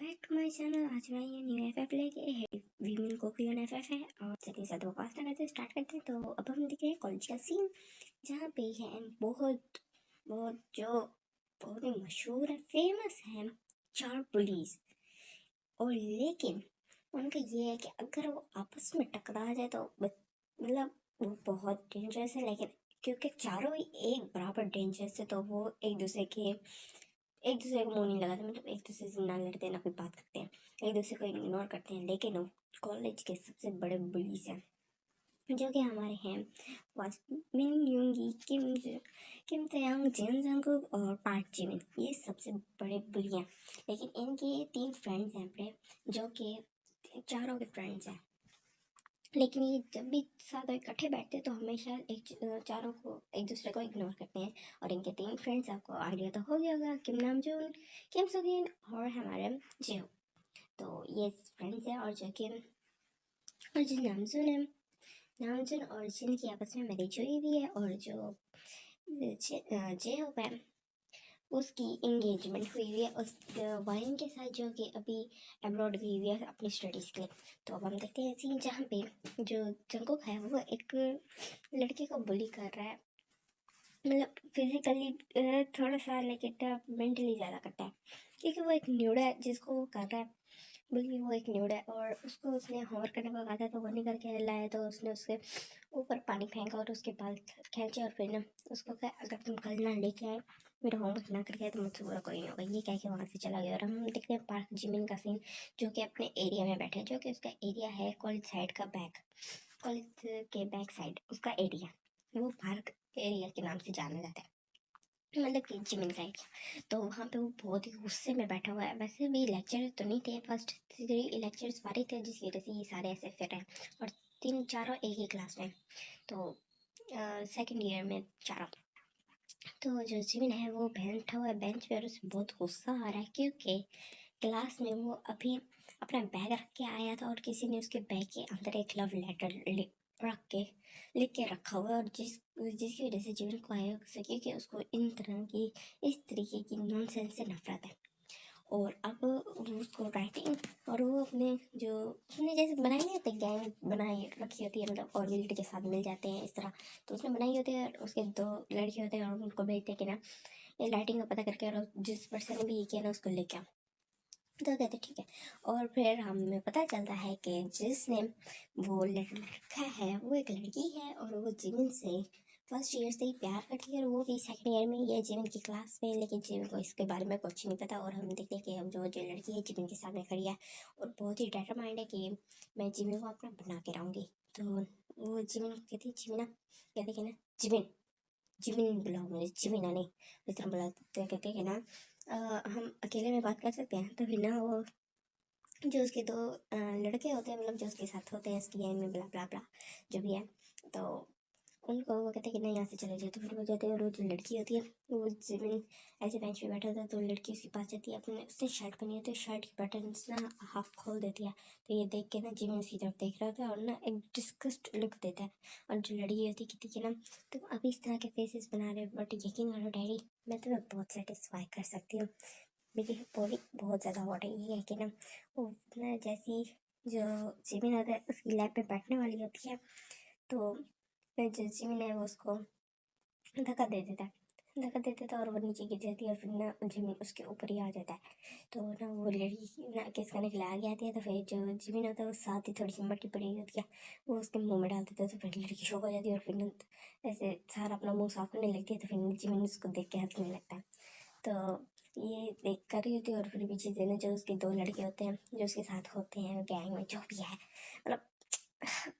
Back to my channel. आज मैं ये न्यू एफएफ लेके है। वीमेन कोक्रियन एफएफ है और चलिए ज़्यादा बकवास ना करते स्टार्ट करते हैं। तो अब हम देख रहे हैं कॉलेज का सीन जहाँ पे है बहुत बहुत जो बहुत ही मशहूर है, फेमस है, चार पुलिस। और लेकिन उनका ये है कि अगर वो आपस में टकरा जाए तो मतलब वो बहुत डेंजरस है। लेकिन क्योंकि चारों ही एक बराबर डेंजरस है तो वो एक दूसरे को मुंह नहीं लगाते, मतलब एक दूसरे से ना लड़ते ना कोई बात करते हैं, एक दूसरे को इग्नोर करते हैं। लेकिन वो कॉलेज के सबसे बड़े बुलीज हैं जो कि हमारे हैं मिन यूंगी, किम तयांग, जिन जंगकुक और पार्क जिमिन। ये सबसे बड़े बुली हैं। लेकिन इनके 3 फ्रेंड्स हैं बड़े, जो कि चारों के फ्रेंड्स हैं। लेकिन ये जब भी साथ इकट्ठे बैठते हैं तो हमेशा चारों को एक दूसरे को इग्नोर करते हैं। और इनके 3 फ्रेंड्स आपको आइडिया तो हो गया होगा, किम नामजून, किम सुगिन और हमारे जेहो। तो ये फ्रेंड्स हैं और जो नामजून और जिन की आपस में मैरिज हुई भी है। और जो जेहो है उसकी इंगेजमेंट हुई हुई है उस वाइन के साथ, जो कि अभी अब्रॉड गई हुई है अपनी स्टडीज़ के लिए। तो अब हम देखते हैं सीन जहाँ पे जो जंगकुक है वो एक लड़के को बुली कर रहा है, मतलब फिजिकली थोड़ा सा, लेकिन मेंटली ज़्यादा करता है क्योंकि वो एक न्यूड है जिसको वो कर रहा है बुली। वो एक न्यूड है और उसको उसने होमवर्क करने को कहा था तो वो नहीं करके लाया, तो उसने उसके ऊपर पानी फेंका और उसके बाल खींचे और फिर ना उसको कहा अगर तुम कल ना लेके आए, मेरा होमवर्क ना करके आए तो मुझसे बुरा कोई नहीं होगा। ये कह के वहाँ से चला गया। और हम देखते हैं पार्क जिमिन का सीन, जो कि अपने एरिया में बैठे, जो कि उसका एरिया है कॉलेज साइड का बैक, कॉलेज के बैक साइड उसका एरिया, वो पार्क एरिया के नाम से जाना जाता है, मतलब कि जिमिन का एरिया। तो वहाँ पे वो बहुत ही गुस्से में बैठा हुआ है। वैसे भी लेक्चर तो नहीं थे, फर्स्ट 3 लेक्चर्स फारी थे, जिसकी वजह से ये सारे ऐसे फिर हैं। और 3 चारों एक ही क्लास में, तो सेकेंड ईयर में चारों। तो जो जिमिन है वो बैठा हुआ है बेंच पे और उसे बहुत गुस्सा आ रहा है क्योंकि क्लास में वो अभी अपना बैग रख के आया था और किसी ने उसके बैग के अंदर एक लव लेटर लिख के रखा हुआ है। और जिसकी वजह से जीवन को आया सके कि उसको इस तरीके की नॉनसेंस से नफरत है। और अब वो उसको राइटिंग, और वो अपने जो उसने जैसे बनाई नहीं होती, गैंग बनाई रखी होती है, मतलब और विल्ट के साथ मिल जाते हैं इस तरह, तो उसने बनाई होती है। और उसके 2 लड़के होते हैं और उनको भेजते हैं कि ना ये राइटिंग का पता करके और जिस पर्सन ने भी ये किया ना उसको लेके आओ। तो कहते ठीक है। और फिर हमें पता चलता है कि जिसने वो लेटर लिखा है वो एक लड़की है और वो जिमिन से फर्स्ट ईयर से ही प्यार करती है। और वो भी सेकंड ईयर में ही है जिमिन की क्लास में, लेकिन जिमिन को इसके बारे में कुछ नहीं पता। और हम देखते हैं कि अब जो जो लड़की है जिमिन के सामने खड़ी है और बहुत ही डिटरमाइंड है कि मैं जिमिन को अपना बना के रहूँगी। तो वो जिमिन को कहती है जिमिना, कहती है ना जिमिन, जिमिन बुलाओ मुझे, जिमिना नहीं, इस तरह बुलाते कहते हैं कि ना हम अकेले में बात कर सकते हैं। तो फिर ना वो जो उसके 2 लड़के होते हैं, मतलब जो उसके साथ होते हैं इसकी गैंग में, ब्ला ब्ला ब्ला जो भी है, तो उनको वो कहते हैं कि नहीं यहाँ से चले जाओ। तो फिर वो जाते हैं और वो जो लड़की होती है वो जिमिन ऐसे बेंच पे बैठा होता है, तो लड़की उसके पास जाती है, अपने उसने शर्ट पहनी होती है, शर्ट की बटन्स ना हाफ खोल देती है। तो ये देख के ना जिमिन उसकी तरफ देख रहा होता है और ना एक डिस्गस्ट लुक देता है। और जो लड़की होती है कहती है ना तुम अभी इस तरह के फेसेस बना रहे हो, बट यकीन करो डैडी मैं तुम्हें बहुत सेटिस्फाई कर सकती हूँ, मेरी बॉडी बहुत ज़्यादा हॉट है। ये है कि ना वो ना जैसी जो जिमिन होता है उसकी लैब पे बैठने वाली होती है, तो फिर जो जिमिन है वो उसको धक्का दे देता है और वो नीचे गिर जाती है। और फिर ना जिमिन उसके ऊपर ही आ जाता है। तो ना वो लड़की ना किस करने के लिए आगे आती है, तो फिर जो जिमिन होता है वो साथ ही थोड़ी सी मट्टी पड़ी होती है वो उसके मुंह में डाल देता है। तो फिर लड़की शौक हो जाती है और फिर ना ऐसे सारा अपना मुंह साफ करने लगती है। तो फिर जिमिन उसको देख के हंसने लगता है। तो ये देख कर रही होती है और फिर पीछे से ना जो उसके 2 लड़के होते हैं जो उसके साथ होते हैं गैंग में, जो भी है, मतलब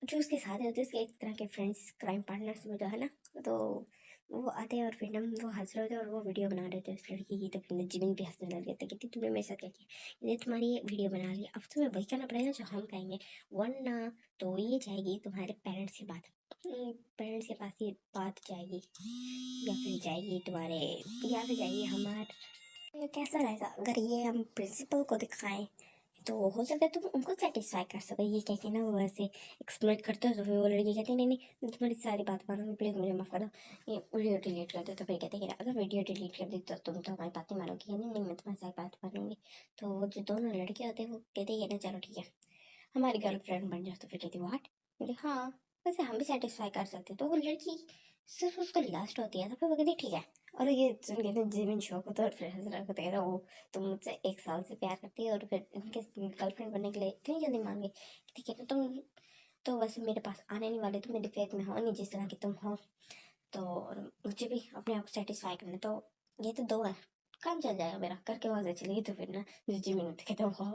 जो उसके साथ होते हैं उसके एक तरह के फ्रेंड्स, क्राइम पार्टनर्स में जो है ना, तो वो आते हैं और फिर ना वो हंस रहे होते हैं और वो वीडियो बना रहे थे उस लड़की की। तो फिर जिमिन भी हंसने लग गए थे कि तुमने मेरे साथ क्या किया, ये तुम्हारी वीडियो बना रही है, अब तुम्हें वही करना पड़ेगा जो हम कहेंगे, वरना तो ये जाएगी तुम्हारे पेरेंट्स के पास, पेरेंट्स के पास ये बात जाएगी, या फिर जाएगी तुम्हारे, या फिर जाएगी हमारे। ये कैसा रहेगा अगर ये हम प्रिंसिपल को दिखाएं तो हो सकता है तुम उनको सेटिस्फाई कर सको। ये कह के ना वो ऐसे एक्सप्लोर करते हो, तो फिर वो लड़की कहती है नहीं नहीं मैं तुम्हारी सारी बात मानूंगी, प्लीज़ मुझे माफ़ कर दो, ये वीडियो डिलीट कर दो। तो फिर कहते हैं कि अगर वीडियो डिलीट कर दी तो तुम तो हमारी बात नहीं मानोगी। नहीं नहीं मैं तुम्हारी सारी बात मानूंगी। तो वो जो दोनों लड़के होते हैं वो कहते हैं कि ना चलो ठीक है हमारी गर्लफ्रेंड बन जाओ। तो फिर कहती व्हाट, बोले हाँ वैसे हम भी सेटिस्फाई कर सकते हैं। तो वो लड़की सिर्फ उसका लास्ट होती है, तो फिर वो कहती ठीक है। और ये सुन के ना जिमिन शौक होता है और फिर हंस रहा होता है वो, तुम मुझसे 1 साल से प्यार करती है और फिर इनके गर्लफ्रेंड बनने के लिए इतनी जल्दी मान गई। ठीक है ना तुम तो वैसे मेरे पास आने नहीं वाले, तुम मेरे फेथ में हो नहीं जिस तरह की तुम हो। तो और मुझे भी अपने आप को सेटिस्फाई करना, तो ये तो दो है, काम चल जाएगा मेरा करके वहां से चलेगी। तो फिर ना जिमिन कहता वाह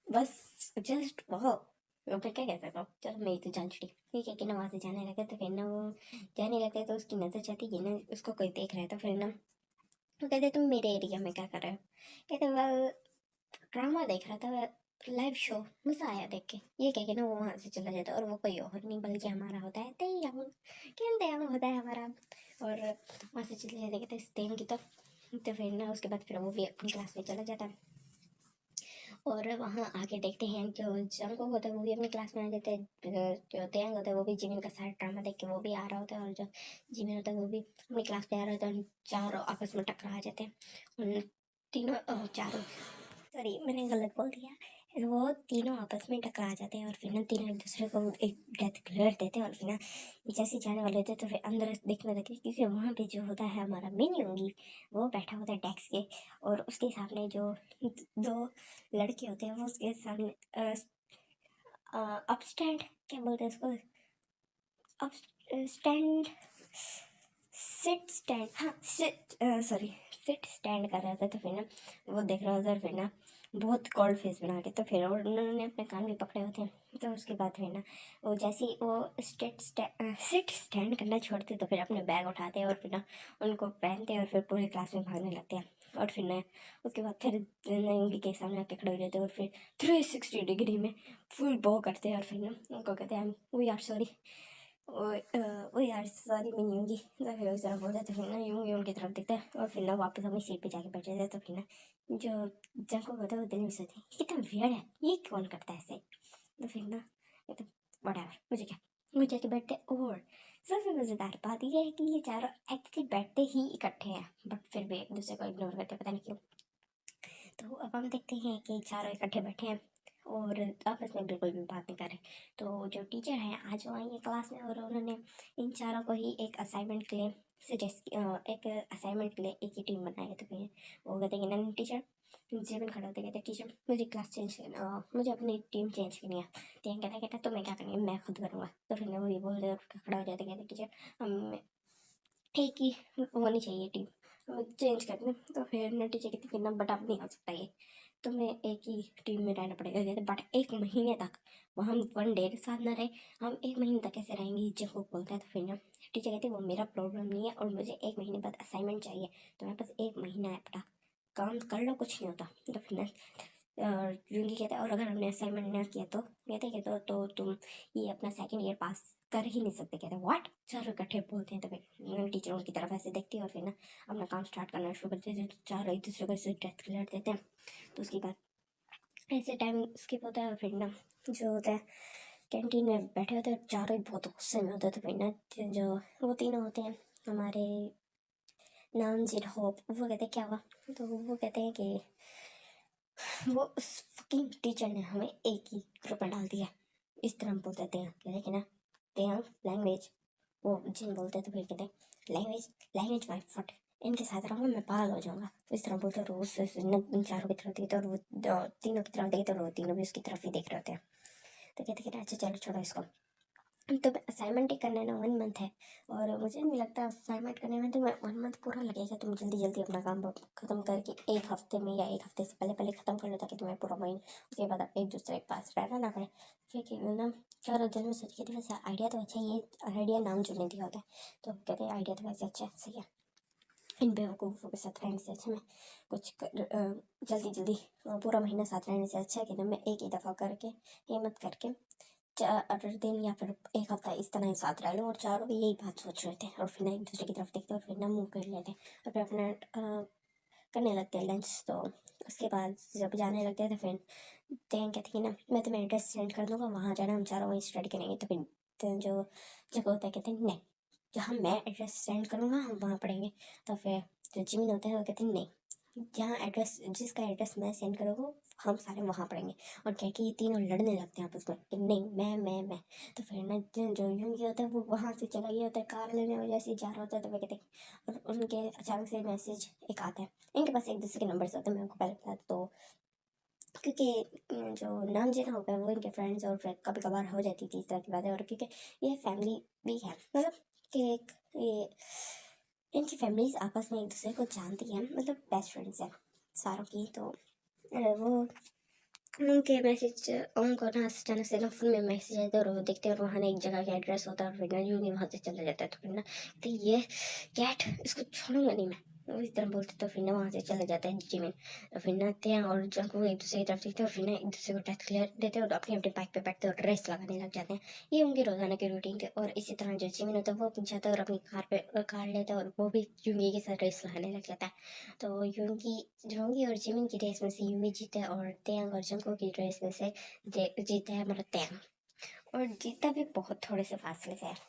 बस जस्ट वाह। तो फिर क्या कह सकता हूँ, चलो मैं तो जान छुड़ी। ठीक है कि ना वहाँ से जाने लगे, तो फिर ना वो जाने लगते तो उसकी नज़र चाहती कि ना उसको कोई देख रहा है। तो फिर ना वो कहते तुम मेरे एरिया में क्या कर रहे हो। कहते वेल ड्रामा देख रहा था, लाइव शो, मज़ा आया देख के। ये कह के ना वो वहाँ से चला जाता है और वो कोई और नहीं बल्कि हमारा होता है तयंग, क्या तयंग होता है हमारा। और वहाँ से चले जाते कहते स्टेम की तरफ। तो फिर ना उसके बाद फिर वो भी अपनी क्लास में चला जाता है। और वहाँ आके देखते हैं जो जंगकोक होता है वो भी अपनी क्लास में आ जाते हैं, जो तयंग होता है वो भी जिमिन का सारा ड्रामा देख के वो भी आ रहा होता है, और जो जिमिन होता है वो भी अपनी क्लास पे आ रहा होता है। चारों आपस में टकरा जाते हैं। उन तीनों चारों, सॉरी मैंने गलत बोल दिया। वो तीनों आपस में टकरा जाते हैं और फिर ना तीनों एक दूसरे को एक डेथ क्लियर देते हैं। और फिर ना जैसे जाने वाले थे तो फिर अंदर देखने लगे, क्योंकि वहाँ पे जो होता है हमारा मिनी होंगी वो बैठा होता है डेस्क के, और उसके सामने जो दो लड़के होते हैं वो उसके सामने अपस्टैंड, क्या बोलते हैं उसको, अप स्टैंड, सिट स्टैंड, हाँ सिट, सॉरी सिट स्टैंड कर रहा था। तो फिर ना वो देख रहा था, फिर ना बहुत कोल्ड फेस बना के, तो फिर और उन्होंने अपने कान भी पकड़े होते हैं। तो उसके बाद फिर ना वो जैसे ही वो सिट स्टैंड करना छोड़ते तो फिर अपने बैग उठाते हैं और फिर ना उनको पहनते हैं और फिर पूरे क्लास में भागने लगते हैं। और फिर ना उसके बाद फिर उनके के सामने आके खड़े हो जाते हैं और फिर 360 डिग्री में फुल बो करते हैं। और फिर ना उनको कहते हैं वी आर सॉरी, वो यार सॉरी मैं नहीं होंगी। तो फिर उस तरफ बोलता है, तो फिर ना यूं उनकी तरफ दिखता है और फिर ना वापस अपनी सीट पे जाके बैठ जाता है। तो फिर ना जो जंको होता है वो दिल में सोचते हैं कितना वियर्ड है, ये कौन करता है ऐसे। तो फिर ना ये तो whatever, मुझे क्या, मुझे जाके बैठते हैं। और सबसे मज़ेदार बात यह है कि ये चारों एक्चुअली बैठते ही इकट्ठे हैं, बट फिर भी एक दूसरे को इग्नोर करते हैं, पता नहीं क्यों। तो अब हम देखते हैं कि चारों इकट्ठे बैठे हैं और आपस में बिल्कुल भी बात नहीं कर रहे। तो जो टीचर हैं आज वो आई है क्लास में, और उन्होंने इन चारों को ही एक असाइनमेंट के लिए सजेस्ट, एक असाइनमेंट के लिए एक ही टीम बनाई है। तो फिर वो कहते हैं कि नहीं टीचर, जीवन खड़ा होते कहते टीचर मुझे क्लास चेंज करना, मुझे अपनी टीम चेंज करनी है। तो कहता कहता तुम्हें क्या करनी है, मैं खुद करूँगा। तो फिर वो ये बोल रहे खड़ा हो जाते कहते टीचर हम एक ही होनी चाहिए टीम, हमें चेंज कर दें। तो फिर ना टीचर कहती है ना बट अब नहीं हो सकता ये, तुम्हें एक ही टीम में रहना पड़ेगा। कहते बट 1 महीने तक, वो हम 1 डे साथ ना रहे, हम 1 महीने तक कैसे रहेंगे, जब वो बोलता है। तो फिर ना टीचर कहती है वो मेरा प्रॉब्लम नहीं है और मुझे 1 महीने बाद असाइनमेंट चाहिए, तो मेरे पास 1 महीना है, अपना काम कर लो कुछ नहीं होता। तो फिर ना जूंगी कहता है और अगर हमने असाइनमेंट ना किया तो कहते कि तो तुम ये अपना सेकंड ईयर पास कर ही नहीं सकते। कहते व्हाट, चारों इकट्ठे बोलते हैं। तो फिर टीचर उनकी तरफ ऐसे देखती है और फिर ना अपना काम स्टार्ट करना शुरू करते हैं। चारों एक दूसरे को ऐसे डेथ क्लियर देते हैं। तो उसके बाद ऐसे टाइम स्किप होता है और फिर ना जो होता है कैंटीन में बैठे होते हैं, चारों ही बहुत गुस्से में होते हैं। तो फिर ना जो वो तीनों होते हैं हमारे नाम जिन होप, वो कहते हैं क्या हुआ। तो वो कहते हैं कि वो उस फकिंग टीचर ने हमें एक ही ग्रुप में डाल दिया। इस तरह हम बोलते थे कहते कि ना तेयांग लैंग्वेज, वो जिन बोलते हैं। तो फिर कहते हैं लैंग्वेज, लैंग्वेज माई फट, इनके साथ रहूँगा मैं पागल हो जाऊँगा। तो इस तरह बोलते और वो इन चारों की तरफ देखते और वो तीनों की तरफ देखते और वो तीनों भी उसकी तरफ ही देख रहे होते हैं। तो कहते कि अच्छा चलो छोड़ो इसको, तो असाइनमेंट ही करना है ना, 1 मंथ है। और मुझे नहीं लगता असाइनमेंट करने में तो 1 मंथ पूरा लगेगा। तुम जल्दी जल्दी अपना काम ख़त्म करके 1 हफ्ते में या 1 हफ्ते से पहले पहले ख़त्म कर लो, ताकि तुम्हें पूरा महीना उसके बाद आप एक दूसरे के पास रहना ना पड़े। फिर ना चारों दिन में सोच के थी वैसे आइडिया तो अच्छा है, ये आइडिया नाम जो नहीं दिया होता है। तो कहते हैं आइडिया तो वैसे अच्छा है, सही है, इन बेवकूफ़ों के साथ रहने से अच्छा मैं कुछ जल्दी जल्दी पूरा महीना साथ रहने से अच्छा है कि ना मैं एक ही दफ़ा करके हिम्मत करके 4 दिन या फिर 1 हफ्ता इस तरह ही साथ रह लो। और चारों भी यही बात सोच रहे थे और फिर ना एक दूसरे की तरफ देखते और फिर ना मुंह कर लेते और फिर अपना करने लगते हैं लंच। तो उसके बाद जब जाने लगते हैं तो फिर तेन कहती है ना मैं तुम्हें एड्रेस सेंड कर दूँगा, वहाँ जाना हम चारों वहीं स्टडी करेंगे। तो फिर जो जगह होता है कहते हैं नहीं, जहाँ मैं एड्रेस सेंड करूँगा हम वहाँ पढ़ेंगे। तो फिर जो जिमिन होता है वो कहते हैं नहीं, जहाँ एड्रेस जिसका एड्रेस मैं सेंड करूँगा हम सारे वहाँ पढ़ेंगे। और कह के ये तीनों लड़ने लगते हैं आपस में कि नहीं मैं। तो फिर ना जो यूंगी होता है वो वहाँ से चला गया होता है कार लेने, और जैसे ही जा रहा होता है तो वे कहते हैं, और उनके अचानक से मैसेज एक आता है। इनके पास एक दूसरे के नंबर होते हैं, मैं उनको पहले बता तो क्योंकि जो नाम जिन हो गए वो इनके फ्रेंड्स, और फिर कभी कभार हो जाती थी इस तरह की बातें। और क्योंकि ये फैमिली भी है, मतलब कि ये इनकी फैमिलीज आपस में एक दूसरे को जानती हैं, मतलब बेस्ट फ्रेंड्स हैं सारों की। तो वो उनके मैसेज उनको ना अचानक से ना फोन में मैसेज आते हैं और वो देखते हैं और वहाँ ना एक जगह का एड्रेस होता है, और फिर ना यूं ही वहाँ से चला जाता है। तो फिर ना तो ये कैट इसको छोड़ूंगा नहीं मैं, वो इस तरह बोलते। तो फिर ना वहाँ से चला जाता है जिमिन। तो फिर ना ते और जंगू एक दूसरे की तरफ देखते हैं और फिर ना एक दूसरे को टेस्ट क्लियर देते हैं और अपनी अपनी बाइक पे बैठते हैं और रेस लगाने लग जाते हैं। ये उनके रोजाना के रूटीन थे। और इसी तरह जो जिमिन होता है वो अपनी जाता है और अपनी कार पे कार लेता है और वो भी यूंगी के साथ रेस लगाने लग जाता है। तो यूंगी और जिमिन की रेस में से यूंगी जीता है, और तेंग और जंगू की रेस में से जीता है हमारा तेंग, और जीता भी बहुत थोड़े से फासले से है।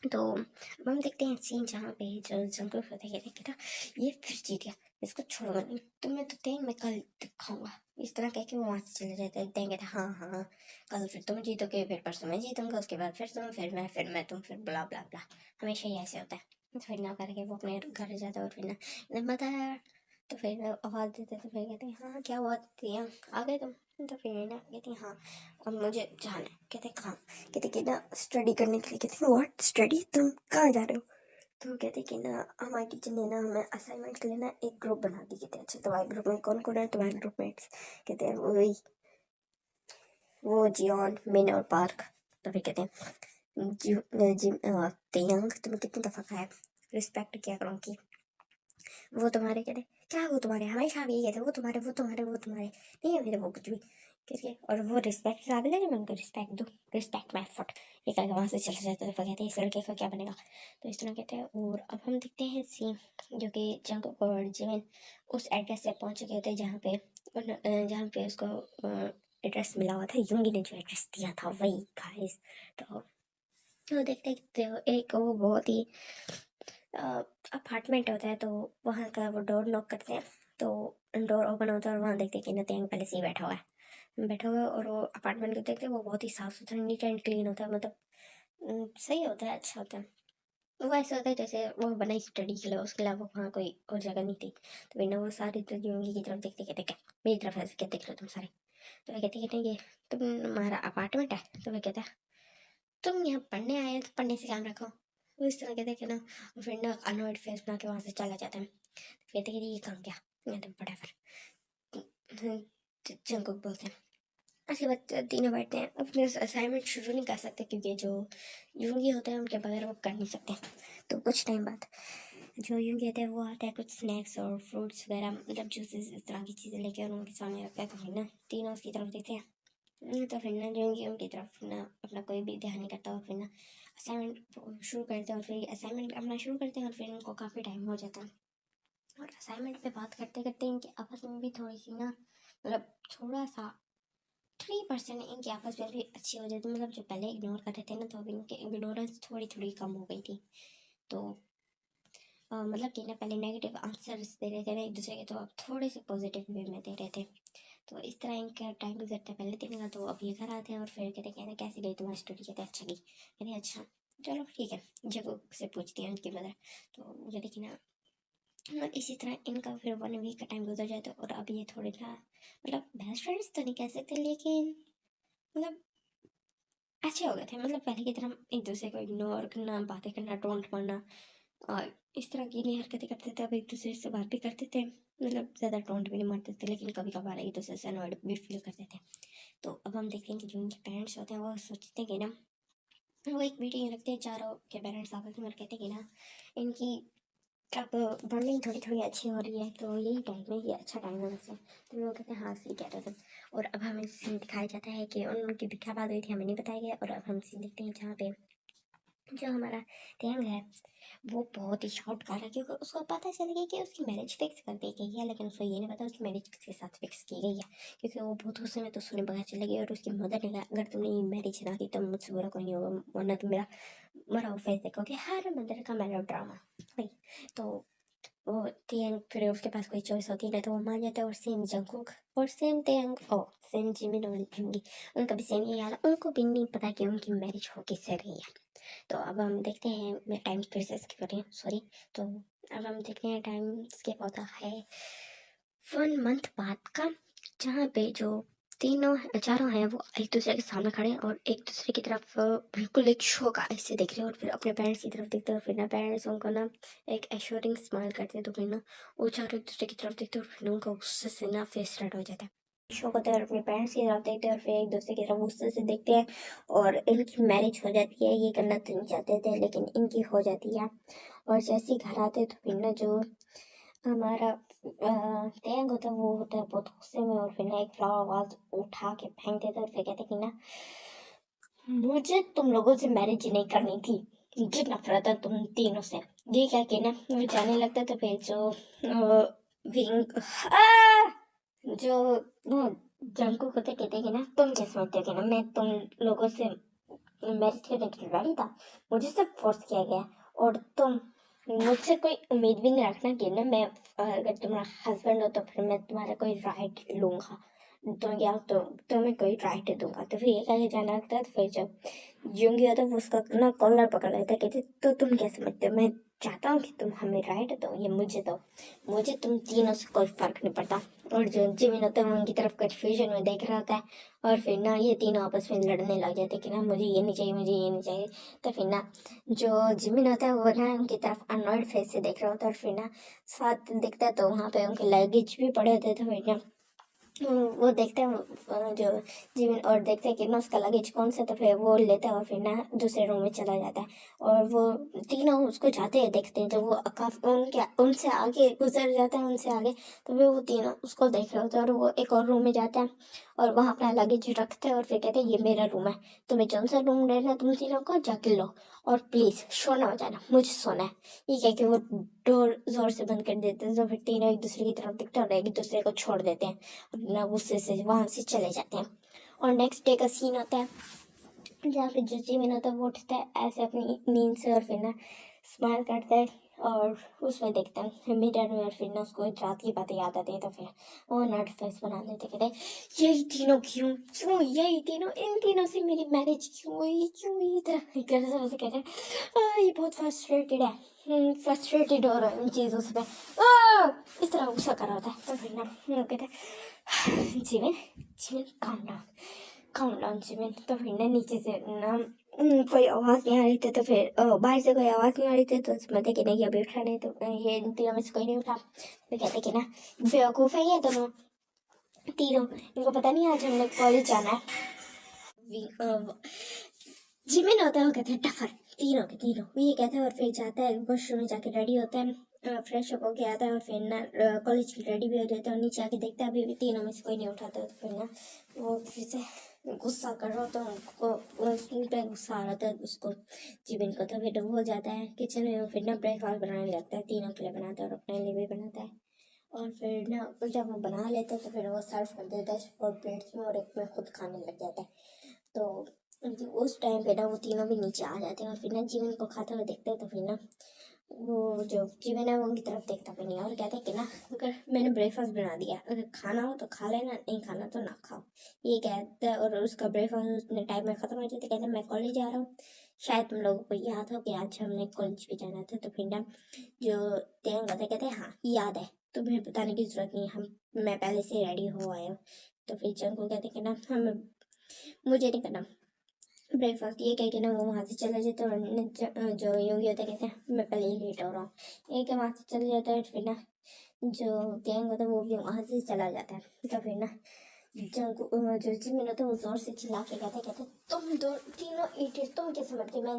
तो अब हम देखते हैं सीन जहाँ पे जो जंगल होता है कहते था ये फिर जीत गया, इसको छोड़ूंगा नहीं, तुम्हें तो तेंग मैं कल दिखाऊंगा। इस तरह कह के वो वहाँ से चले जाते हैं। तेंग कहते हाँ कल फिर तुम जीतोगे, फिर परसों मैं जीतूंगा, उसके बाद फिर तुम, फिर मैं तुम, फिर ब्ला ब्ला ब्ला, हमेशा ही ऐसे होता है। तो फिर ना करके वो अपने घर जाता है और फिर ना मदर, तो फिर आवाज़ देते तो फिर कहते हैं हाँ क्या हुआ आ गए तुम। तो फिर ना कहती हाँ अब मुझे जाना है। कहते कहाँ, कहते कि ना स्टडी करने के लिए। कहते व्हाट स्टडी, तुम कहाँ जा रहे हो। तो कहते कि ना हमारी टीचर ने ना हमें असाइनमेंट के लिए ना एक ग्रुप बना दी। कहते अच्छा तुम्हारे ग्रुप में कौन कौन है, तुम्हारे ग्रुपमेट्स। कहते हैं वही वो जियोन मिन और पार्क। तो फिर कहते हैं तेयंग तुम्हें कितनी दफ़ा कहा है रिस्पेक्ट किया करो कि वो तुम्हारे कहते क्या वो तुम्हारे, हमेशा भी यही कहते वो तुम्हारे नहीं है मेरे वो कुछ भी करके। और वो रिस्पेक्ट के काबिल है कि मैं उनको रिस्पेक्ट दूँ, रिस्पेक्ट माई फुट। ये कहकर वहाँ से चले जाते हैं। तो कहते हैं इस लड़के का क्या बनेगा। तो इस तरह कहते हैं। और अब हम देखते हैं सीन जो कि जंगकुक और जिमिन उस एड्रेस से पहुँच चुके होते हैं जहाँ पे उसको एड्रेस मिला हुआ था, यूंगी ने जो एड्रेस दिया था वही गाइस। तो देखते एक वो बहुत ही अपार्टमेंट होता है, तो वहाँ का वो डोर नॉक करते हैं तो डोर ओपन होता है और वहाँ देखते हैं कि नतिंग पहले से ही बैठा हुआ है। और वो अपार्टमेंट को देखते हैं वो बहुत ही साफ सुथरा नीट एंड क्लीन होता है, मतलब सही होता है, अच्छा होता है। वो ऐसा होता है जैसे वो बना ही स्टडी के लिए, उसके अलावा वहाँ कोई और जगह नहीं थी। तो बिना वो सारी योगी की तरफ देखते कहते क्या मेरी तरफ ऐसे क्या देख रहे हो तुम सारे। तो वे कहते ये तुम्हारा अपार्टमेंट है। तो वे कहता तुम यहाँ पढ़ने आए हो तो पढ़ने से काम रखो। वो इस तरह कहते ना, और फिर ना अनोइड फेस बना के वहाँ से चला जाता है। कहते कि ये काम क्या, कहते बड़ा फिर जंकुक बोलते हैं। उसके बाद तीनों बैठते हैं। अपने असाइनमेंट शुरू नहीं कर सकते क्योंकि जो यूंगी होते हैं उनके बगैर वो कर नहीं सकते। तो कुछ टाइम बाद जो यूंगी होते हैं वो आता है कुछ स्नैक्स और फ्रूट्स वगैरह, मतलब जूसेस इस तरह की चीज़ें लेके और उनके सामने रखता है। तो फिर ना तीनों उसकी तरफ देखते हैं। तो फिर ना यूंगी उनकी तरफ ना अपना कोई भी ध्यान नहीं करता, और फिर ना असाइनमेंट शुरू करते हैं। और फिर असाइनमेंट अपना शुरू करते हैं और फिर उनको काफ़ी टाइम हो जाता है। और असाइनमेंट पे बात करते करते इनके आपस में भी थोड़ी सी ना, मतलब थोड़ा सा 3% इनकी आपस में भी अच्छी हो जाती, मतलब जो पहले इग्नोर करते थे ना तो अब इनके इग्नोरेंस थोड़ी थोड़ी कम हो गई थी। तो मतलब कि ना पहले नेगेटिव आंसर्स दे रहे थे ना एक दूसरे के, तो अब थोड़े से पॉजिटिव वे में दे रहे थे। तो इस तरह इनका टाइम गुजरता है पहले दिन का। तो अब ये घर आते हैं और फिर कहते कैसी गई तुम्हारी स्टडी। कहते अच्छा गई। कहते अच्छा चलो ठीक है, जगह से पूछती है उनकी मदर। तो कहते कि ना और इसी तरह इनका फिर 1 वीक का टाइम गुजर जाता है। और अब ये थोड़े ना, मतलब बेस्ट फ्रेंड्स तो नहीं कह सकते लेकिन मतलब अच्छे हो गए थे। मतलब पहले की तरह एक दूसरे को इग्नोर करना, बातें करना, टोंट मारना और इस तरह की नई हरकतें करते थे। अब एक दूसरे से बात भी करते थे, मतलब ज़्यादा टोंट भी नहीं मारते थे, लेकिन कभी कभार एक दूसरे से अनॉयड भी फील करते थे। तो अब हम देखते हैं कि जो इनके पेरेंट्स होते हैं वो सोचते हैं कि ना, वो एक मीटिंग रखते हैं चारों के पेरेंट्स आपस में, कहते हैं कि ना इनकी अब बॉन्डिंग थोड़ी थोड़ी अच्छी हो रही है, तो यही टाइम है, ये अच्छा टाइम है वैसे। तो लोग कहते हैं हाँ सही कह रहे थे। और अब हमें सीन दिखाया जाता है कि उनकी भी क्या बात हुई थी हमें नहीं बताया गया। और अब हम सीन देखते हैं जहाँ पे जो हमारा टैंग है वो बहुत ही शॉर्ट कर रहा है, क्योंकि उसको पता चल गया कि उसकी मैरिज फिक्स कर दी गई है, लेकिन उसको ये नहीं पता उसकी मैरिज किसके साथ फिक्स की गई है। क्योंकि वो बहुत गुस्से में तो उसने पता चल गया, और उसकी मदर ने कहा अगर तुमने ये मैरिज ना की तो मुझसे बुरा कोई नहीं होगा, वरना तुम मेरा मरा हुआ फेस देखोगे। हर मदर का मेरा ड्रामा भाई। तो वो तेयंग फिर उसके पास कोई चॉइस होती है ना, तो वो मान जाता है। और सेम जंगकुक और सेम तेयंग और सेम जिमिन और जुंगी, उनका भी सेम यही हाल है, उनको भी नहीं पता कि उनकी मैरिज हो किससे रही है। तो अब हम देखते हैं, मैं टाइम फिर से स्किप कर रही हूँ, सॉरी। तो अब हम देखते हैं टाइम स्किप होता है 1 मंथ बाद का, जहाँ पे जो तीनों चारों हैं वो एक दूसरे के सामने खड़े हैं और एक दूसरे की तरफ बिल्कुल एक शौक ऐसे देख रहे हैं, और फिर अपने पेरेंट्स की तरफ देखते हैं, और फिर ना पेरेंट्स उनको ना एक एश्योरिंग स्माइल करते हैं। तो फिर ना वो चारों एक दूसरे की तरफ देखते हैं, और फिर ना उनका गुस्से से ना फेस रेड हो जाता है। शौक होता है और अपने पेरेंट्स की तरफ देखते हैं, और फिर एक दूसरे की तरफ गुस्से से देखते हैं, और इनकी मैरिज हो जाती है। ये करना तो नहीं चाहते थे, लेकिन इनकी हो जाती है। और जैसे ही घर आते तो फिर ना जो हमारा टैंक होता है वो होता है बहुत गुस्से में, और फिर ना एक फ्लावर वाज उठा के फेंक देता है, और फिर कहते हैं कि ना मुझे तुम लोगों से मैरिज नहीं करनी थी, मुझे नफरत है तुम तीनों से। ये क्या कि ना वो जाने लगता है। तो फिर जो विंग जो वो जंगकुक होते कहते हैं कि ना तुम क्या समझते हो कि ना मैं तुम लोगों से मैरिज करने के लिए रेडी था, मुझे सब फोर्स किया गया, और तुम मुझसे कोई उम्मीद भी नहीं रखना कि ना मैं अगर तुम्हारा हस्बैंड हो तो फिर मैं तुम्हारा कोई राइट लूंगा, तो या तो तुम्हें कोई राइट दूंगा। तो फिर ये कहा जाना लगता है। तो फिर जब यूंगी होता है वो उसका ना कॉलर पकड़ लेता है, कहते तो तुम क्या समझते हो, मैं चाहता हूँ कि तुम हमें राइट दो या मुझे दो, मुझे तुम तीनों से कोई फर्क नहीं पड़ता। और जो जिमिन होता है वो उनकी तरफ कन्फ्यूजन में देख रहा होता है, और फिर ना ये तीनों आपस में लड़ने लग जाते कि ना मुझे ये नहीं चाहिए, मुझे ये नहीं चाहिए। तो फिर ना जो जिमिन होता है वो ना उनकी तरफ अनॉयड फेस से देख रहा होता है, और फिर ना साथ दिखता है तो वहाँ पे उनके लगेज भी पड़े होते हैं। तो फिर ना वो देखते हैं जो जीवन, और देखते हैं कि ना उसका लगेज कौन सा। तो फिर वो लेता है और फिर ना दूसरे रूम में चला जाता है, और वो तीनों उसको जाते हैं देखते हैं। जब वो काफी उनके उनसे आगे गुजर जाता है, उनसे आगे, तो फिर वो तीनों उसको देख रहे होते हैं, और वो एक और रूम में जाता है और वहाँ अपना लगेज रखते हैं, और फिर कहते हैं ये मेरा रूम है, तुम्हें जौन सा रूम लेना है तुम तीनों को जाके लो, और प्लीज शोर ना बजाना, मुझे सोना है। ये कह के वो डोर जोर से बंद कर देते हैं। तो फिर तीनों एक दूसरे की तरफ दिखते हैं और एक दूसरे को छोड़ देते हैं, अपना गुस्से से वहां से चले जाते हैं। और नेक्स्ट डे का सीन होता है जहाँ पे जो जीवन होता है वो उठता है ऐसे अपनी नींद से, और फिर ना स्माइल करता है, और उसमें देखता है मिरर में, और फिर ना उसको रात की बातें याद आती है। तो फिर वो नर्ड फेस बना लेते, कहते हैं यही तीनों क्यों क्यों, यही तीनों, इन तीनों से मेरी मैरिज क्यों हुई, क्यों हुई, इस तरह से कहते हैं। ये बहुत फ्रस्ट्रेटेड है, फ्रस्ट्रेटेड हो रहा है इन चीज़ों से। इस तरह गुस्सा कर रहा होता है। तो फिर ना वो कहते हैं जीवन जीवन काम डाउन जीवन। तो फिर ना नीचे से ना कोई आवाज़ नहीं आ रही थी। तो फिर बाहर से कोई आवाज़ नहीं आ रही थी, तो समझते कि नहीं अभी उठा नहीं। तो ये इन तीनों में से कोई नहीं उठा। तो कहते कि ना बेवकूफ़ है ये दोनों तीनों, इनको पता नहीं आज हमने कॉलेज जाना है। जिमिन होता है वो कहते हैं टफर, तीनों के तीनों वो ये कहते हैं, और फिर जाता है वॉशरूम में जाके रेडी होता है, फ्रेश अप होके आता है, और फिर ना कॉलेज की रेडी भी हो जाता है, और नीचे आके देखता है अभी भी तीनों में से कोई नहीं उठाता। तो फिर ना वो फिर से गुस्सा कर रहा होता है, उनको उन पे गुस्सा आ रहा था उसको जिमिन को। तो फिर वो हो जाता है किचन में, फिर ना ब्रेकफास्ट बनाने लगता है, तीनों के लिए बनाता है और अपने लिए भी बनाता है। और फिर ना जब वो बना लेते हैं तो फिर वो सर्व कर देता है 4 प्लेट्स में, और एक में खुद खाने लग जाता है। तो उस टाइम पे ना वो तीनों भी नीचे आ जाते हैं, और फिर ना जीवन को खाते हुए देखते हैं। तो फिर ना वो जो जीवन है वो उनकी तरफ देखता भी नहीं है, और कहते हैं कि ना अगर मैंने ब्रेकफास्ट बना दिया, अगर खाना हो तो खा लेना, नहीं खाना तो ना खाओ, ये कहता है। और उसका ब्रेकफास्ट उतने टाइम में ख़त्म हो जाता है। कहते हैं मैं कॉलेज जा रहा हूँ, शायद तुम लोगों को याद हो कि आज हमने कॉलेज भी जाना था। तो फिर ना जो तेन होता है कहते हैं हाँ याद है, तुम्हें बताने की जरूरत नहीं, हम मैं पहले से रेडी हो आया हूँ। तो फिर जंग को कहते हैं कि ना हमें मुझे नहीं करना ब्रेकफास्ट, ये कह के ना वो वहाँ से चला जाता है। और जो योगी होता है कहते हैं मैं पहले ही लेट हो रहा हूँ, ये के वहाँ से चले जाता है। फिर ना जो गैंग होता है वो भी वहाँ से चला जाता है। तो फिर ना जो जिमिन होता है वो जोर से चिल्ला के कहते तुम दो तीनों इडियट, तुम क्या समझते मैं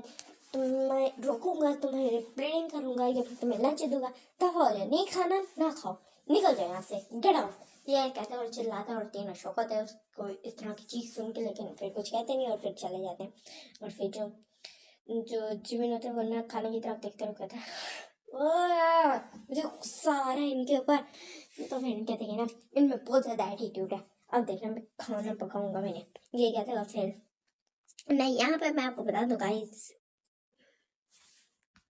तुम्हें रोकूंगा, तुम्हें रिप्रेजेंट करूंगा, या फिर तुम्हें लंच दूंगा, तब हो जाए, नहीं खाना ना खाओ, निकल जाए यहाँ से, गेट आउट, ये कहते हैं और चिल्लाता है। और तीनों शौक होता है उसको इस तरह की चीज़ सुन के, लेकिन फिर कुछ कहते नहीं और फिर चले जाते हैं। और फिर जो जो जिमिन होता है वो ना खाने की तरफ देखते हुए कहता है, ओ यार मुझे गुस्सा आ रहा है इनके ऊपर। तो फिर कहते हैं ना, इनमें बहुत ज़्यादा एटीट्यूड है, अब देखना मैं खाना पकाऊंगा मैंने, ये कहते हैं। फिर नहीं, यहाँ पे मैं आपको बता दूँ गाइस,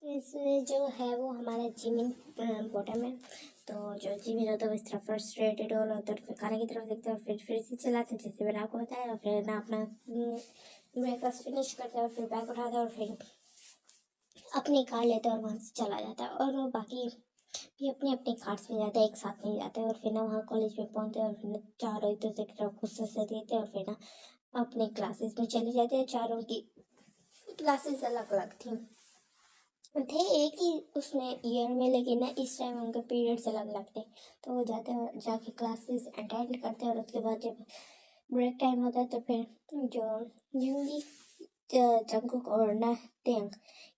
इसमें जो है वो हमारा जिमिन बॉटम है। तो जो जिमिन होता है वो इस तरह फ्रस्ट्रेटेड हो होता है, फिर खाने की तरफ देखते हैं और फिर से चलाते हैं जैसे मैंने आपको बताया। और फिर ना अपना ब्रेकफास्ट फिनिश करते हैं और फिर बैग उठाते हैं और फिर अपनी कार लेते हैं और वहाँ से चला जाता है। और वो बाकी भी अपने अपने कार्ड्स में जाते हैं, एक साथ नहीं जाते हैं। और फिर ना वहाँ कॉलेज में पहुँचते हैं और फिर ना चारों एक दूसरे की तरफ गुस्से से देते हैं और फिर ना अपने क्लासेस में चले जाते हैं। चारों की क्लासेस अलग अलग थी, थे एक ही उसमें ईयर में, लेकिन ना इस टाइम उनके पीरियड्स अलग अलग थे। तो वो जाते हैं और जाके क्लासेस अटेंड करते हैं और उसके बाद जब ब्रेक टाइम होता है तो फिर जो जंगी जंकुक और ना टेंग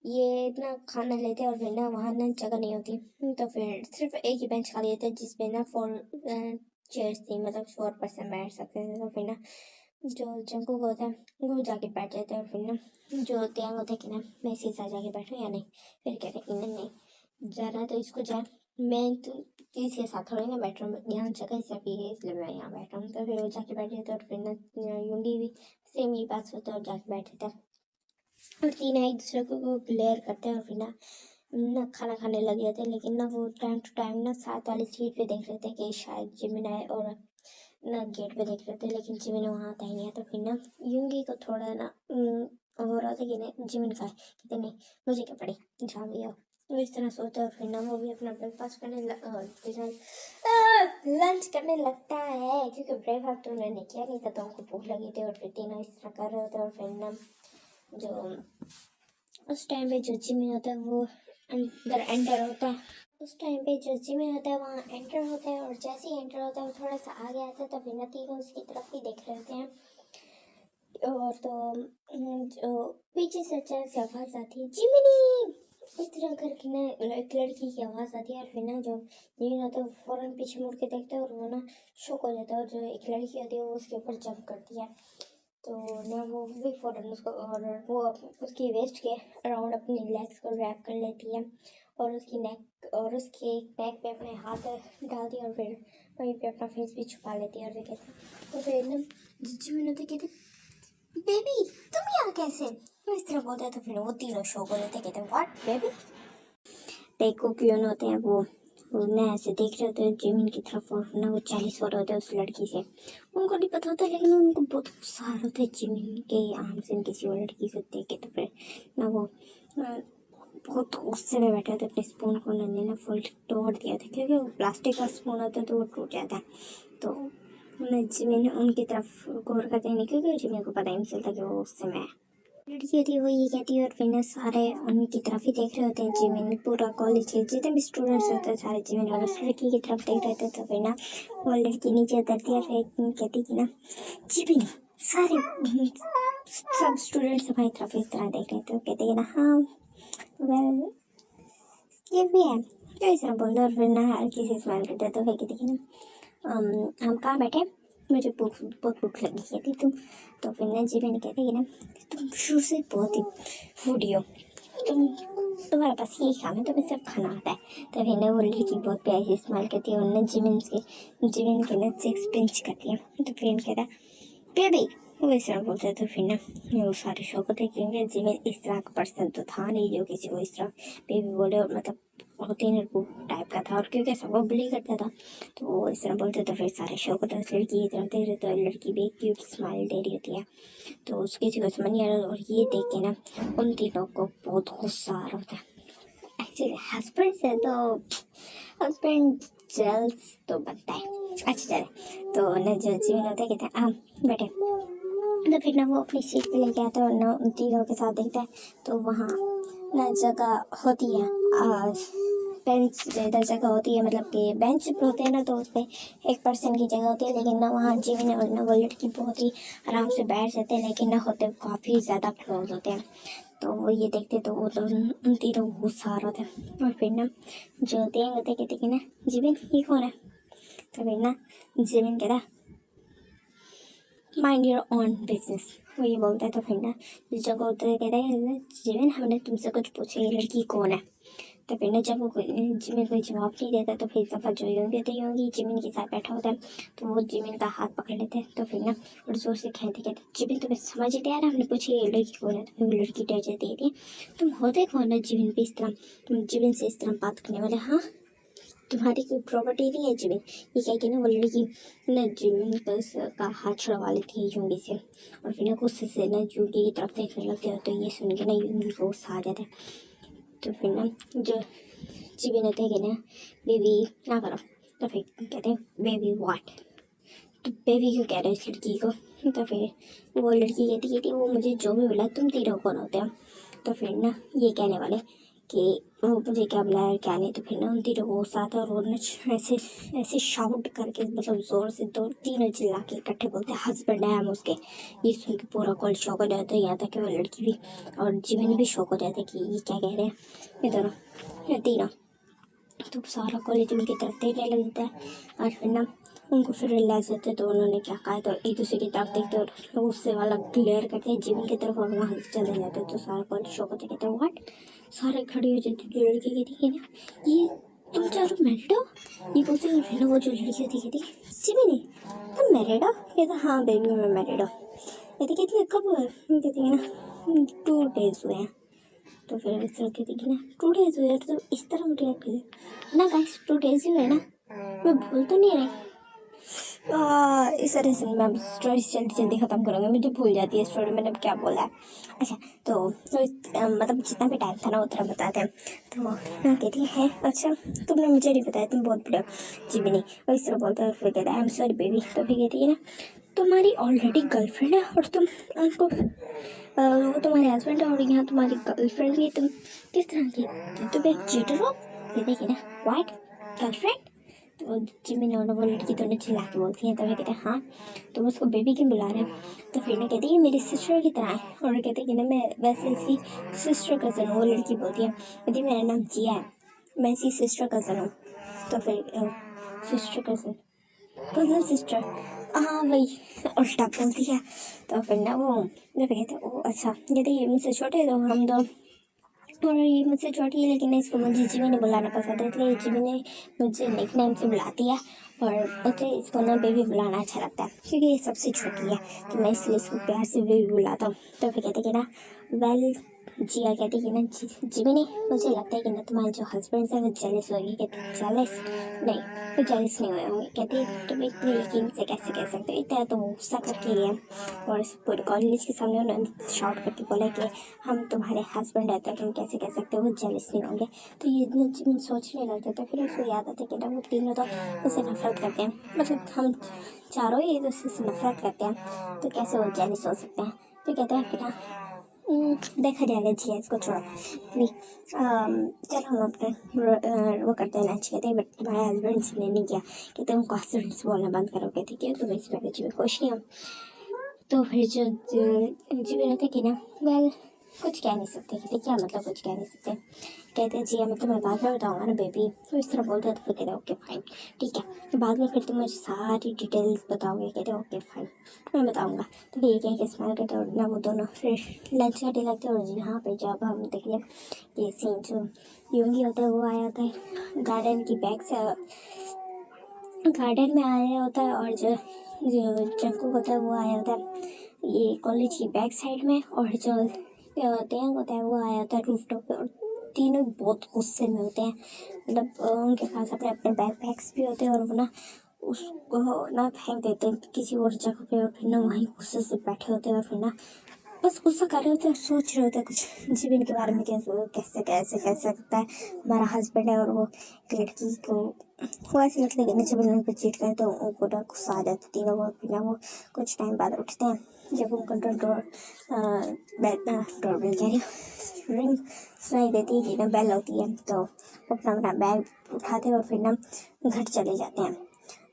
ये ना खाना लेते हैं और फिर ना वहाँ ना जगह नहीं होती, तो फिर सिर्फ एक ही बेंच खाली होता है जिसपे ना 4 चेयर्स थी, मतलब 4 पर्सन बैठ सकते थे। तो फिर ना जो जंकुक होता है वो जाके बैठ जाते हैं और फिर ना जो टेंग होता है कि ना मैं इसके साथ जाके बैठूँ या नहीं। फिर कहते हैं कि नहीं जाना तो इसको जा, मैं तो इसके साथ थोड़ी ना बैठ रहा हूँ, यहाँ जगह सिर्फ ये है इसलिए मैं यहाँ बैठ रहा हूँ। तो फिर वो जाके बैठ जाते हैं और फिर ना यूंगी भी सेम ही बात होता है और जाके बैठ जाता है और तीनों एक दूसरे को ग्लेयर करते हैं और फिर ना खाना खाने लग जाते हैं। लेकिन ना वो टाइम टू टाइम ना साथ वाली सीट पे देख रहे थे कि शायद जिमिन आए और ना गेट पे देख रहे थे, लेकिन जिमिन वहाँ आता ही नहीं है। तो फिर ना यूंगी को थोड़ा ना हो रहा था कि नहीं जिमिन का है, कहते नहीं मुझे क्या पड़ी, जहाँ भी आओ। वो इस तरह सोचता है और फिर ना वो भी अपना ब्रेकफास्ट करने लंच करने लगता है, क्योंकि ब्रेकफास्ट तो उन्होंने किया नहीं था तो उनको भूख लगी थी। और फिर तीनों इस तरह कर रहे होते हैं और फिर ना जो उस टाइम पे जो जिमिन होता है वो अंदर एंटर होता है। उस टाइम पे जो जिमिन होता है वहाँ एंटर होता है और जैसे ही एंटर होता है वो थोड़ा सा आगे आता है तो फिर ना तीनों उसकी तरफ ही देख रहे होते हैं। और तो जो पीछे से अचानक से आवाज़ आती है जिमिनी, इस तरह करके ना एक लड़की की आवाज़ आती है। और फिर ना जो जिमिन होता है वो फ़ौरन पीछे मुड़ के देखता है और वो ना शॉक हो जाता है। और जो एक लड़की होती है वो उसके ऊपर जंप करती है, तो ना वो भी फ़ौरन उसको और वो उसकी वेस्ट के अराउंड अपनी लेग्स को रैप कर लेती है और उसकी नेक और उसके नेक पे अपने हाथ डालती है और फिर वहीं पे अपना फेस भी छुपा लेती है। और फिर कहते तो फिर ना जिमिन होते कहते बेबी तुम यहाँ कैसे, तो इस तरह बोलते हैं। तो फिर वो तीनों शॉक हो जाते कहते व्हाट बेबी। टेको क्यों होते हैं वो ना ऐसे देख रहे होते हैं जिमिन की तरफ और ना वो 40 हो रहे होते हैं उस लड़की से, उनको नहीं पता होता लेकिन उनको बहुत गुस्सा आ रहा होता है जिमिन के आम से किसी और लड़की को देख के। तो फिर ना वो बहुत गुस्से में बैठे होते अपने स्पून को नन्हे ने फुल तोड़ दिया था, क्योंकि वो प्लास्टिक का स्पून होता है तो वो टूट जाता है। तो जिमिन उनकी तरफ गौर करते नहीं, क्योंकि जिमिन को पता ही नहीं चलता कि वो उससे मैं लड़की होती है वो ये कहती है और फिर ना सारे उनकी तरफ ही देख रहे होते हैं। जिमिन पूरा कॉलेज के जितने भी स्टूडेंट्स होते हैं सारे जिमिन और उस लड़की की तरफ देख रहे थे। तो फिर ना वो लड़की नीचे उतरती है और फिर कहती कि ना जिमिन सारे सब स्टूडेंट्स हमारी तरफ इस तरह देख रहे थे। तो कहते हैं ना हाँ वेल ये भी है, तो इस तरह बोलते और फिर ना हल्की सी स्माइल करते हैं। तो फिर कहती है ना हम कहाँ बैठे, मुझे बहुत भूख लगी कहती तुम। तो फिर ना जिमिन कहते कि ना तुम शुरू से बहुत ही फूडी हो, तुम्हारे पास यही काम है, तुम्हें सिर्फ खाना आता है। तो फिर ना वो लड़की बहुत प्यारी सी स्माइल करती है और ना जिमिन के ना चेक्स पिंच करती है। तो फिर कहता बेबी, वो इस तरह बोलते हैं। तो फिर ना वो सारे शौक होते हैं, क्योंकि जिमिन इस तरह का पर्सन तो था नहीं जो किसी को इस तरह बेबी बोले, और मतलब बहुत ही निर्बुक टाइप का था और क्योंकि सबको बुली करता था तो वो इस तरह बोलते। तो फिर सारे शौक होते हैं उस लड़की की तरफ देख रहे, तो लड़की भी एक क्यूट स्माइल दे रही होती है। तो उसकी किसी को समझ नहीं आ रहा और ये देख के ना उन तीनों को बहुत गुस्सा आ रहा होता है। एक्चुअली हस्बैंड से तो हस्बैंड जेल्स तो बनता है। अच्छा चले, तो न जो जिमिन होता है कहते हैं बैठे। तो फिर ना वो अपनी सीट पे लेके आता है और ना उन तीनों के साथ देखता है। तो वहाँ ना जगह होती है बेंच ज़्यादा जगह होती है, मतलब कि बेंच होते हैं ना तो उस पर एक पर्सन की जगह होती है। लेकिन ना वहाँ जिमिन और ना वो लड़की बहुत ही आराम से बैठ जाते हैं, लेकिन ना होते काफ़ी ज़्यादा क्लोज होते हैं। तो वो ये देखते तो वो तो उन तीनों को गुस्सा आ रहा था। और फिर ना जो तेंग होते कहते कि ना जिमिन ये कौन है। तो फिर ना जिमिन कहता माइंड योर ओन बिजनेस, वो ये बोलता है तो फिर ना जिस जगह होता है कहता है जिमिन हमने तुमसे कुछ पूछा ये लड़की कौन है। तो फिर ना जब वो जिमिन कोई जवाब नहीं देता तो फिर दफ़ा जो यूँ कहते होंगी जिमिन के साथ बैठा होता है तो वो जिमिन का हाथ पकड़ लेते हैं। तो फिर ना और जोर से कहते कहते जिमिन तुम्हें समझ नहीं आ रहा हमने पूछी ये लड़की कौन है। तो फिर वो लड़की डर जाती है तुम होते कौन है जिमिन पे इस तरह तुम जिमिन से इस तरह बात करने वाले। हाँ तुम्हारी कोई प्रॉपर्टी नहीं है जिमिन। ये कह के ना वो लड़की ना जिमिन का हाथ छुड़वा लेती है यूंगी से और फिर ना गुस्से से ना यूंगी की तरफ देखने लगते हैं। तो ये सुन के ना यूंगी को गुस्सा आ जाता है। तो फिर ना जो जिमिन होते हैं कि ना बेबी ना करो। तो फिर कहते हैं बेबी व्हाट। तो बेबी क्यों कह रहे हो इस लड़की को। तो फिर वो लड़की कहती वो मुझे जो भी बोला तुम तीनों कौन होते हो। तो फिर ना ये कहने वाले कि वो मुझे क्या बुलाया क्या नहीं। तो फिर ना उन तीनों को गुस्सा आता है और वो ना ऐसे ऐसे शाउट करके मतलब जोर से दो तीनों चिल्ला के इकट्ठे बोलते हैं हस्बैंड है हम उसके। ये सुन के पूरा कॉल शॉक हो जाता है। यहाँ तक कि वो लड़की भी और जिमिन भी शॉक हो जाता है कि ये क्या कह रहे हैं ये दोनों ये तीनों। तो सारा कॉलेज उनकी तरफ देखने लगता है और फिर ना उनको फिर रियलाइज होते तो उन्होंने क्या कहा। तो एक दूसरे की तरफ देखते और उससे वाला क्लियर करते हैं जिमिन की तरफ और वहाँ से चले जाते तो सारा कॉलेज शौक होते कहते व्हाट। सारे खड़े हो जाते जो लड़की कहती है ना ये तुम चारों मैरिड हो। ये बोलते हैं फिर वो जो लड़की होती कहती जिमिन तुम मैरिड हो। कहता हाँ बेबी मैं मैरिड हूँ। कहती कितने कब हुए। कहती है ना 2 days हुए हैं। तो फिर इस तरह कहती कि ना 2 days हुए तो इस तरह रिएक्ट करे ना गाइस 2 days ही हुए ना मैं भूल तो नहीं रही। इस तरह से मैं स्टोरी जल्दी जल्दी ख़त्म करूँगी मुझे भूल जाती है स्टोरी मैंने क्या बोला है। अच्छा मतलब जितना भी टाइम था ना उतना बताते हैं। तो ना कहती है अच्छा तुमने मुझे नहीं बताया तुम बहुत बड़े हो जी भी नहीं। और इस तरह बोलता है फिर कहता है आई एम सॉरी बेबी। तो फिर कहती है ना तुम्हारी ऑलरेडी गर्लफ्रेंड है और तुम उनको वो तुम्हारे हस्बैंड है और यहाँ तुम्हारी गर्लफ्रेंड भी है तुम किस तरह की तुम एक चीटर हो। ये देखिए ना वाइट गर्लफ्रेंड। तो जिमिन और वो लड़की दोनों चिल्ला के बोलती हैं। तो मैं कहते हैं हाँ तुम उसको बेबी क्यों बुला रहे हो। तो फिर ना कहती है मेरी सिस्टर की तरह है और कहते हैं कि ना मैं वैसे इसकी सिस्टर कज़न हूँ। वो लड़की बोलती है कहती मेरा नाम जिया है मैं इसकी सिस्टर कज़न हूँ। तो फिर सिस्टर कज़न कज़न सिस्टर हाँ वही उल्टा बोलती है। तो फिर ना वो जब कहते हैं ओ अच्छा कहते ये मुझसे छोटे तो हम दो और ये मुझसे छोटी है लेकिन इसको मुझे जिमी ने बुलाना पसंद है इसलिए जिमी ने मुझे निक नेम से बुलाती है और मुझे इसको ना बेबी बुलाना अच्छा लगता है क्योंकि ये सबसे छोटी है तो मैं इसलिए इसको प्यार से बेबी बुलाता हूँ। तो फिर कहते कि ना वेल जिया कहती कि ना जिमी ने मुझे लगता है कि ना तुम्हारे जो हस्बैंड है वो जेलस होगी। कहते जेलस नहीं वो जेलस नहीं हुए होंगे। कहती तुम इतनी यकीन से कैसे कह सकते हो इतना तो गुस्सा करके गया और पूरे कॉलेज के सामने उन्होंने शाउट करके बोला कि हम तुम्हारे हस्बैंड है तो तुम कैसे कह सकते हो वो जेलस नहीं होंगे। तो ये जिमिन सोचने लग जाता है फिर उसको याद आता है कि ना वो तीनों तो उससे नफरत करते हैं मतलब हम चारों ही एक दूसरे से नफरत करते हैं तो कैसे वो जेलस हो सकते हैं। तो कहते हैं कि ना देखा जाएगा जी इसको छोड़ो भी चलो हम अपने वो करते हैं लंच कहते हैं बट तुम्हारे हस्बैंड से नहीं किया कहते उनको हस्बैंड से बोलना बंद करो। कहते कि तुम इस मैरिज में खुश नहीं हो। तो फिर जो जी भी रहते कि ना वेल कुछ कह नहीं सकते। कहते क्या मतलब कुछ कह नहीं सकते। कहते हैं जी मैं तुम्हें बाद में बताऊँगा ना बेबी। तो इस तरह बोलते हैं तो फिर कहते ओके फाइन ठीक है तो बाद में फिर तुम मुझे सारी डिटेल्स बताओगे। कहते ओके फाइन मैं बताऊँगा। तो फिर ये कह के स्माइल करते और ना वो दोनों फिर लंच करने लगते हैं। और यहाँ पे जब हम देखिए ये सीन जो यूंगी होता है वो आया होता है गार्डन की बैक से गार्डन में आया होता है और जो जो जंकू होता है वो आया होता है ये कॉलेज की बैक साइड में और जो टैंक होता है वो आया होता है रूफ टॉप पे। और तीनों बहुत गुस्से में होते हैं मतलब उनके पास अपने अपने बैकपैक्स भी होते हैं और वो ना उसको ना फेंक देते हैं किसी और जगह पे और फिर ना वहीं गुस्से से बैठे होते हैं और फिर ना बस गुस्सा कर रहे होते हैं सोच रहे होते हैं कुछ जीवन के बारे में कैसे कैसे कह सकता है हमारा हस्बैंड है और वो लड़की को वो ऐसे लगता है कि जब उन पर चीट करे तो उनको डर गुस्सा आ जाता है तीनों को। फिर ना वो कुछ टाइम बाद उठते हैं जब उनको डोर बेल कह रही रिंग सुनाई देती है कि ना बेल होती है तो वो अपना अपना बैग उठाते हैं और फिर ना घर चले जाते हैं।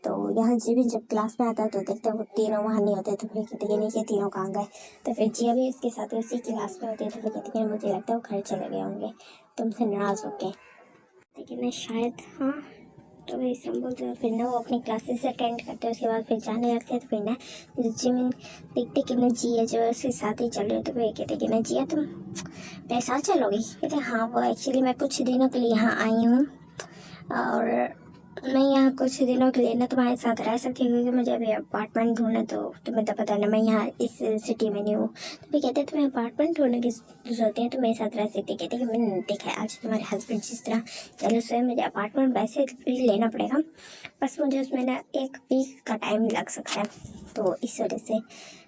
तो यहाँ जीवी जब क्लास में आता है तो देखते हैं वो तीनों वहाँ नहीं होते। तो फिर कहते हैं नहीं कि तीनों कहाँ गए। तो फिर जिया भी उसके साथ उसी क्लास में होती है। तो फिर कहते हैं मुझे लगता है वो घर चले गए होंगे तुमसे नाराज़ होके। लेकिन शायद हाँ तो वही सब बोलते हैं। फिर ना वो अपनी क्लासेस अटेंड करते हैं, उसके बाद फिर जाने लगते हैं। तो फिर ना जिमिन देखते कि ना जिया जो है उसकी शादी चल रही है। तो वही कहते कि ना जिया तुम मेरे साथ चलोगी? कहते हाँ, वो एक्चुअली मैं कुछ दिनों के लिए यहाँ आई हूँ और मैं यहाँ कुछ दिनों के लिए ना तुम्हारे साथ रह सकती हूँ, क्योंकि मुझे अभी अपार्टमेंट ढूंढना, तो तुम्हें तो पता ना मैं यहाँ इस सिटी में नहीं हूँ। तो फिर कहते तुम्हें अपार्टमेंट ढूंढने की जरूरत है, तो मेरे साथ रह सकती है। कहते कि मैंने देखा है आज तुम्हारे हस्बैंड जिस तरह चलो से मुझे अपार्टमेंट वैसे भी लेना पड़ेगा, बस मुझे उसमें ना 1 वीक का टाइम लग सकता है, तो इस वजह से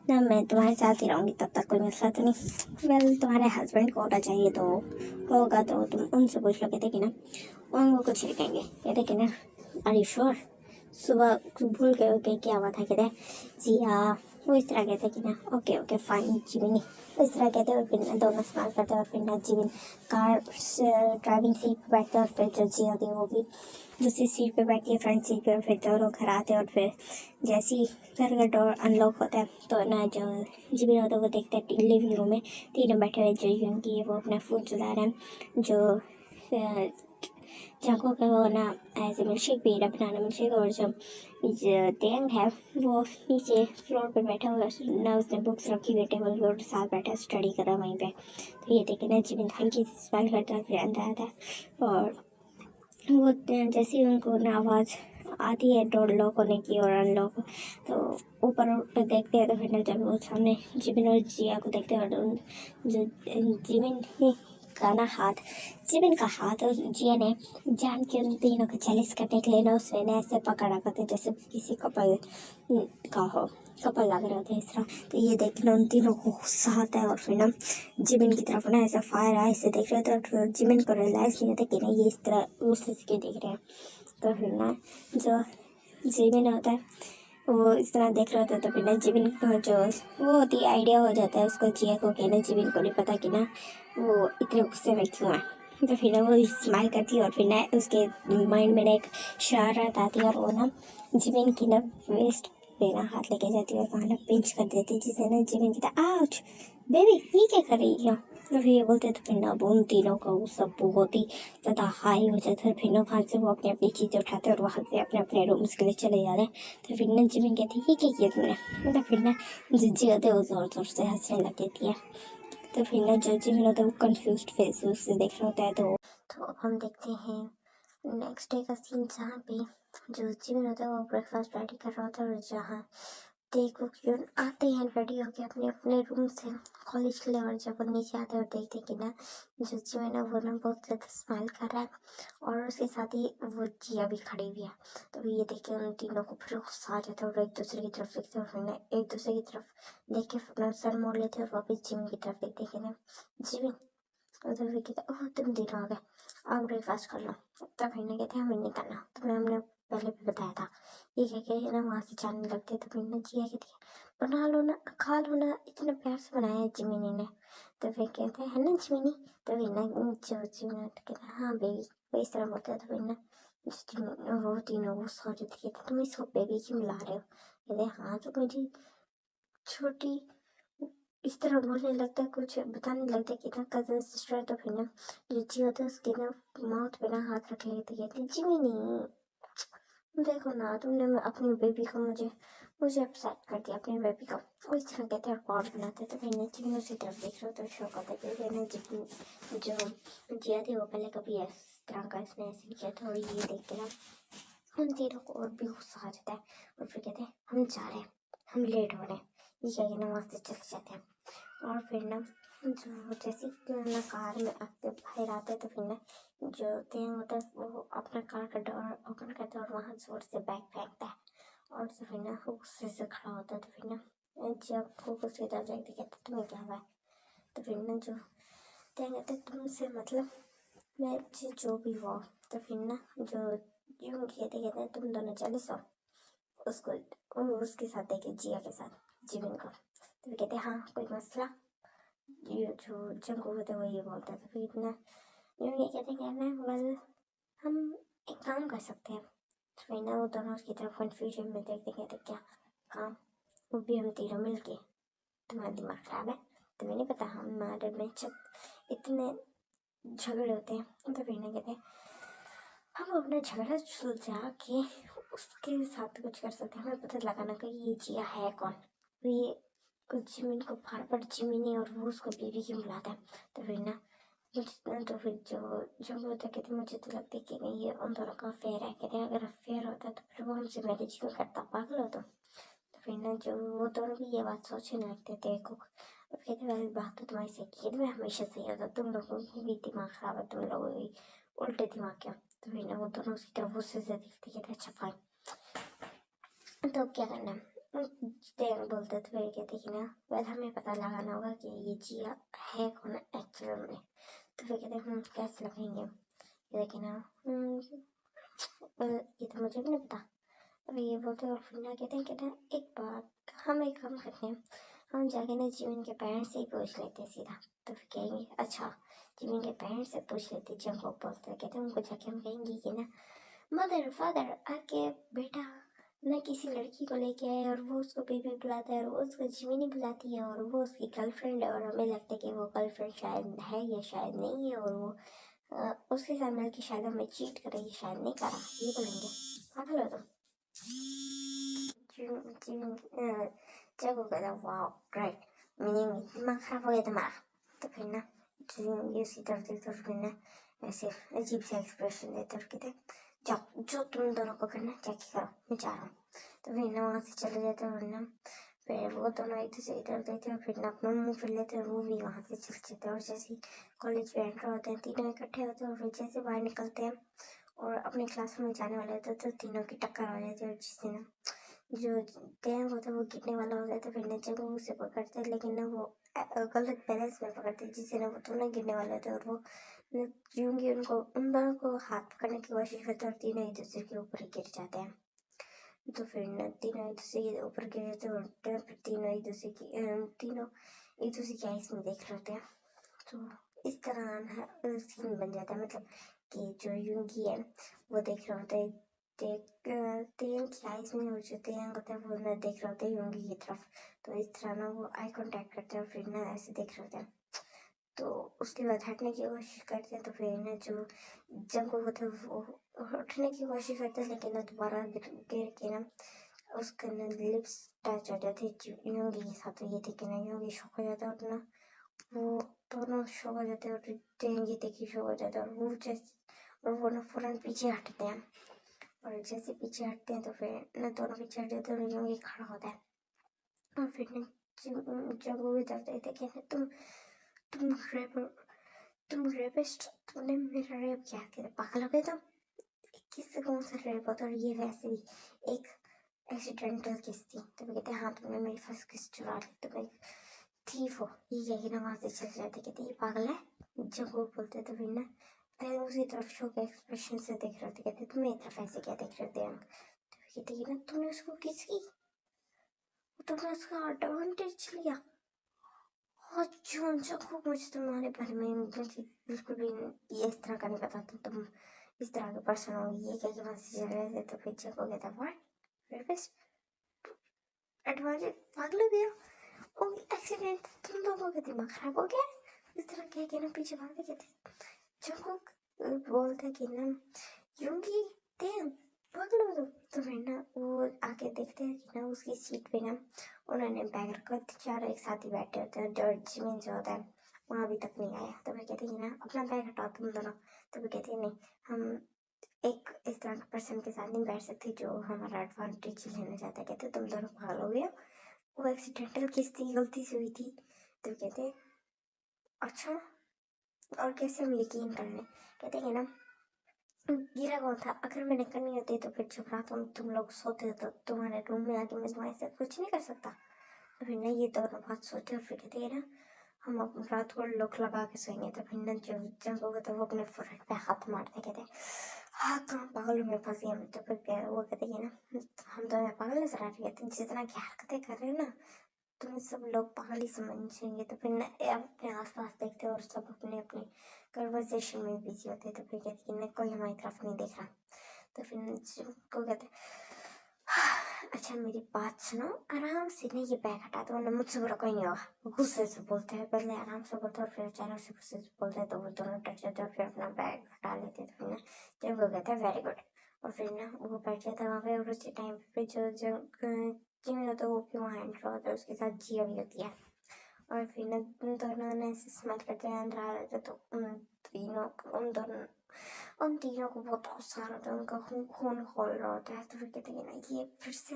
ना मैं तुम्हारे साथ ही रहूँगी, तब तक कोई मसला तो नहीं। वेल तुम्हारे हस्बैंड को होना चाहिए तो होगा, तो तुम उनसे पूछ लो। कहते कि ना उनको कुछ नहीं कहेंगे। कहते कि ना आर यू श्योर? सुबह भूल गए हो क्या हुआ था? कहते जी हाँ। वो इस तरह कहते कि ना ओके ओके फाइन जिमिनी, इस तरह कहते और फिर ना दोनों स्माइल करते और फिर ना जिमिन कार ड्राइविंग सीट पर बैठते और फिर जो जी होती है वो भी दूसरी सीट पे बैठती है, फ्रंट सीट पे। और फिर दोनों घर आते और फिर जैसे ही घर का डोर अनलॉक होता है तो ना जो जिमिन होता है वो देखते हैं लिविंग रूम में तीनों बैठे हुए, जो यूनकी है वो अपना फ़ोन चला रहे हैं, जो चाकू का वो ना ऐसे मिल्कशेक पी रहा, बनाना मिल्कशेक। और जो टेंग है वो नीचे फ्लोर पे बैठा हुआ है ना, उसने बुक्स रखी हुई टेबल पर साथ बैठा स्टडी कर रहा वहीं पे। तो ये देखे ना जिमिन हल्की सी स्माइल करता है, फिर अंदर आता है और वो जैसे ही उनको ना आवाज़ आती है डोर लॉक होने की और अनलॉक, तो ऊपर देखते हैं तो फिर ना जब वो सामने जिमिन और जिया को देखते हैं और जो जिमिन का ना हाथ जिमिन का हाथ और जिया ने जान के उन तीनों को जेलिस करने के लिए ना उसने ना ऐसे पकड़ा करते जैसे किसी कपल का हो, कपल लग रहे होते हैं इस तरह। तो ये देख ना उन तीनों को गुस्सा आता है और फिर ना जिमिन की तरफ ना ऐसा फायर आए से देख रहे थे और जिमिन को रियलाइज नहीं होता कि ना ये इस तरह उससे क्यों देख रहे हैं। तो फिर ना जो जिमिन होता है वो इस तरह देख रहा होता है, तो फिर ना जिमिन को जो वो होती आइडिया हो जाता है उसको जिया को कि ना जिमिन को नहीं पता कि ना वो इतने गुस्से में क्यों है। तो फिर ना वो स्माइल करती है और फिर ना उसके माइंड में ना एक शरारत आती है और वो ना जिमिन की ना वेस्ट पे ना हाथ लेके जाती है और वहाँ ना पिंच कर देती है, जिससे ना जिमिन कहता आउच बेबी ये क्या कर रही है। तो फिर ये बोलते तो फिर ना वो उन तीनों का वो सब बहुत ही ज़्यादा हाई हो जाता है। फिर ना वहाँ से वो अपनी अपनी चीज़ें उठाते हैं और वहाँ से अपने अपने रूम्स के लिए चले जा रहे हैं। तो फिर ना जिमिन कहती है ये क्या किया तुमने। तो फिर ना जिज्जी होते वो ज़ोर ज़ोर से हंसने लग देती है। तो फिर ना जो जिमिन होता है वो कन्फ्यूज्ड फेस से उससे देख रहा होता है। तो अब हम देखते हैं नेक्स्ट डे का सीन, जहाँ पे जो जिमिन होता है वो ब्रेकफास्ट रेडी कर रहा होता है और जहाँ देखो क्यों आते हैं रेडी होके अपने अपने रूम से कॉलेज के लिए। और जब वो नीचे आते हैं और देखते कि ना जो जिमिन है वो ना बहुत ज़्यादा स्माइल कर रहा है और उसके साथ ही वो जिया भी खड़ी हुई है। तो ये देख के उन तीनों को फिर गुस्सा आ जाता है और एक दूसरे की तरफ देखते हैं और फिर ना एक दूसरे की तरफ देख के अपना सर मोड़ लेते हैं और वापस जिमिन की तरफ देखते हैं कि ना जिमिन। और तो फिर कहते ओह तुम दिन आ गए, आप ब्रेकफास्ट कर लो। तब फिर ना कहते हमें नहीं करना, तुम्हें हमने पहले भी बताया था। ये कह के ना वहाँ से जाने लगते। तो फिर ना जिया कहती है बना लो ना, खा लो ना, इतना प्यार से बनाया है जिमिनी ने। तो फिर कहते हैं है ना जिमिनी। तो फिर ना जो जिमिनी कहते हैं हाँ बेबी, वो इस तरह बोलते हैं। तो फिर ना वो तीनों वो सो जाती है तुम इसको बेबी क्यों बुला रहे हो। कहते हाँ तो मेरी छोटी इस तरह बोलने लगता है, कुछ बताने लगता है कि ना कजन सिस्टर है। तो फिर ना जो जी होता है उसके ना माउथ पे ना हाथ रख लेते कहते जिमिनी देखो ना तुमने अपनी बेबी को मुझे मुझे अपसेट कर दिया अपनी बेबी को। वो इस तरह कहते हैं और पॉट बनाते हैं। तो फिर ना जिमिन उसी तरफ देख रहे हो तो शौक होता है क्योंकि ना जिमिन जो जिया थी वो पहले कभी इस तरह का इसने ऐसे नहीं किया था। और ये देख के ना उन तीनों को और भी गुस्सा आ जाता है और फिर कहते हैं हम जा रहे हैं, हम लेट हो रहे हैं। ये कह के ना वहाँ से चले जाते हैं। और फिर ना जो जैसे ना कार में आते बाहर आते हैं तो फिर ना जो तेंग होता है वो अपना कार का डोर ओपन करता है और वहाँ जोर से बैग फेंकता है और तो फिर ना वो गुस्से से खड़ा होता है। तो फिर ना जब वो उसकी तरफ जाके कहता है तुम्हें क्या हुआ है। तो फिर ना जो तेंग कहते तुमसे मतलब मैं जो भी हुआ। तो फिर ना जो यूं कहते कहते तुम दोनों चले सो उसको उसके साथ देखे जिया के साथ जिमिन को। तो कहते हाँ कोई मसला। ये जो जंगू होते वो ये बोलता है। तो फिर इतना यूं ये कहते कहना वेल हम एक काम कर सकते हैं। तो फिर ना वो दोनों उसकी तरफ कन्फ्यूजन में देखते कहते क्या काम। वो भी हम तीनों मिल के, तुम्हारा दिमाग खराब है, तुम्हें नहीं पता हमारे में जब इतने झगड़े होते हैं। तो फिर ना कहते हम अपना झगड़ा सुलझा के उसके साथ कुछ कर सकते हैं। हमें पता लगाना कि ये जिया है कौन। ये जिमिन को बार बार जिमिनी और वो उसको बेबी क्यों बुलाता है। तो फिर ना तो फिर जो बोलता कहते मुझे तो लगता है कि नहीं ये उन दोनों का अफेयर है। कहते अगर अफेयर होता तो फिर वो हमसे मैरिज क्यों करता, पागल हो तो फिर ना जो वो दोनों भी ये बात सोचने लगते थे कुक। अब कहते वाली बात तो तुम्हारी सही है, मैं हमेशा सही होता, तुम लोगों को भी दिमाग खराब है, तुम लोगों भी उल्टे दिमाग क्या। तो फिर ना वो दोनों उसी तरफ गुस्से से देखते कहते अच्छा फाइन तो क्या करना है। डेंग बोलते थे फिर कहते कि ना वह हमें पता लगाना होगा कि ये जिया है कौन एक्चुअल में। तो फिर कहते कैसे लगाएंगे। लेकिन ये तो मुझे भी नहीं पता। अभी ये बोलते और फिर ना कहते हैं एक बात हम एक काम करते हैं, हम जाके ना जीवन के पेरेंट्स से ही पूछ लेते हैं सीधा। तो फिर कहेंगे अच्छा जीवन के पेरेंट्स से पूछ लेते। जंगो बोलते कहते हैं उनको जाके हम कहेंगे कि ना मदर फादर आके बेटा ना किसी लड़की को लेके आए और वो उसको बेबी बुलाता है और वो उसको जिमिनी बुलाती है और वो उसकी गर्लफ्रेंड है और हमें लगता है कि वो गर्लफ्रेंड शायद है या शायद नहीं है और वो उसके साथ मिल के शायद हमें चीट करेगी, शायद नहीं करा, ये बोलेंगे। पागल हो जब वो कहता वाह ग्रेट मीनिंग दिमाग खराब हो गया तुम्हारा। तो फिर ना ये उसी तरह से तो फिर ना ऐसे अजीब सा एक्सप्रेशन देते और कहते जाओ जो तुम दोनों को करना जाके करो, मैं जा रहा हूँ। तो फिर ना वहाँ से चले जाते और ना फिर वो दोनों एक दूसरे की तरफ देखते और फिर ना अपना मुंह फिर लेते और वो भी वहाँ से चले जाते और जैसे कॉलेज में एंटर होते हैं तीनों इकट्ठे होते हैं और फिर जैसे बाहर निकलते हैं और अपने क्लासरूम में जाने वाले होते तो तीनों की टक्कर हो जाती है और जिससे ना जो टैंक होता है वो गिरने वाला होता है। तो फिर नीचे को उसे पकड़ते हैं लेकिन ना वो गलत बैलेंस में पकड़ते हैं जिससे ना वो दोनों गिरने वाले होते हैं और वो यूंगी उनको उन दोनों को हाथ पकड़ने की कोशिश करते हैं और तीनों एक दूसरे के ऊपर गिर जाते हैं। तो फिर ना तीनों एक दूसरे के ऊपर गिर जाते हैं और फिर तीनों एक दूसरे की आइस में देख रहे होते हैं। तो इस तरह सीन बन जाता है, मतलब कि जो यूंगी है वो देख रहा होता है तेन की आइस में और जो तेन होता है वो ना देख रहा होता है यूंगी की तरफ। तो इस तरह ना वो आई कांटेक्ट करते हैं और फिर ना ऐसे देख रहे होते हैं। तो उसके बाद हटने की कोशिश करते हैं। तो फिर ना जो जंगल होता है वो उठने की कोशिश करते हैं लेकिन ना दोबारा गिर के ना उसका ना लिप्स टच हो जाते हैं यूंगी के साथ। तो ये थी कि ना यूंगी शौक हो जाता है और ना वो दोनों शौक हो जाते हैं और तेंगी देखी शौक हो जाता है और वो ना फौरन पीछे हटते हैं और जैसे पीछे हटते हैं तो फिर ना दोनों पीछे हट जाते हैं और यूंगी खड़ा होता है और फिर ना जब वो इधर देखते कहते तुम रेप तुम रेपिस्ट, तुमने मेरा रेप किया। कहते पागल हो गए तुम, किससे कौन सा रेप होता है और ये वैसे भी एक एक्सीडेंटल किस थी। तो कहते हाँ तुमने मेरी फर्स्ट किस चुरा ली, तुम एक थीफ हो। ये कह के ना वहाँ से चले जाते कहते ये पागल है। जब वो बोलते तो फिर ना पहले उसी तरफ शो के एक्सप्रेशन से देख रहे थे। कहते तुम मेरी तरफ ऐसे क्या देख रहे थे अंक। तो कहते ना तुमने उसको किस की, तुमने उसका एडवांटेज लिया। और जो मुझे तुम्हारे बारे में मुझे बिल्कुल भी ये इस तरह का नहीं पता था, तुम इस तरह के पर्सन हो। ये क्या कि वहाँ से चल रहे थे तो फिर जब हो गया था व्हाट एडवांटेज, पागल हो गया ओ एक्सीडेंट, तुम लोगों का दिमाग खराब हो गया। इस तरह कह के ना पीछे भागे गए थे। जब बोलते कि ना यूंगी टेन पागल हो तो फिर ना वो आके देखते हैं कि ना उसकी सीट पे ना उन्होंने बैग रखा, चारों एक साथ ही बैठे होते हैं। जॉर्ज जिमिन जो होता है वहाँ अभी तक नहीं आया। तो वे कहते हैं ना अपना बैग हटाओ तुम दोनों। तो वे कहते हैं नहीं हम एक इस तरह के पर्सन के साथ नहीं बैठ सकते जो हमारा एडवांटेज लेना चाहता है। कहते तुम दोनों पागल हो गए, वो एक्सीडेंटल किस थी, गलती से हुई थी। तो कहते अच्छा और कैसे हम यकीन कर लें। कहते हैं ना गिरा कौन था, अगर मैंने करनी होती तो फिर जब रात में तुम लोग सोते तो तुम्हारे रूम में आके मैं तुम्हारे साथ कुछ नहीं कर सकता। तो फिर ना ये दोनों बात सोचे और फिर कहते हैं ना हम अब रात को लॉक लगा के सोएंगे। तो फिर ना जो जंग होगा तो वो अपने फोrehead पे हाथ मारते कहते हाँ कहाँ पागल में फंसी हम। तो फिर वो कहते हैं ना हम तो पागल नजर आ रही है, जितना की हरकतें कर रहे हैं ना तुम सब लोग पागल ही समझेंगे। तो फिर ना अपने आसपास देखते और सब अपने अपने कन्वर्सेशन में बिजी होते। तो फिर कहते कि कोई हमारी तरफ नहीं देख रहा। तो फिर को कहते अच्छा मेरी बात सुनो, आराम से नहीं ये बैग हटा दो वरना मुझसे बुरा कोई नहीं होगा। गुस्से से बोलते हैं, पहले आराम से बोलते हैं और फिर अचानक से गुस्से से बोलते हैं, तो वो दोनों डर जाते हैं और फिर अपना बैग हटा लेते हैं। तो फिर ना जंग को कहता है वेरी गुड, और फिर ना वो बैठ जाता है वहाँ पे। और उसी टाइम पे जो जिमी होता है वो भी वहाँ एंटर होता है, उसके साथ जिया भी होती है। और फिर ना उन दोनों ने ऐसे स्मेल करते हैं अंदर आ जाते, तो उन तीनों को बहुत गुस्सा आ रहा था, उनका खून खून खोल रहा होता है। तो फिर कहते हैं ना ये फिर से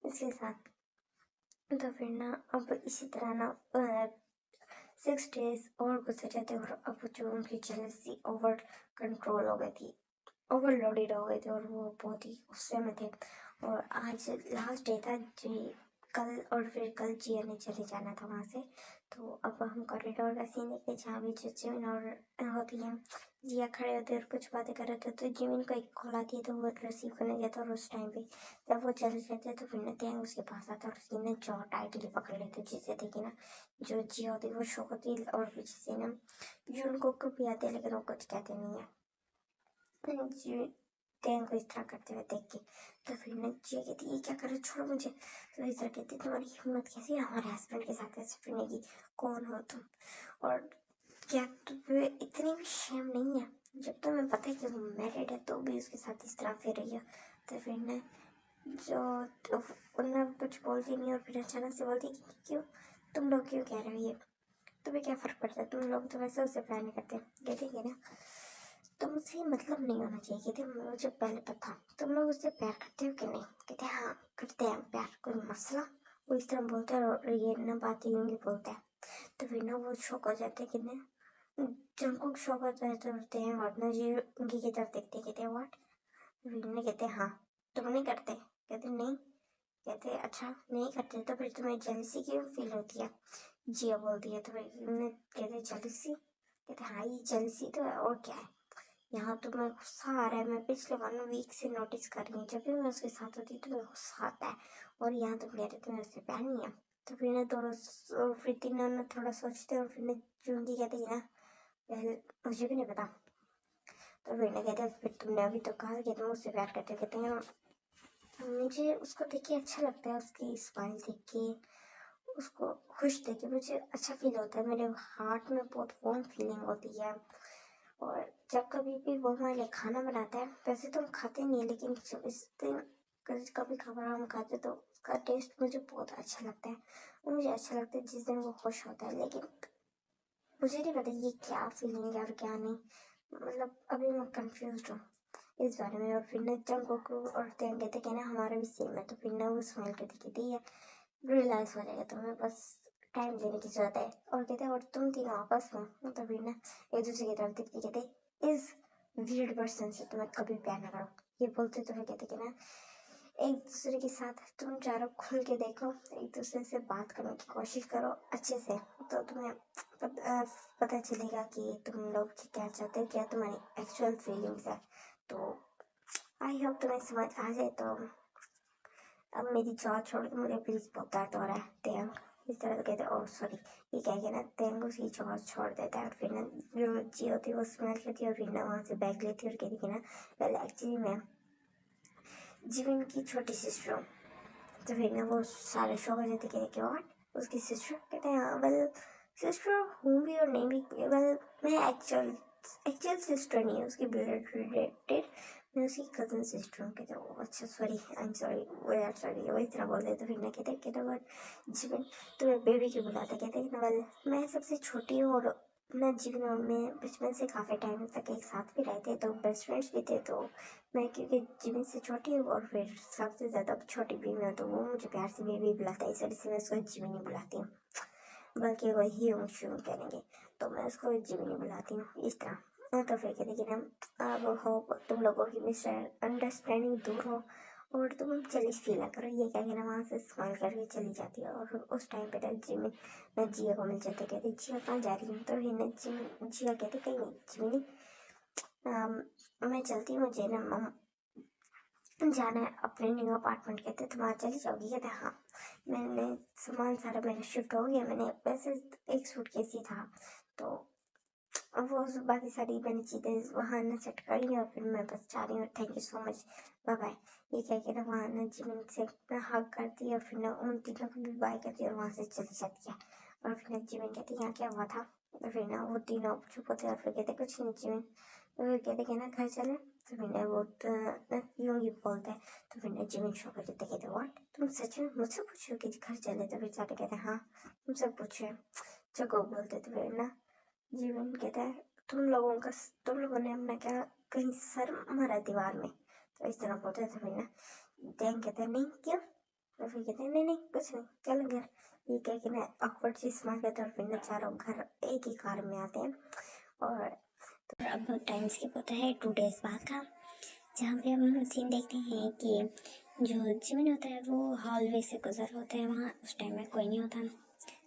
इसके साथ। तो फिर ना अब इसी तरह ना 6 days और गुजर जाते हैं, और अब जो उनकी जेलसी ओवर कंट्रोल हो गई थी, ओवरलोडेड हो गए थे, और वो बहुत ही गुस्से में थे। और आज लास्ट डे था जी, कल और फिर कल जिया ने चले जाना था वहाँ से। तो अब हम कॉरिडोर का सीन देखते हैं, जहाँ भी जो जिमिन और होती है जिया खड़े होते हैं और कुछ बातें कर रहे थे। तो जिमिन को एक कॉल आती है, तो वो रिसीव करने जाता है, और उस टाइम पे जब वो चले जाते हैं तो फिर नत्या उसके पास आता है और उसकी ना जॉ टाइटली पकड़ लेते, जिससे देखिए ना जो जिया होती है वो शौक होती है, और पीछे से ना जून को भी आते हैं, लेकिन वो कुछ कहते नहीं है टैंग को इस तरह करते हुए देख के। तो फिर ना जिया कहती ये क्या कर रहे हो, छोड़ो मुझे। तो इस तरह कहती तुम्हारी हिम्मत कैसी है हमारे हस्बैंड के साथ ऐसे फिरने की, कौन हो तुम, और क्या तुम्हें इतनी भी शेम नहीं है, जब तुम्हें पता है कि वो मैरिड है तो भी उसके साथ इस तरह फिर रही है। तो फिर ना जो तो उन्हें कुछ बोलती नहीं, और फिर अचानक से बोलती कि क्यों, तुम लोग क्यों कह रहे हो ये, तुम्हें क्या फ़र्क पड़ता है, तुम लोग तो वैसे उससे प्यार नहीं करते। कहते कि ना तुमसे मतलब नहीं होना चाहिए। कहते मुझे पहले पता तुम लोग उससे प्यार करते हो कि नहीं। कहते हाँ करते हैं प्यार, कोई मसला। वो इस तरह बोलते हैं और ये ना बात यूँ बोलते हैं। तो फिर ना वो शौक हो जाते हैं कि ना जंकुक शौक हो जाते हैं, वरना जी उनकी की तरफ देखते कहते हैं व्हाट। फिर ना कहते हाँ तुम नहीं करते। कहते नहीं। कहते अच्छा नहीं करते, तो फिर तुम्हें जेलसी क्यों फील होती है। जिया बोलती है। तो फिर कहते जेलसी। कहते हाँ ये जेलसी तो है और क्या है, यहाँ तो मैं गुस्सा आ रहा है, मैं पिछले 1 week से नोटिस कर रही हूँ, जब भी मैं उसके साथ होती तो मेरे गुस्सा आता है, और यहाँ तुम कह रहे तुम्हें उससे प्यार नहीं है। तो फिर ना दोनों फिर तीनों ना थोड़ा सोचते, और फिर ना जूंगी कहती है ना पहले मुझे भी नहीं पता। तो फिर ना कहते फिर तुमने अभी तो कहा कि तुम उससे प्यार करते। कहते हैं मुझे उसको देख के अच्छा लगता है, उसकी स्माइल देख के, उसको खुश देख के मुझे अच्छा फील होता है, मेरे हार्ट में बहुत वार्म फीलिंग होती है। और जब कभी भी वो हमारे लिए खाना बनाता है, वैसे तो हम खाते नहीं है, लेकिन जब इस दिन कभी खाना हम खाते तो उसका टेस्ट मुझे बहुत अच्छा लगता है, और मुझे अच्छा लगता है जिस दिन वो खुश होता है। लेकिन मुझे नहीं पता ये क्या फीलिंग है और क्या नहीं, मतलब अभी मैं कंफ्यूज हूँ इस बारे में। और फिर ना जंगकोक और टैंग कहते कि ना हमारा भी सेम है। तो फिर ना वो स्माइल करती कहती है रियलाइज हो जाएगा तुम्हें, बस टाइम देने की जरूरत है। और कहते हैं और तुम तीनों आपस में, तो फिर ना एक दूसरे की तरफ देखते कहते इस वियर्ड पर्सन से तुम्हें कभी प्यार ना करो। ये बोलते तो फिर कहते कि ना एक दूसरे के साथ तुम चारों खुल के देखो, एक दूसरे से बात करने की कोशिश करो अच्छे से, तो तुम्हें पता चलेगा कि तुम लोग क्या चाहते हो, क्या तुम्हारी एक्चुअल फीलिंग्स है। तो आई होप तुम्हें समझ आ जाए। तो अब मेरी जॉ छोड़ दो, मुझे प्लीज बहुत दर्द हो रहा है। टैंग इस तरह कहते हैं ओह सॉरी, ये कह के ना टैंग उसकी जॉ छोड़ देता है, और फिर ना जो जी होती है वो स्मेल करती है, और फिर ना वहाँ से बैग लेती है और कहती है ना वेल एक्चुअली मैं जीवन की छोटी सिस्टर हूँ। तो फिर ना वो सारे शौक हो जाते, कहते व्हाट उसकी सिस्टर। कहते हैं हाँ वेल सिस्टर हूँ भी और नहीं भी, वेल मैं एक्चुअल सिस्टर नहीं है उसकी, ब्लड रिलेटेड मैं उसकी कजन सिस्टर हूँ। कहते ओ अच्छा सॉरी आई एम सॉरी वो यार सॉरी, वो इस तरह बोलते। तो फिर ना कहते बट जीवन तुम्हें बेबी क्यों बुलाते। कहते हैं वेल मैं सबसे छोटी हूँ, और अपना जीवन और मैं बचपन से काफ़ी टाइम तक एक साथ भी रहते, तो बेस्ट फ्रेंड्स भी थे। तो मैं क्योंकि जीवन से छोटी हूँ और फिर सबसे ज़्यादा छोटी भी मैं, तो वो मुझे प्यार से बेबी बुलाता है, इस वजह से मैं उसको जीवनी बुलाती हूँ, बल्कि वही हूँ शुरू करेंगे तो मैं उसको जीवनी बुलाती हूँ इस तरह। तो फिर कहते कि ना अब हो तुम लोगों की मिसअंडरस्टैंडिंग दूर हो और तुम जेलिस फील ना करो, ये क्या कहना वहाँ से स्माइल करके चली जाती है। और उस टाइम पे तक जिमी मैं जिया को मिल जाते, कहते जिया कहाँ जा रही हूँ। तो फिर ना जिया कहते कहीं नहीं जिमी मैं चलती हूँ, मुझे ना जाना है अपने न्यू अपार्टमेंट। कहते तुम आज चली जाओगी। कहते हाँ मैंने सामान सारा मेरा शिफ्ट हो गया, मैंने वैसे एक सूटकेस ही था तो वो बाकी सारी मैंने चीज़ें वहाँ ना सेट कर ली और फिर मैं बस जा रही हूँ, thank you so much, bye bye. ये कह के ना वहाँ ना जिमिन से ना हग करती और फिर ना उन तीनों को भी बाय करती और वहाँ से चली जाती है। और फिर ना जिमिन कहती यहाँ क्या हुआ था, तो फिर ना वो तीनों चुप होते और फिर कहते कुछ नहीं जिमिन, तो फिर कहते कि ना घर चले, तो फिर ना वो यूंगी बोलते हैं, तो फिर ना जिमिन शौक हो जाते, कहते व्हाट, तुम सच में मुझसे पूछो कि घर चले, तो फिर जाते कहते हाँ तुमसे पूछे चको बोलते, तो फिर ना जीवन कहता है तुम लोगों ने अपना क्या कहीं सर मारा दीवार में, तो इस तरह बोलते थे। फिर ना डैंग कहता है नहीं क्यों, तो फिर कहते हैं नहीं नहीं कुछ नहीं चल घर, ये कह के ना awkward सी स्माइल करते हैं और फिर ना चारों घर एक ही कार में आते हैं। और तो अब टाइम स्किप होता है 2 days बाद का, जहाँ पे हम सीन देखते हैं कि जो जिमिन होता है वो हॉलवे से गुजर होता है, वहाँ उस टाइम में कोई नहीं होता,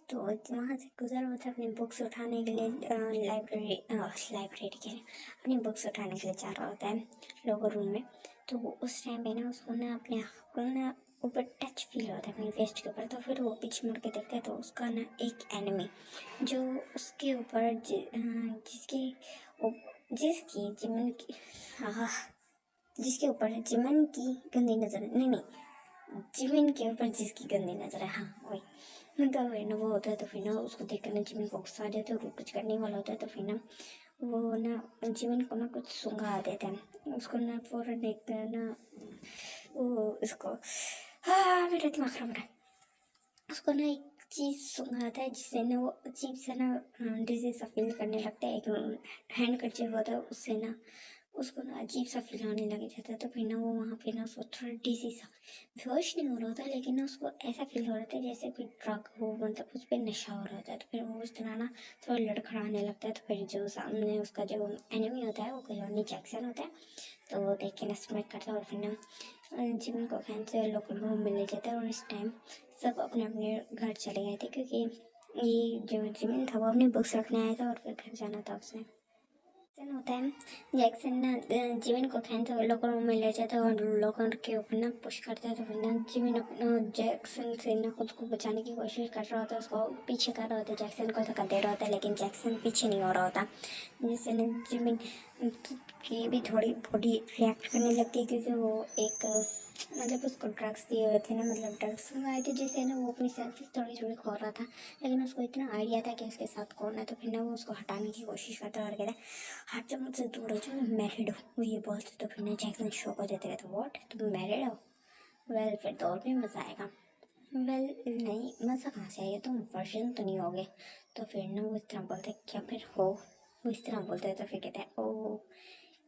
तो वहाँ से गुजर होता है अपनी बुक्स उठाने के लिए लाइब्रेरी के लिए अपनी बुक्स उठाने के लिए जा रहा होता है लोगों रूम में। तो उस टाइम पे ना उसको ना अपने आँख को ना ऊपर टच फील होता है अपनी वेस्ट के ऊपर, तो फिर वो पीछे मुड़ के देखता है तो उसका ना एक एनिमी जो उसके ऊपर जिसकी जिमन की हाँ जिसके ऊपर जिमन की गंदी नजर नहीं जिमिन के ऊपर जिसकी गंदी नजर है, हाँ वही उनका फिर ना वो होता है, तो फिर ना उसको देख कर ना जिमिन को गुस्सा आ जाता है और वो कुछ करने वाला होता है, तो फिर ना वो ना जिमिन को ना कुछ सूंघा देता है, उसको ना फौरन देख कर ना वो उसको हाँ मेरा दिमाग खराब हो रहा है, उसको ना एक चीज़ सूंघाता है जिससे ना वो अजीब सा ना डिजीज सा फील करने लगता है, एक हैंड कर्चिंग होता है उससे ना उसको ना अजीब सा फील होने लग जाता है, तो फिर ना वो वहाँ पे ना उसको थोड़ा डिजी सा बेहोश नहीं हो रहा होता, लेकिन ना उसको ऐसा फील हो रहा था जैसे कोई ड्रग हो, मतलब उस पर नशा हो रहा होता है, तो फिर वो उस तरह ना थोड़ा लड़खड़ाने लगता है, तो फिर जो सामने उसका जो एनिमी होता है वो कोई और नहीं जैक्सन होता है, तो वो देख के ना स्माइल करता है और फिर ना जिमिन को फैन से लोकल रूम में ले जाता है, और इस टाइम सब अपने अपने घर चले गए थे क्योंकि ये जो जिमिन था वो अपनी बुक्स रखने आया था और फिर घर जाना था उसने। जैक्सन होता है, जैक्सन ना जिमिन को फैन से लोकर रूम में ले जाता है और लोकर के ऊपर ना पुश करता है, तो फिर ना जिमिन अपना जैक्सन से ना खुद को बचाने की कोशिश कर रहा होता है, उसको पीछे कर रहा होता है, जैक्सन को धक्का दे रहा होता है, लेकिन जैक्सन पीछे नहीं हो रहा होता, जिससे ना जिमिन की भी थोड़ी बॉडी रिएक्ट करने लगती है क्योंकि वो एक मतलब उसको ड्रग्स दिए हुए थे ना, मतलब ड्रग्स मंगाए थे जिससे ना वो अपनी सेंसेस थोड़ी थोड़ी खो रहा था, लेकिन उसको इतना आइडिया था कि उसके साथ कौन है, तो फिर ना वो उसको हटाने की कोशिश करता है और कहता है हट जा मुझसे दूर हो जा, मैं मैरिड हूँ, वो ये बोलते, तो फिर ना जैक्सन शॉक हो जाते रहते व्हाट तुम मैरिड हो, वेल फिर तो और भी मज़ा आएगा, वेल नहीं मज़ा कहाँ से आएगा, तुम वर्जन तो नहीं होगे, तो फिर ना वो इस तरह बोलते क्या फिर हो, वो इस तरह बोलते हैं, तो फिर कहते हैं ओ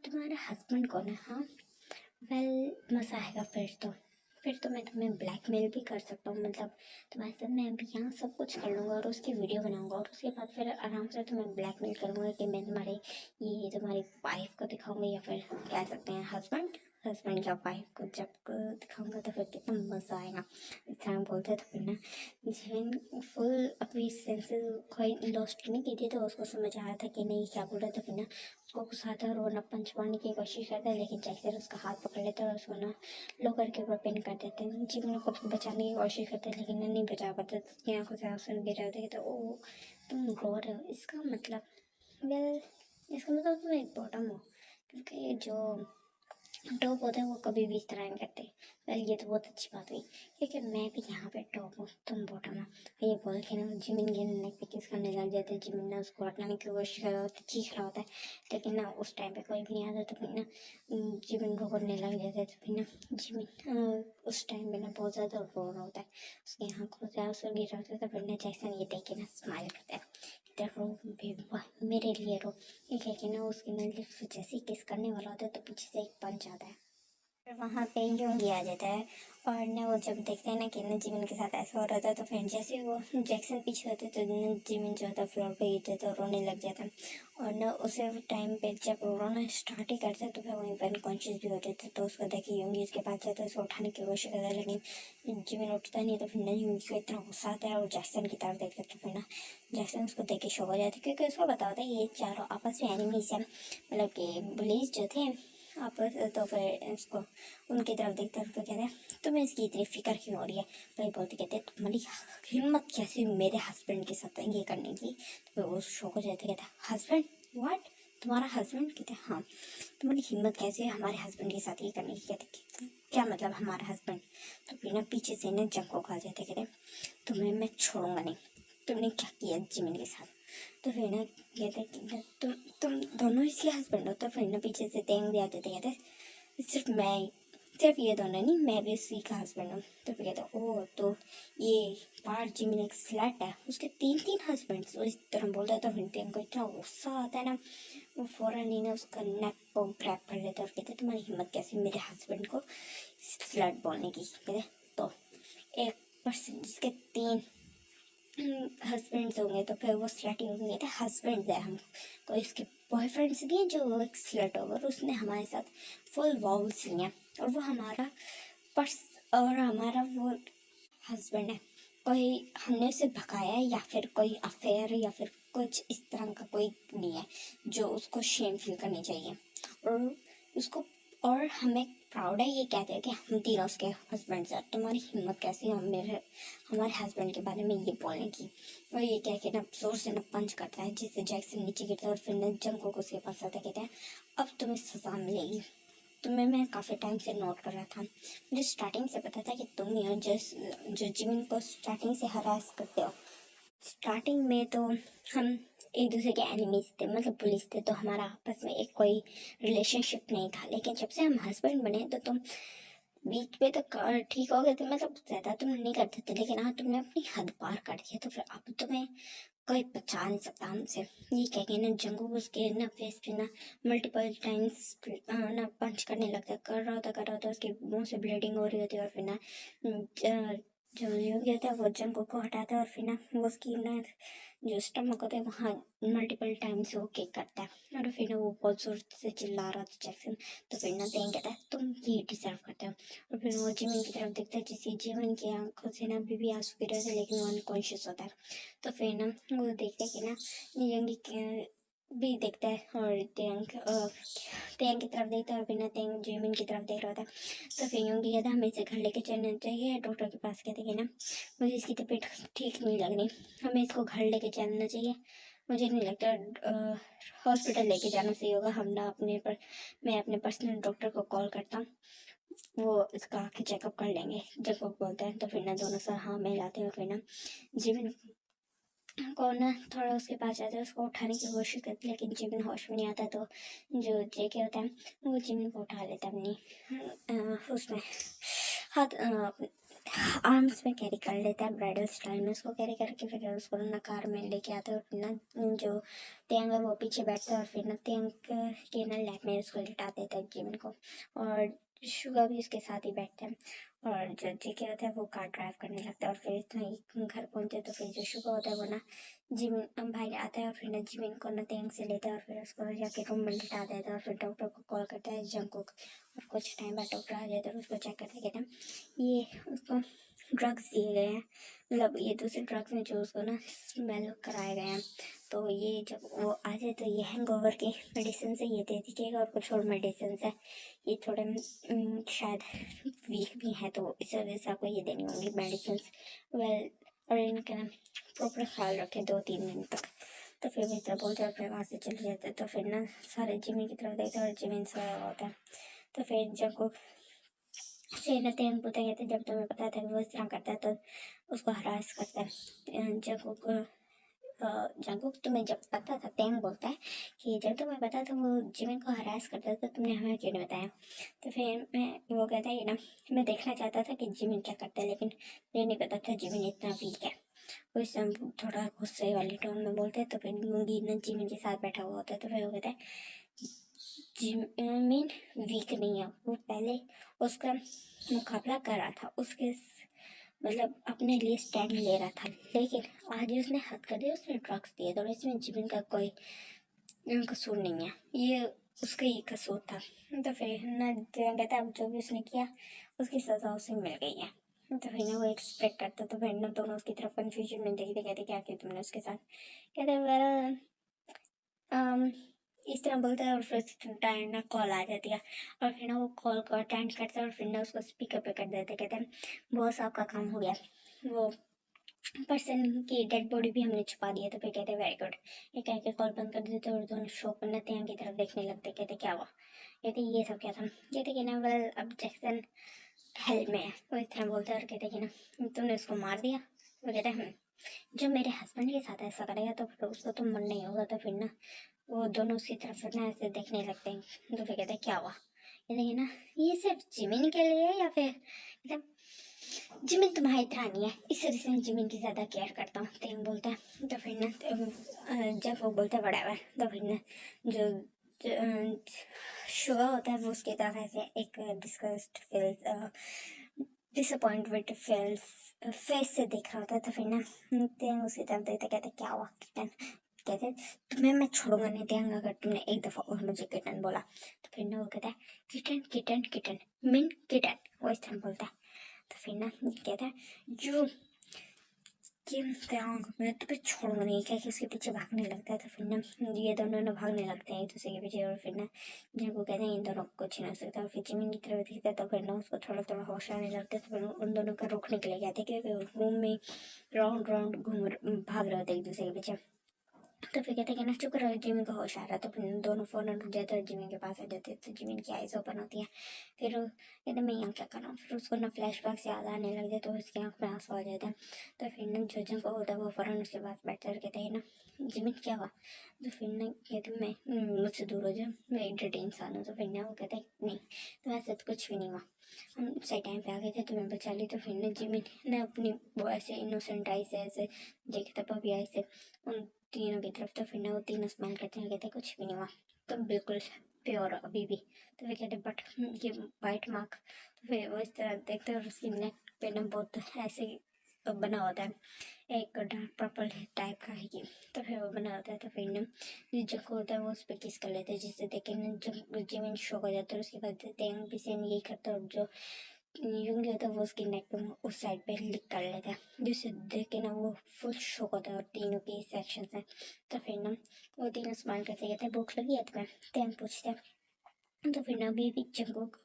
तुम्हारा हस्बैंड कौन है, हाँ वेल मज़ा आएगा, फिर तो मैं तुम्हें ब्लैकमेल भी कर सकता हूँ, मतलब तुम्हारे साथ मैं अभी यहाँ सब कुछ कर लूँगा और उसकी वीडियो बनाऊँगा और उसके बाद फिर आराम से तुम्हें ब्लैकमेल करूँगा कि मैं तुम्हारी वाइफ को दिखाऊँगा या फिर कह सकते हैं हस्बैंड या वाइफ को जब दिखाऊँगा तो फिर कितना मज़ा आएगा, इस तरह बोलते तो फिर ना जीवन फुल अपनी सेंसेस कोई लॉस्ट नहीं की थी, तो उसको समझ आया था कि नहीं क्या बोल रहा था, फिर ना उसको गुस्सा आता है और वो ना पंच मारने की कोशिश करता है, लेकिन जैक्सन उसका हाथ पकड़ लेता है और उसको ना लोकर के ऊपर पिन कर देते हैं, जीवन खुद को बचाने की कोशिश करता है लेकिन नहीं बचा पाता, तो उसकी आंखों से आंसू गिर रहे थे, तो ओ तुम रो रहे हो, वेल इसका मतलब तुम एक बॉटम हो, क्योंकि जो टॉप होते हैं वो कभी भी इस तरह नहीं करते, वेल ये तो बहुत अच्छी बात हुई क्योंकि मैं भी यहाँ पे टॉप हूँ तुम बॉटम हो, ये बोल के ना जिमिन के नेक पे किस करने लग जाते हैं, जिमिन ना उसको हटाने की कोशिश कर रहा होता है, चीख रहा होता है, लेकिन ना उस टाइम पे कोई भी नहीं आता, तो फिर ना जिमिन को करने लग जाते हैं, तो फिर ना जिमिन उस टाइम पे ना बहुत ज़्यादा रो रहा होता है, उसकी आँखों से आंसू गिर रहा होता है, तो फिर ना जैक्सन ये देख के ना स्माइल करता है, रो बेवफा मेरे लिए रो, ये कह के ना उसकी ना लिप्स जैसे ही किस करने वाला होता है तो पीछे से एक पंच आता है, फिर वहाँ पे यूंगी आ जाता है और ना वो जब देखते हैं ना कि ना जिमिन के साथ ऐसा हो रहा था, तो फिर जैसे ही वो जैक्सन पीछे होते तो ना जिमिन जो होता है फ्लोर पे गिर जाता है और रोने लग जाता है, और ना उसे टाइम पे जब रोना स्टार्ट ही करता है तो फिर वहीं पर अनकॉन्शियस भी हो जाता है, तो उसको देखे यूंगी उसके पास जाता है, उसको उठाने की कोशिश करता है, लेकिन जिमिन उठता नहीं, तो फिर ना यूंगी को इतना गुस्सा आता है और जैक्सन की तरफ देखता है, तो फिर ना जैक्सन उसको देख के शौक हो जाता है क्योंकि उसको पता होता है ये चारों आपस में एनिमीज हैं, मतलब कि बुलीज जो थे आपस, तो फिर इसको उनकी तरफ देखते हैं, तो कहते हैं तुम्हें इसकी इतनी फिक्र क्यों हो रही है, तो ये बोलते कहते हैं तुम्हारी हिम्मत कैसे मेरे हस्बैंड के साथ ये करने की, तो फिर वो शौक हो जाते कहते हैं हस्बैंड व्हाट, तुम्हारा हस्बैंड? कहते हाँ। तुम्हारी हिम्मत कैसे है हमारे हस्बैंड के साथ ये करने की? कहते क्या मतलब हमारा हस्बैंड? तो फिर ना पीछे से ना जंग को खा जाते, कहते तुम्हें मैं छोड़ूंगा नहीं, तुमने क्या किया जिमिन के साथ? तो फिर ना कहते कि तुम दोनों इसके हस्बैंड हो? तो फिर ना पीछे से तेंग भी आ जाते, कहते सिर्फ ये दोनों नहीं, मैं भी उसी का हस्बैंड हूँ। तो फिर कहते ओह, तो ये पार्ट जिमिन एक स्लैट है, उसके 3 हस्बैंड, तो इस तरह बोलता है। तो फिर तेंग को इतना गुस्सा आता है ना, वो फौरन ही ना उसका नेक को ग्रैब कर लेता है और कहते तुम्हारी हिम्मत कैसी मेरे हस्बैंड को स्लैट बोलने की? कहते तो एक पर्सन जिसके 3 हस्बैंड्स होंगे तो फिर वो स्लट ही होंगे। तो हस्बैंड्स है हम, कोई इसके बॉयफ्रेंड्स नहीं है जो वो एक स्लट होगा, और उसने हमारे साथ फुल वॉवल्स लिया और वो हमारा पर्स और हमारा वो हस्बैंड है। कोई हमने उसे भगाया है या फिर कोई अफेयर या फिर कुछ इस तरह का कोई नहीं है जो उसको शेम फील करनी चाहिए, और उसको और हमें प्राउड है ये कहते हैं कि हम तीनों उसके हस्बैंड्स हैं। तुम्हारी हिम्मत कैसी है हमारे हस्बैंड के बारे में ये बोलने की? और ये कह के ना जोर से ना पंच करता है, जिससे जैक्सन नीचे गिरता है और फिर ना जंको को उसके पास आता है, कहते हैं अब तुम्हें सजा मिलेगी। तुम्हें मैं काफ़ी टाइम से नोट कर रहा था, मुझे स्टार्टिंग से पता था कि तुम ही हो जो जिमिन को स्टार्टिंग से हरास करते हो। स्टार्टिंग में तो हम एक दूसरे के एनिमीज थे, मतलब पुलिस थे, तो हमारा आपस में एक कोई रिलेशनशिप नहीं था। लेकिन जब से हम हस्बैंड बने तो तुम बीच में तो ठीक हो गए थे, मतलब ज़्यादा तुम नहीं करते थे, लेकिन हाँ तुमने अपनी हद पार कर दिया। तो फिर अब तुम्हें कोई बचा नहीं सकता हमसे। ये कह के ना जंगू उसके ना फेस पे ना मल्टीपल टाइम्स ना पंच करने लगता, कर रहा था, उसके मुंह से ब्लीडिंग हो रही होती है। और फिर ना जो योगी होता है वो जंगू को हटाता है और फिर ना वो उसकी ना जो स्टमक होता है वहाँ मल्टीपल टाइम्स वो किक करता है और फिर ना वो बहुत जोर से चिल्ला रहा था जैक्सन। तो फिर ना तेन कहता है तुम ये डिजर्व करते हो। और फिर वो जिमिन की तरफ देखता है, जिससे जिमिन की आंखों से ना अभी भी आंसू गिर रहे थे, लेकिन वो अनकॉन्शियस होता है। तो फिर ना वो देखते हैं कि ना यंगी भी देखता है और तेंग की तरफ देखता है और फिर ना तेंग जिमिन की तरफ देख रहा था। तो फिर यंगी कहता है हमें इसे घर लेके चलना चाहिए। डॉक्टर के पास कहते कि ना मुझे इसकी तबीयत ठीक नहीं लग रही, हमें इसको घर लेके चलना चाहिए। मुझे नहीं लगता हॉस्पिटल लेके जाना सही होगा, हम ना मैं अपने पर्सनल डॉक्टर को कॉल करता हूँ, वो इसका आके चेकअप कर लेंगे। जब वो बोलता है तो फिर ना दोनों सर हाँ में लाते हैं। फिर ना जिमिन को ना थोड़ा उसके पास जाता है, उसको उठाने की कोशिश करती है, लेकिन जिमिन होश में नहीं आता। तो जो जेके होता है वो जिमिन को उठा लेता है अपनी उसमें हाथ आर्म्स में कैरी कर लेता है, ब्राइडल स्टाइल में उसको कैरी करके फिर उसको ना कार में लेके आता है। और फिर ना जो तेंग है वो पीछे बैठता है और फिर ना तेंग के ना लैप में उसको लिटा देता है जिमिन को, और शुगा भी उसके साथ ही बैठता है। और जो जेके होता है वो कार ड्राइव करने लगता है और फिर इतना ही घर पहुंचते तो फिर जो शुगा होता है वो ना जिमिन भाई आता है और फिर ना जिमिन को ना तेंग से लेता है और फिर उसको जाके रूम में लिटा देता है और फिर डॉक्टर को कॉल करता है जंगकुक। और कुछ टाइम बाद डॉक्टर आ जाता है और उसको चेक करते कहते हैं ये उसको ड्रग्स दिए गए हैं, मतलब ये दूसरे ड्रग्स हैं जो उसको ना स्मेल कराए गए हैं। तो ये जब वो आ जाए तो ये हैंगओवर के मेडिसिन से ये दे दीजिएगा, और कुछ और मेडिसिन है ये थोड़े शायद वीक भी हैं, तो इस वजह से आपको ये देनी होंगी मेडिसिन। वेल, और इनका ना प्रॉपर ख्याल रखें 2-3 दिन तक। तो फिर भी तरह बोलते हैं, फिर वहाँ से चले जाते हैं। तो फिर ना सारे जिमी की तरफ देखते हैं और जिमिन सोया हुआ होता है। तो फिर जब को से न तेंग पूछते कहते जब तुम्हें पता था कि वो इस तरह करता है तो उसको हरास करता है। जंगकुक तुम्हें जब पता था, तेंग बोलता है कि जब तुम्हें पता था वो जिमिन को हरास करता था तो तुमने हमें क्यों नहीं बताया? तो फिर वो कहता है कि ना मैं देखना चाहता था कि जिमिन क्या करता है, लेकिन मुझे नहीं पता था जिमिन इतना वीक है। वो इस समय थोड़ा गुस्से वाले टोन में बोलते हैं। तो फिर मूंगी ना जिमिन के साथ बैठा हुआ होता है। तो फिर वो कहता है जिमिन वीक नहीं है, वो पहले उसका मुकाबला कर रहा था, मतलब अपने लिए स्टैंड ले रहा था, लेकिन आज उसने हद कर दिया, उसने ड्रग्स दिए। तो इसमें जिमिन का कोई कसूर नहीं है, ये उसका ही कसूर था। तो फिर ना कहता अब जो भी उसने किया उसकी सज़ा उसे मिल गई है। तो फिर ना वो एक्सपेक्ट करता, तो फिर ना दोनों उसकी तरफ कन्फ्यूजन में देखते कहते क्या किया तुमने उसके साथ? कहते वेल इस तरह बोलता है। और फिर टाइम ना कॉल आ जाती है और फिर ना वो कॉल को अटेंड करता है और फिर ना उसको स्पीकर पे कर देते, कहते हैं बॉस आपका काम हो गया। वो पर्सन की डेड बॉडी भी हमने छुपा दी है। तो फिर कहते वेरी गुड। ये कह के कॉल बंद कर देते और दोनों शॉक में नतिया की तरफ देखने लगते। कहते क्या हुआ? कहते ये सब क्या था? कहते कि ना वेल अब जैक्सन हेल्प में है, वो इस तरह बोलते हैं और कहते कि ना तुमने उसको मार दिया। वो कहते हैं जब मेरे हस्बैंड के साथ ऐसा करेगा तो फिर उसको तो मरना ही होगा। तो फिर ना वो दोनों उसकी तरफ ना ऐसे देखने लगते हैं। तो फिर कहते क्या हुआ? कहते कि ना ये सिर्फ जिमिन के लिए है या फिर मतलब जिमिन तुम्हारी तरह नहीं है, इस वजह से मैं जिमिन की ज़्यादा केयर करता हूँ। तो हम बोलता है तो फिर ना जब वो बोलता है वड़ावर, तो फिर ना जो शुगर होता है वो उसकी तरफ ऐसे एक discussed feels disappointment feels face से देख रहा होता है। तो फिर ना उसकी तरफ देखते कहते क्या हुआ किटन? कहते तुम्हें मैं छोड़ूंगा नहीं देंगा अगर तुमने एक दफ़ा और मुझे किटन बोला। तो फिर ना वो कहता है kitten kitten kitten mean kitten, वो इस तरह बोलता है। तो फिर ना कहता है जो किम त्यांग मैं तुम्हें छोड़ूंगा नहीं, क्या कि उसके पीछे भागने लगता है। तो फिर ना ये दोनों ना भागने लगते हैं एक दूसरे के पीछे। और फिर ना जब वो कहते हैं इन दोनों को कुछ नहीं हो सकता, और फिर जिमिन की तरफ दिखता है तो फिर ना उसको थोड़ा थोड़ा होश आने लगता है। तो फिर उन दोनों का रोकने के लिए कहते हैं क्योंकि रूम में राउंड राउंड भाग रहे होते एक दूसरे के पीछे। तो फिर कहते हैं कि ना चुप रहो, जिमिन को होश आ रहा है। तो फिर दोनों फ़ौरन रुक जाते हैं और जिमिन के पास आ जाते हैं। तो जिमिन की आइज़ ओपन होती है। फिर वो कहते हैं मैं यहाँ क्या कर रहा हूँ। फिर उसको ना फ्लैशबैक से याद आने लग जाए तो उसकी आँख में आंसू आ जाता है। तो फिर ना जो जंग को होता है वो फ़ौरन उसके पास बैठता है और कहते हैं ना जिमिन क्या हुआ? तो फिर ना कहते मैं मुझसे दूर हो जाओ, मैं एक डर्टी इंसान हूँ। तो फिर ना वो कहते हैं नहीं तो ऐसे तो कुछ भी नहीं हुआ, हम सही टाइम पे आ गए थे, तुम्हें बचा ली। तो फिर ना जिमिन ने अपनी वो ऐसे इनोसेंट आई से ऐसे देखता पपी आई से उन तीनों की तरफ। तो फिर ना वो तीनों स्माइल करते हैं, कहते कुछ भी नहीं हुआ, तुम बिल्कुल प्योर अभी भी। तो फिर कहते बट ये वाइट मार्क। तो फिर वो इस तरह देखते हैं और उसकी नेक पे ना बहुत ऐसे बना होता है, एक डार्क पर्पल टाइप का है ये। तो फिर वो बना होता है। तो फिर ना जो होता है वो उस पर किस कर लेते हैं, जिससे देख के ना जब जिमिन शॉक हो जाता है। उसके बाद तेंग भी सेम यही करता है और जो यूंग होता है वो उसकी नेक पे उस साइड पे लिक कर लेता है, जिससे देख के ना वो फुल शॉक होता है और तीनों के सेक्शन है। तो फिर ना वो तीनों स्माइल करते कहते हैं भूख लगी है तुम्हें? तेंग पूछते हैं। तो फिर ना अभी भी जंगकुक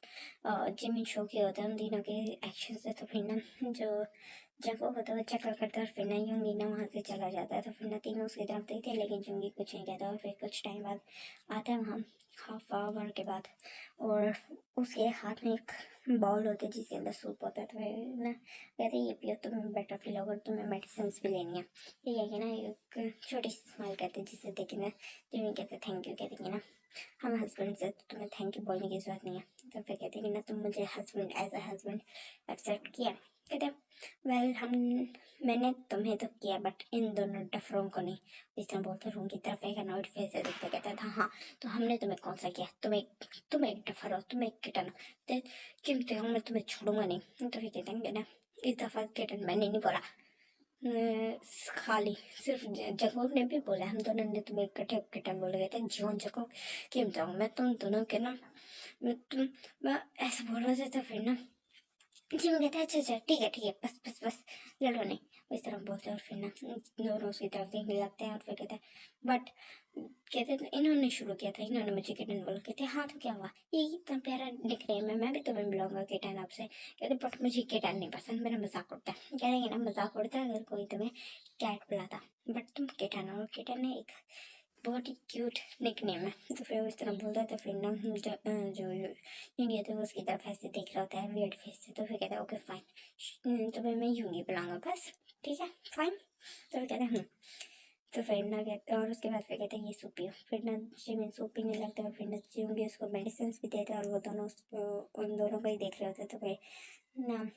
जिमिन शॉक ही होता है उन तीनों के एक्शन से। तो फिर ना जो जंगकुक होता है वो चक्कर करता है और फिर ना यूंगी ना वहाँ से चला जाता है। तो फिर ना तीनों उसकी तरफ देखते हैं लेकिन यूंगी कुछ नहीं कहता। और फिर कुछ टाइम बाद आता है वहाँ हाफ आवर के बाद, और उसके हाथ में एक बाउल होता है जिसके अंदर सूप होता है। तो फिर ना कहते ये पियो तुम्हें बेटर फील होगा, तुम्हें मेडिसिन भी लेनी है। ये कह के ना एक छोटी सी स्माइल करते जिससे देखे ना जिमिन कहते थैंक यू। कहते कि ना हम हस्बैंड से तो तुम्हें थैंक यू बोलने की जरूरत नहीं है। तो फिर कहते कि ना तुम मुझे husband as a husband accept किया। कहते वेल हम मैंने तुम्हें तो किया बट इन दोनों डफरों को नहीं। इस तरह बोलते रूम की तरफ एक अनॉइड फेस से देखते कहता था हाँ तो हमने तुम्हें कौन सा किया, तुम एक डफर हो, तुम एक किटन हो, कीमते हो, मैं तुम्हें छोड़ूंगा नहीं। तो फिर कहते हैं ना इस दफा किटन मैंने नहीं बोला, खाली सिर्फ जगह ने भी बोला, हम दोनों ने तुम्हें इकट्ठे किटन बोले गए थे जीवन जगह कीमते हो। मैं तुम दोनों के ना मैं ऐसा बोल रहा था। तो फिर ना जी मैं कहता है अच्छा ठीक है बस बस बस लड़ो नहीं, इस तरह बोलते हैं। और फिर ना दोनों उसकी तरफ देखने लगते हैं और फिर कहते हैं बट कहते थे इन्होंने शुरू किया था, इन्होंने मुझे किटन बोला। कहते हाँ तो क्या हुआ, ये इतना प्यारा दिख रहा है, मैं भी तुम्हें मिलाऊंगा किटन आपसे। कहते बट मुझे किटन नहीं पसंद, मेरा मजाक उड़ता है। कह रहे ना मजाक उड़ता है अगर कोई तुम्हें कैट बुलाता, बट तुम किटन हो, किटन है एक बहुत ही क्यूट निकनेम है। तो फिर वो इस तरह बोलता है। तो फिर ना जो यूंगी तो उसकी तरफ ऐसे देख रहा होता है वियर्ड फेस से। तो फिर कहता है ओके फाइन, तो फिर मैं यूंगी बुलाऊंगा बस, ठीक है फाइन। तो फिर कहते हैं तो फिर ना कहते और उसके बाद फिर कहते हैं ये सूप पियो। फिर ना जिमिन सूप पीने लगता है और फिर ना यूंगी उसको मेडिसिन भी देते हैं और वो दोनों उन दोनों को ही देख रहे होते हैं। तो फिर ना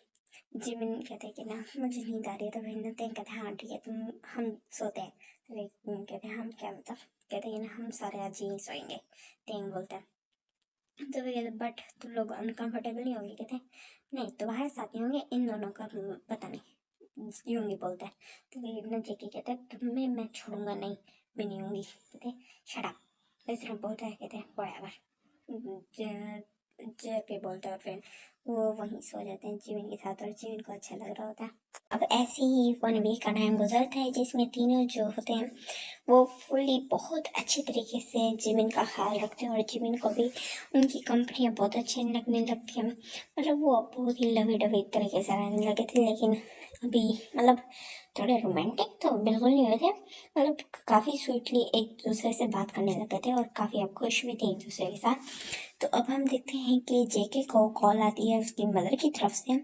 जिमिन कहते हैं कि ना मुझे नींद आ रही है। तो फिर ना तेंग कहते हैं हाँ ठीक है तुम हम सोते हैं। तो फिर कहते हैं हम क्या मतलब, कहते हैं ना हम सारे आज ही सोएंगे, तेंग बोलता है। तो फिर कहते बट तुम लोग अनकंफर्टेबल नहीं होंगे? कहते नहीं तुम्हारे साथ नहीं होंगे, इन दोनों का पता नहीं, यूं नहीं बोलता है। तो फिर ना जेकी कहता है तुम्हें मैं छोड़ूंगा नहीं, मैं नहीं होंगी। कहते शट अप, इस तरह बोलता है। कहते हैं व्हाटएवर, जेके बोलता है। और फिर वो वहीं सो जाते हैं जिमिन के साथ और जिमिन को अच्छा लग रहा होता है। अब ऐसे ही 1 वीक का टाइम गुजरता है जिसमें तीनों जो होते हैं वो फुल्ली बहुत अच्छे तरीके से जिमिन का ख्याल रखते हैं और जिमिन को भी उनकी कंपनियाँ बहुत अच्छी लगने लगती हैं। मतलब वो बहुत ही लवी डवी तरीके से रहने लगे थे, लेकिन अभी मतलब थोड़े रोमांटिक तो बिल्कुल नहीं हुए थे, मतलब काफ़ी स्वीटली एक दूसरे से बात करने लगे थे और काफ़ी अब खुश भी थे एक दूसरे के साथ। तो अब हम देखते हैं कि जेके को कॉल आती है उसकी मदर की तरफ से,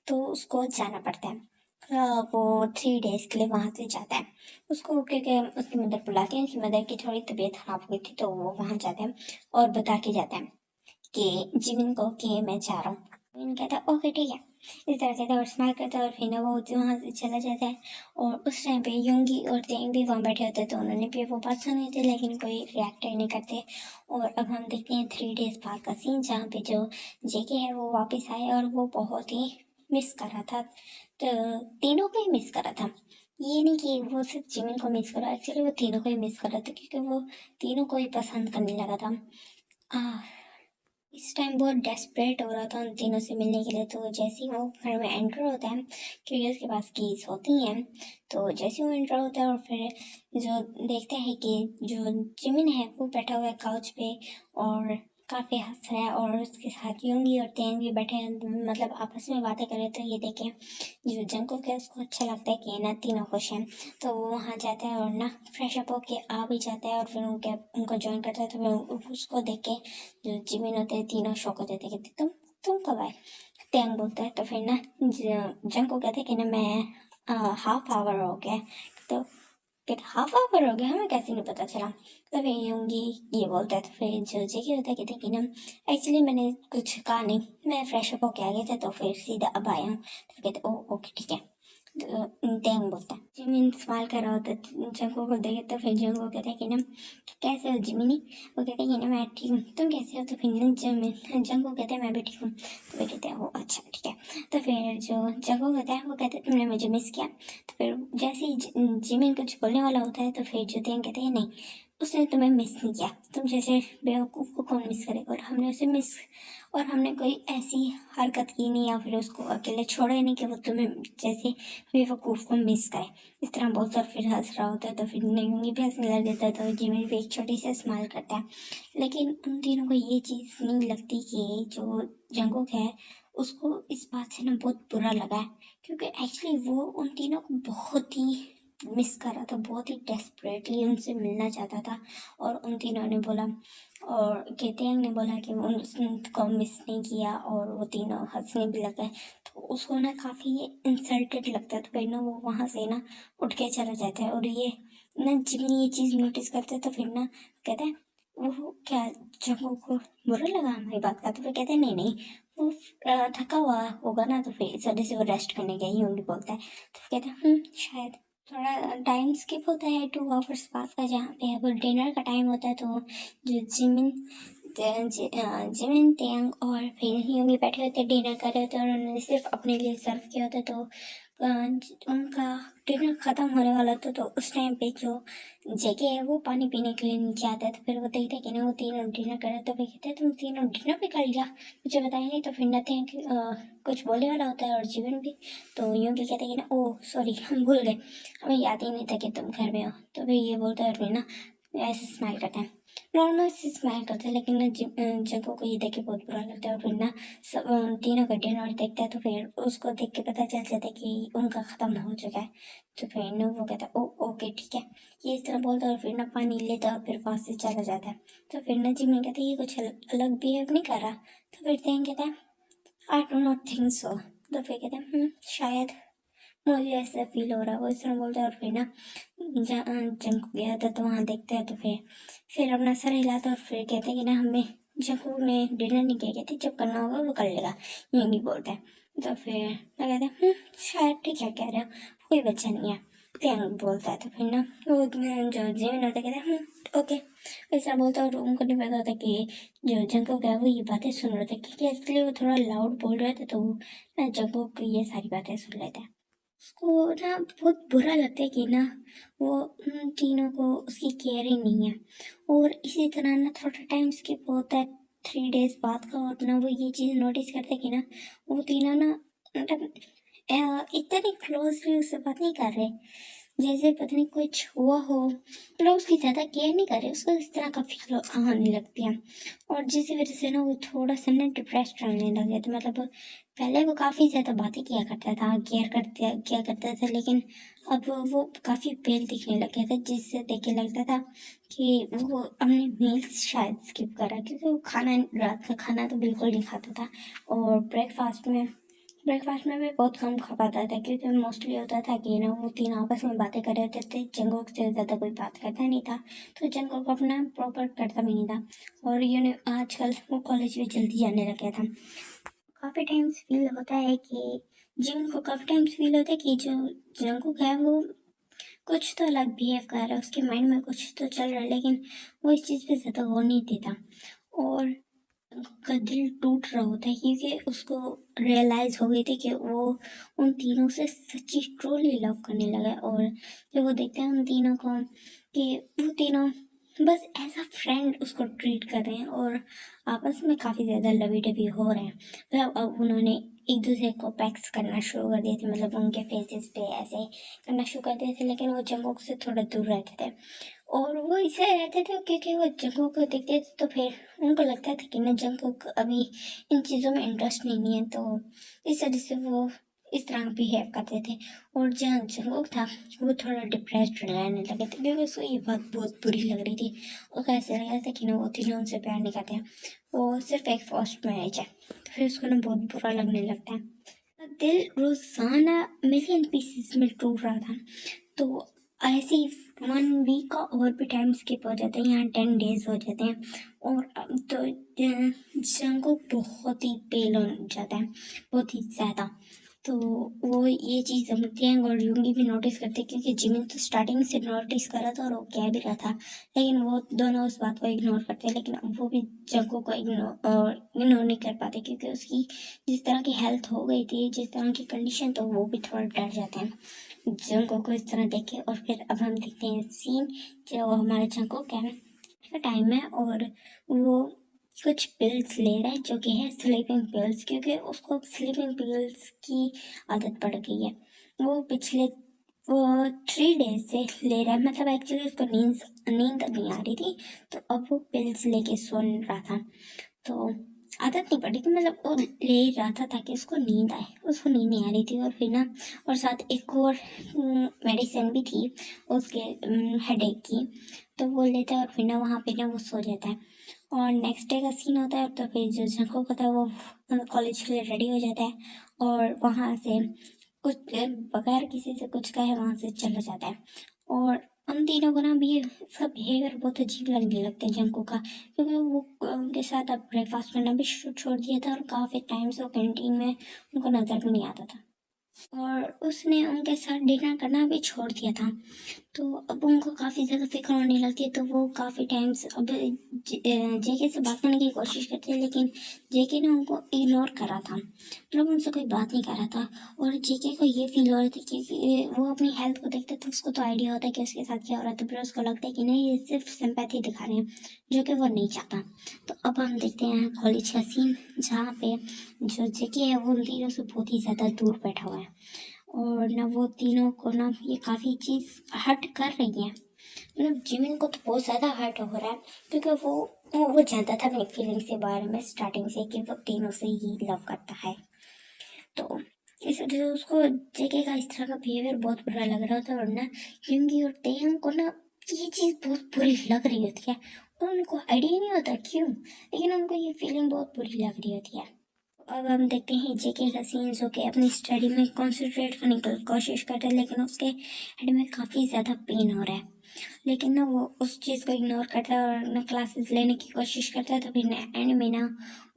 तो उसको जाना पड़ता है। वो 3 डेज के लिए वहाँ से जाता है। उसको क्योंकि उसकी मदर बुलाती है, उसकी मदर की थोड़ी तबीयत खराब हुई थी, तो वो वहाँ जाता है और बता के जाता है कि जिमिन को कि मैं जा रहा हूँ। जिमिन कहता है ओके ठीक है, इस तरह कहता है और स्माइल करता है और फिर ना वो वहाँ से चला जाता है। और उस टाइम पे युंगी और तेंग भी वहाँ बैठे होते हैं, तो उन्होंने भी वो बात सुनी थी लेकिन कोई रिएक्ट नहीं करते। और अब हम देखते हैं 3 डेज बाद का सीन, जहाँ पे जो जेके है वो वापस आए और वो बहुत ही मिस कर रहा था, तो तीनों को ही मिस कर रहा था। ये नहीं कि वो सिर्फ जिमिन को मिस कर रहा, एक्चुअली वो तीनों को ही मिस कर रहा था क्योंकि वो तीनों को ही पसंद करने लगा था। इस टाइम बहुत डेस्परेट हो रहा था उन तीनों से मिलने के लिए। तो जैसे ही वो घर में एंटर होता है, क्योंकि उसके पास कीज होती हैं, तो जैसे ही वो एंटर होता है और फिर जो देखते हैं कि जो जिमिन है वो बैठा हुआ है काउच पे और काफ़ी हंस रहा है और उसके साथ यूंगी और तेन भी बैठे हैं, मतलब आपस में बातें कर रहे। तो ये देखें जो जंगकुक है उसको अच्छा लगता है कि ना तीनों खुश हैं, तो वो वहाँ जाता है और ना फ्रेश अप होके आ भी जाता है और फिर उनको ज्वाइन करता है। तो फिर उसको देख के जो जिमिन होते हैं तीनों शौक हो जाते हैं कि तुम कब आए। टैंग बोलता है, तो फिर ना जंगकुक कहते हैं कि ना मैं हाफ आवर हो गया। तो फिर हाफ आवर हो गया, हमें कैसे नहीं पता चला। तो फिर यूंगी ये बोलता है, तो फिर जो जेके होता है कहते हैं कि ना एक्चुअली मैंने कुछ कहा नहीं, मैं फ्रेश अप होके आ गया था तो फिर सीधा अब आया हूँ। तो कहते ओ ओके ठीक है। टैंग बोलता है, जिमिन स्माइल कर रहा होता है जंगकुक को देखे, तो फिर जंगकुक कहता है कि ना कैसे हो जिमिनी। वो कहते हैं कि ना मैं ठीक हूँ, तुम कैसे हो। तो फिर जंगकुक कहते हैं मैं भी ठीक हूँ। तो फिर कहते हैं ओ अच्छा ठीक है। तो फिर जो जंगकुक कहता है वो कहते हैं तुमने मुझे मिस किया। तो फिर जैसे ही जिमिन कुछ बोलने वाला होता है, तो फिर जो टैंग कहते हैं नहीं, उसने तुम्हें मिस नहीं किया, तुम जैसे बेवकूफ़ को कौन मिस करेगा, और हमने उसे मिस, और हमने कोई ऐसी हरकत की नहीं या फिर उसको अकेले छोड़ा ही नहीं कि वो तुम्हें जैसे बेवकूफ़ को मिस करे। इस तरह बोलता और फिर हंस रहा होता है। तो फिर नयूंगी भी हंसने लग जाता है, तो जिमिन भी एक छोटी सी स्माइल करता है। लेकिन उन तीनों को ये चीज़ नहीं लगती कि जो जंगकुक है उसको इस बात से ना बहुत बुरा लगा है, क्योंकि एक्चुअली वो उन तीनों को बहुत ही मिस कर रहा था, बहुत ही डेस्परेटली उनसे मिलना चाहता था। और उन तीनों ने बोला, और केतेंग ने बोला कि उनको मिस नहीं किया, और वो तीनों हंसने भी लग गए। तो उसको ना काफ़ी इंसल्टेड लगता है, तो फिर ना वो वहाँ से ना उठ के चला जाता है। और ये ना जिमिन ये चीज़ नोटिस करते हैं, तो फिर ना कहता है वो क्या जंगकुक को बुरा लगा हमारी बात का। तो फिर कहते हैं नहीं नहीं, वो थका हुआ होगा ना, तो फिर इस वजह से वो रेस्ट करने गया ही होंगे बोलता है। तो फिर कहते हैं शायद थोड़ा टाइम स्किप होता है 2 आवर्स बाद का, जहाँ पे अब डिनर का टाइम होता है। तो जो जिमिन टेंग और फिर यूंगी बैठे होते डिनर कर रहे होते हैं और उन्होंने सिर्फ अपने लिए सर्व किया होता है। तो उनका डिनर ख़त्म होने वाला था, तो उस टाइम पे जो जेके है वो पानी पीने के लिए नीचे आता है। तो फिर वो देखते हैं कि ना वो तीनों डिनर कर रहे हैं, तो फिर कहते हैं तुम तीनों डिनर भी कर लिया, मुझे बताया नहीं। तो फिर नते हैं कि कुछ बोलने वाला होता है और जीवन भी। तो यूं भी कहते हैं कि ना ओह सॉरी हम भूल गए, हमें याद ही नहीं था कि तुम घर में हो। तो फिर ये बोलता है और फिर ना ऐसे स्माइल करते हैं, नॉर्मल से स्माइल करते हैं। लेकिन ना जगह को ये देख के बहुत बुरा लगता है और फिर ना सब तीनों का डिनर देखता है। तो फिर उसको देख के पता चल जाता है कि उनका ख़त्म हो चुका है। तो फिर ना वो कहता है ओ ओके ठीक है, ये इस तरह बोलता है और फिर ना पानी लेता है और फिर वहाँ से चला जाता है। तो फिर ना जिमिन कहता है ये कुछ अलग बिहेव नहीं कर रहा। तो फिर तेंग कहता है I do not think so. तो फिर कहते हैं शायद मुझे ऐसा फील हो रहा है, वो इस तरह बोलता है। और फिर ना जंकू गया था तो वहाँ देखते हैं, तो फिर अपना सर हिलाता है और फिर कहते हैं कि ना हमें जंकू ने डिनर नहीं किया, कहते जब करना होगा वो कर लेगा, ये नहीं बोलता है। तो फिर मैं कहते हैं शायद ठीक है कह रहे हो, कोई बच्चा नहीं है, प्रियंक बोलता है। तो फिर ना वो जो जिमिन होता है कहते हैं ओके, ऐसा बोलता है। और उनको नहीं पता होता कि जो जंकू है वो ये बातें सुन रहे थे, क्योंकि एक्चुअली वो थोड़ा लाउड बोल रहे थे, तो ना जंकू ये सारी बातें सुन लेते हैं। उसको ना बहुत बुरा लगता है कि ना वो उन तीनों को उसकी केयर ही नहीं है। और इसी तरह ना थोड़ा टाइम स्किप होता है 3 डेज बाद का, और ना वो ये चीज़ नोटिस करते हैं कि ना वो तीनों ना मतलब इतने क्लोजली उससे बात नहीं कर रहे, जैसे पता नहीं कुछ हुआ हो, मतलब उसकी ज़्यादा केयर नहीं कर रहे, उसको इस तरह का फील आने लगती है। और जिस वजह से ना वो थोड़ा सा ना डिप्रेस्ड रहने लग गया था। मतलब पहले वो काफ़ी ज़्यादा बातें किया करता था, केयर करते किया करता था, लेकिन अब वो काफ़ी पेल दिखने लग गया था, जिससे देख के लगता था कि वो अपने मील्स शायद स्किप कर रहा है, क्योंकि वो खाना, रात का खाना तो बिल्कुल नहीं खाता था। और ब्रेकफास्ट में भी बहुत कम खा पाता था, क्योंकि मोस्टली होता था कि ना वो तीन आपस में बातें कर रहे होते थे, जंगोक से ज़्यादा कोई बात करता नहीं था, तो जंगोक अपना प्रॉपर करता भी नहीं था। और आजकल वो कॉलेज भी जल्दी जाने लग गया था। काफ़ी टाइम्स फील होता है कि जिन को काफ़ी टाइम्स फील होता है कि जो जंगकुक है वो कुछ तो अलग बिहेव कर रहा है, उसके माइंड में कुछ तो चल रहा है, लेकिन वो इस चीज़ पे ज़्यादा गौर नहीं देता। और जंगकुक का दिल टूट रहा होता है, क्योंकि उसको रियलाइज़ हो गई थी कि वो उन तीनों से सच्ची ट्रूली लव करने लगा है। और जब वो देखते हैं उन तीनों को कि वो तीनों बस एज अ फ्रेंड उसको ट्रीट कर रहे हैं और आपस में काफ़ी ज़्यादा लवी डवी हो रहे हैं, मतलब अब उन्होंने एक दूसरे को पैक्स करना शुरू कर दिए थे, मतलब उनके फेसेस पे ऐसे करना शुरू कर दिए थे, लेकिन वो जंगकुक से थोड़ा दूर रहते थे। और वो इसलिए रहते थे क्योंकि वो जंगकुक को देखते थे तो फिर उनको लगता था कि ना जंगकुक अभी इन चीज़ों में इंटरेस्ट नहीं है, तो इस वजह से वो इस तरह बिहेव करते थे। और जहाँ जंगकुक था वो थोड़ा डिप्रेस्ड रहने लगे थे, क्योंकि उसको ये बात बहुत बुरी लग रही थी। उसको ऐसे लग रहा था कि ना वो तीनों उनसे प्यार नहीं करते हैं, वो सिर्फ एक फर्स्ट मैरिज है। तो फिर उसको ना बहुत बुरा लगने लगता है। दिल रोजाना मिलियन पीसेस में टूट रहा था। तो ऐसे ही 1 वीक का और भी टाइम स्किप हो जाता है, यहाँ 10 डेज हो जाते हैं। और अब तो जंगकुक बहुत ही पेल हो जाता है, बहुत ही ज़्यादा। तो वो ये चीज़ समझते हैं और यूंगी भी नोटिस करते हैं, क्योंकि जिमिन तो स्टार्टिंग से नोटिस कर रहा था और वो कह भी रहा था, लेकिन वो दोनों उस बात को इग्नोर करते हैं। लेकिन अब वो भी जंगकुक को इग्नोर नहीं कर पाते, क्योंकि उसकी जिस तरह की हेल्थ हो गई थी, जिस तरह की कंडीशन, तो वो भी थोड़ा डर जाते हैं जंगकुक को इस तरह देख के। और फिर अब हम देखते हैं सीन जो हमारे जंगकुक है का टाइम है, और वो कुछ पिल्स ले रहा है जो कि है स्लीपिंग पिल्स, क्योंकि उसको अब स्लीपिंग पिल्स की आदत पड़ गई है। वो पिछले वो 3 डेज से ले रहा है, मतलब एक्चुअली उसको नींद नींद नहीं आ रही थी, तो अब वो पिल्स लेके सुन रहा था। तो आदत नहीं पड़ी थी, मतलब वो ले रहा था ताकि उसको नींद आए, उसको नींद नहीं आ रही थी। और फिर ना, और साथ एक और मेडिसिन भी थी उसके हेडेक की, तो वो लेता है और फिर ना वहाँ पे ना वो सो जाता है। और नेक्स्ट डे का सीन होता है, तो फिर जो जंको होता है वो कॉलेज के लिए रेडी हो जाता है और वहाँ से कुछ बगैर किसी से कुछ कहे वहाँ से चला जाता है। और उन तीनों को ना भी इसका बिहेवियर बहुत अजीब लगने लगता है जंको का, क्योंकि वो उनके साथ अब ब्रेकफास्ट करना भी छोड़ दिया था और काफ़ी टाइम से वो कैंटीन में उनको नजर भी नहीं आता था, और उसने उनके साथ डिनर करना भी छोड़ दिया था। तो अब उनको काफ़ी ज़्यादा फिक्र होने लगती है, तो वो काफ़ी टाइम्स अब जेके से बात करने की कोशिश करते हैं, लेकिन जेके ने उनको इग्नोर करा था, मतलब उनसे कोई बात नहीं कर रहा था। और जेके को ये फील हो रहा था कि वो अपनी हेल्थ को देखते तो उसको तो आइडिया होता है कि उसके साथ क्या हो रहा है, तो फिर उसको लगता है कि नहीं, ये सिर्फ सिंपैथी दिखा रहे हैं, जो कि वो नहीं चाहता। तो अब हम देखते हैं कॉलेज का सीन, जहाँ पे जो जेके है वो उन तीनों से बहुत ही ज़्यादा दूर बैठा हुआ है। और ना वो तीनों को ना ये काफ़ी चीज़ हर्ट कर रही है, मतलब जिमिन को तो बहुत ज़्यादा हर्ट हो रहा है, क्योंकि वो जानता था अपनी फीलिंग्स के बारे में स्टार्टिंग से कि वो तीनों से ही लव करता है। तो इस वजह से उसको जेके का इस तरह का बिहेवियर बहुत बुरा लग रहा था। और ना यूंगी और तेयंग को ना ये चीज़ बहुत बुरी लग रही होती है, और उनको आइडिया नहीं होता क्यों, लेकिन उनको ये फीलिंग बहुत बुरी लग रही होती है। अब हम देखते हैं जेके का सीन, जो कि अपनी स्टडी में कंसंट्रेट करने की कोशिश करता है, लेकिन उसके हेड में काफ़ी ज़्यादा पेन हो रहा है। लेकिन ना वो उस चीज़ को इग्नोर करता है और ना क्लासेस लेने की कोशिश करता है, तो फिर ना एंड में ना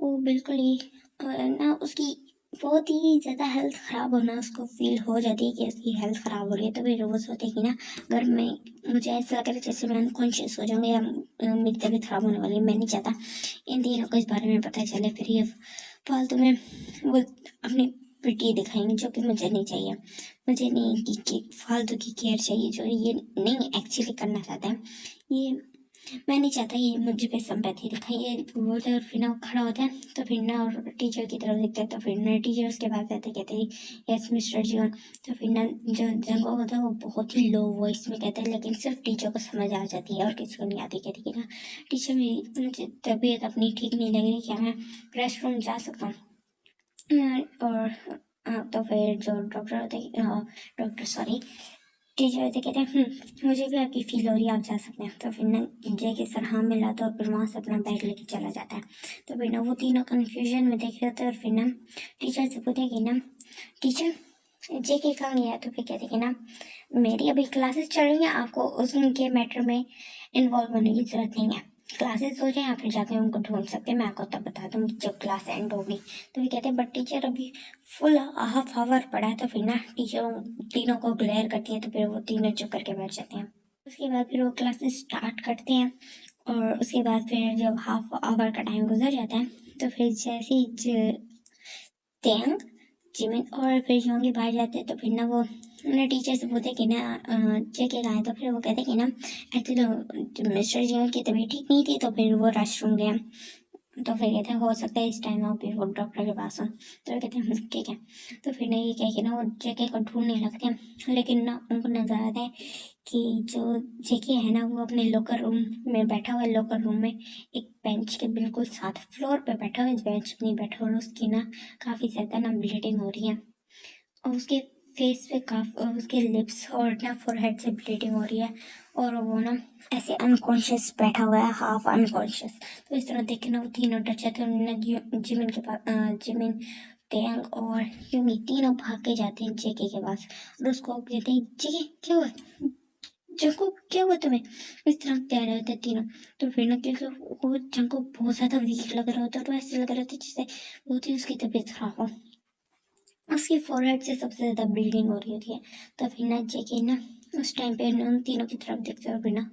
वो बिल्कुल ही ना उसकी बहुत ही ज़्यादा हेल्थ ख़राब होना उसको फील हो जाती है कि उसकी हेल्थ ख़राब हो रही है। तो फिर वो सोचते हैं कि ना अगर मैं मुझे ऐसा लग रहा है जैसे मैं अनकॉन्शियस हो जाऊँगा या मेरी तबीयत ख़राब होने वाली है, मैं नहीं चाहता इन तीनों को इस बारे में पता चले, फिर ये फालतू में वो अपनी पिटी दिखाएंगे, जो कि मुझे नहीं चाहिए। मुझे नहीं कि फालतू की केयर चाहिए, जो ये नहीं एक्चुअली करना चाहता है, ये मैं नहीं चाहता ये मुझे पे सिंपैथी दिखाए, ये बोलते हैं। और फिर ना वो खड़ा होता है, तो फिर ना और टीचर की तरफ देखता है, तो फिर ना टीचर उसके पास आते कहते हैं यस मिस्टर जीवन। तो फिर ना जो जंगो होता है वो बहुत ही लो वॉइस में कहता है, लेकिन सिर्फ टीचर को समझ आ जाती है और किसी को नहीं आती। कहती कि ना टीचर मुझे तबीयत अपनी ठीक नहीं लग रही, क्या मैं रेस्ट रूम जा सकता हूँ? और तो फिर जो डॉक्टर होते हैं, डॉक्टर सॉरी, टीचर से कहते हैं मुझे भी आपकी फील हो रही है, आप जा सकते हैं। तो फिर ना जय के सर हाँ मिलाता है और फिर वहाँ से अपना बैग लेके चला जाता है। तो फिर ना वो तीनों कन्फ्यूजन में देख रहे होते हैं और फिर ना टीचर से पूछते कि ना टीचर जे के कहाँ गया। तो फिर कहते कि ना मेरी अभी क्लासेस चल रही हैं, आपको उनके मैटर में इन्वॉल्व होने की जरूरत नहीं है। क्लासेस हो जाए फिर जाके उनको ढूंढ सकते हैं, मैं आपको तब बता दूंगी जब क्लास एंड होगी। तो फिर कहते हैं बट टीचर अभी फुल हाफ आवर पड़ा है। तो फिर ना टीचर तीनों को ग्लेयर करती है तो फिर वो तीनों चुप करके बैठ जाते हैं। उसके बाद फिर वो क्लासेस स्टार्ट करते हैं और उसके बाद फिर जब हाफ आवर का टाइम गुजर जाता है तो फिर जैसे ही तेंग जिमिन और फिर योंगी बाहर जाते हैं। तो फिर ना वो उन्हें टीचर से पूछते कि ना जेके कहाँ है। तो फिर वो कहते कि ना एक्चुअली मिस्टर जियोंग की तबीयत ठीक नहीं थी तो फिर वो रेस्टरूम गए। तो फिर कहते हैं हो सकता है इस टाइम आप फिर वो डॉक्टर के पास हो। तो कहते हैं ठीक है। तो फिर ना ये कह के ना वो जेके को ढूंढने लगते हैं, लेकिन ना उनको नजर आता है कि जो जेके है ना वो अपने लॉकर रूम में बैठा हुआ है। लॉकर रूम में एक बेंच के बिल्कुल साथ फ्लोर पे बैठा हुआ है, बेंच पे नहीं बैठा और उसकी ना काफ़ी ज़्यादा ना ब्लीडिंग हो रही है और उसके फेस पे काफ़ी उसके लिप्स और ना फोरहेड से ब्लीडिंग हो रही है और वो ना ऐसे अनकॉन्शियस बैठा हुआ है, हाफ अनकॉन्शियस। तो इस तरह देख के ना वो तीनों डर जाते हैं। उन्होंने जिमिन के पास जिमिन तेंग और यूमी तीनों भाग के जाते हैं जेके के पास और उसको कहते हैं जेके क्या हुआ, जंको क्या हुआ तुम्हें, इस तरह कह रहे होते तीनों। तो फिर ना क्योंकि वो जंको बहुत ज्यादा वीक लग रहा होता है तो ऐसे लग रहा होता है जैसे बहुत ही उसकी तबीयत खराब हो, उसकी फोरहेड से सबसे ज्यादा ब्लीडिंग हो रही होती है। तो फिर ना जेके ना उस टाइम पे उन तीनों की तरफ देखते हैं और फिर ना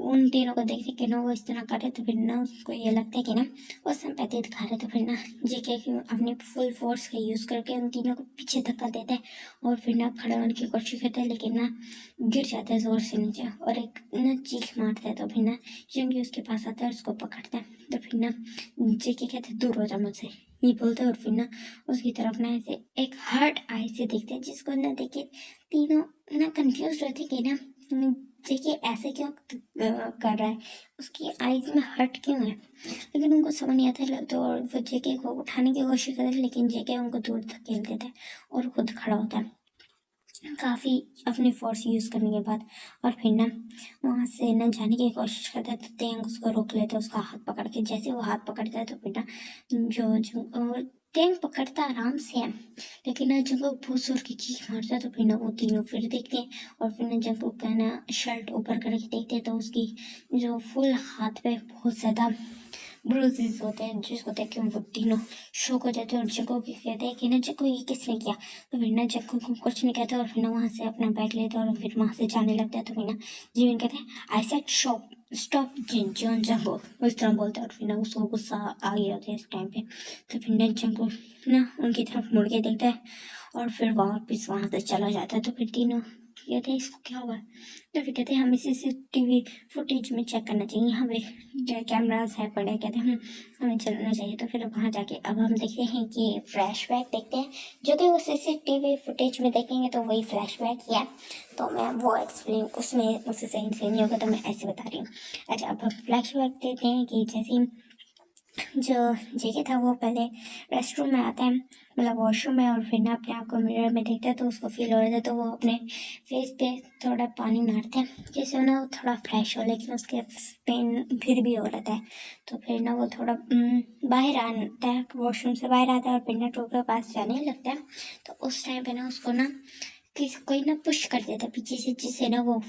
उन तीनों को देखते कि ना वो इस तरह कर रहे तो फिर ना उसको ये लगता है कि ना वो सिंपैथी दिखा रहे। तो फिर ना जेके अपनी फुल फोर्स का यूज़ करके उन तीनों को पीछे धक्का देता है और फिर ना खड़ा होने की कोशिश करता है लेकिन ना गिर जाता है जोर से नीचे और एक ना चीख मारता है। तो फिर ना जंगी उसके पास आता है और उसको पकड़ता है। तो फिर ना जेके कहते दूर हो जा मुझसे, ये बोलते और फिर ना उसकी तरफ ना ऐसे एक हर्ट आई से देखते हैं जिसको ना देखे तीनों ना कंफ्यूज रहते कि ना जेके ऐसे क्यों कर रहा है, उसकी आईज में हर्ट क्यों है, लेकिन उनको समझ नहीं आता है। तो और वो जेके को उठाने की कोशिश करते हैं लेकिन जेके उनको दूर धकेल देता है और खुद खड़ा होता है काफ़ी अपनी फोर्स यूज़ करने के बाद। और फिर ना वहाँ से ना जाने की कोशिश करता है तो तेंग उसको रोक लेता है उसका हाथ पकड़ के। जैसे वो हाथ पकड़ता है तो फिर ना जो तेंग पकड़ता आराम से है लेकिन ना जब वो बहुत जोर की चीख मारता है तो फिर ना वो तीनों फिर देखते हैं और फिर ना जब वो का ना शर्ट ऊपर करके देखते हैं तो उसकी जो फुल हाथ पे बहुत ज़्यादा ब्रूजेस होते हैं जिसको देख के वो तीनों शौक हो जाते हैं और जग्गू की कहते हैं कि ना जग्गू ये किसने किया। तो फिर ना जग्गू को कुछ नहीं कहते और फिर ना वहाँ से अपना बैग लेते और फिर वहाँ से जाने लगता है। तो फिर ना जीवन कहते हैं आई सेड शॉप स्टॉप जिन जंगो उस तरह बोलते हैं और फिर ना उसको गुस्सा आ गया होता है इस टाइम पे। तो फिर ना जंगो ना उनकी तरफ मुड़ के देखता है और फिर वापस वहाँ से चला जाता है। तो फिर तीनों कहते हैं इसको क्या हुआ। तो फिर कहते हैं हमें CCTV फुटेज में चेक करना चाहिए, हमें कैमराज है पड़े। कहते हैं हमें चलना चाहिए। तो फिर वहाँ जाके अब हम देखते हैं कि फ्लैशबैक देखते हैं जो कि वो CCTV फुटेज में देखेंगे तो वही फ्लैशबैक ही है। तो मैं वो एक्सप्लेन उसमें मुझसे सही एक्सप्लेन नहीं होगा तो मैं ऐसे बता रही हूँ। अच्छा अब हम फ्लैशबैक देते हैं कि जैसे जो जेके था वो पहले रेस्ट रूम में आता है, मतलब वॉशरूम में, और फिर ना अपने आप को मिरर में देखता है तो उसको फील हो रहा था तो वो अपने फेस पे थोड़ा पानी मारता है जिससे ना वो थोड़ा फ्रेश हो, लेकिन उसके पेन फिर भी हो रहा था। तो फिर ना वो थोड़ा बाहर आता है, वॉशरूम से बाहर आता है और फिर ना टू के पास जाने लगता है। तो उस टाइम पे ना उसको ना कोई ना पुश कर देता है पीछे से जिससे ना वो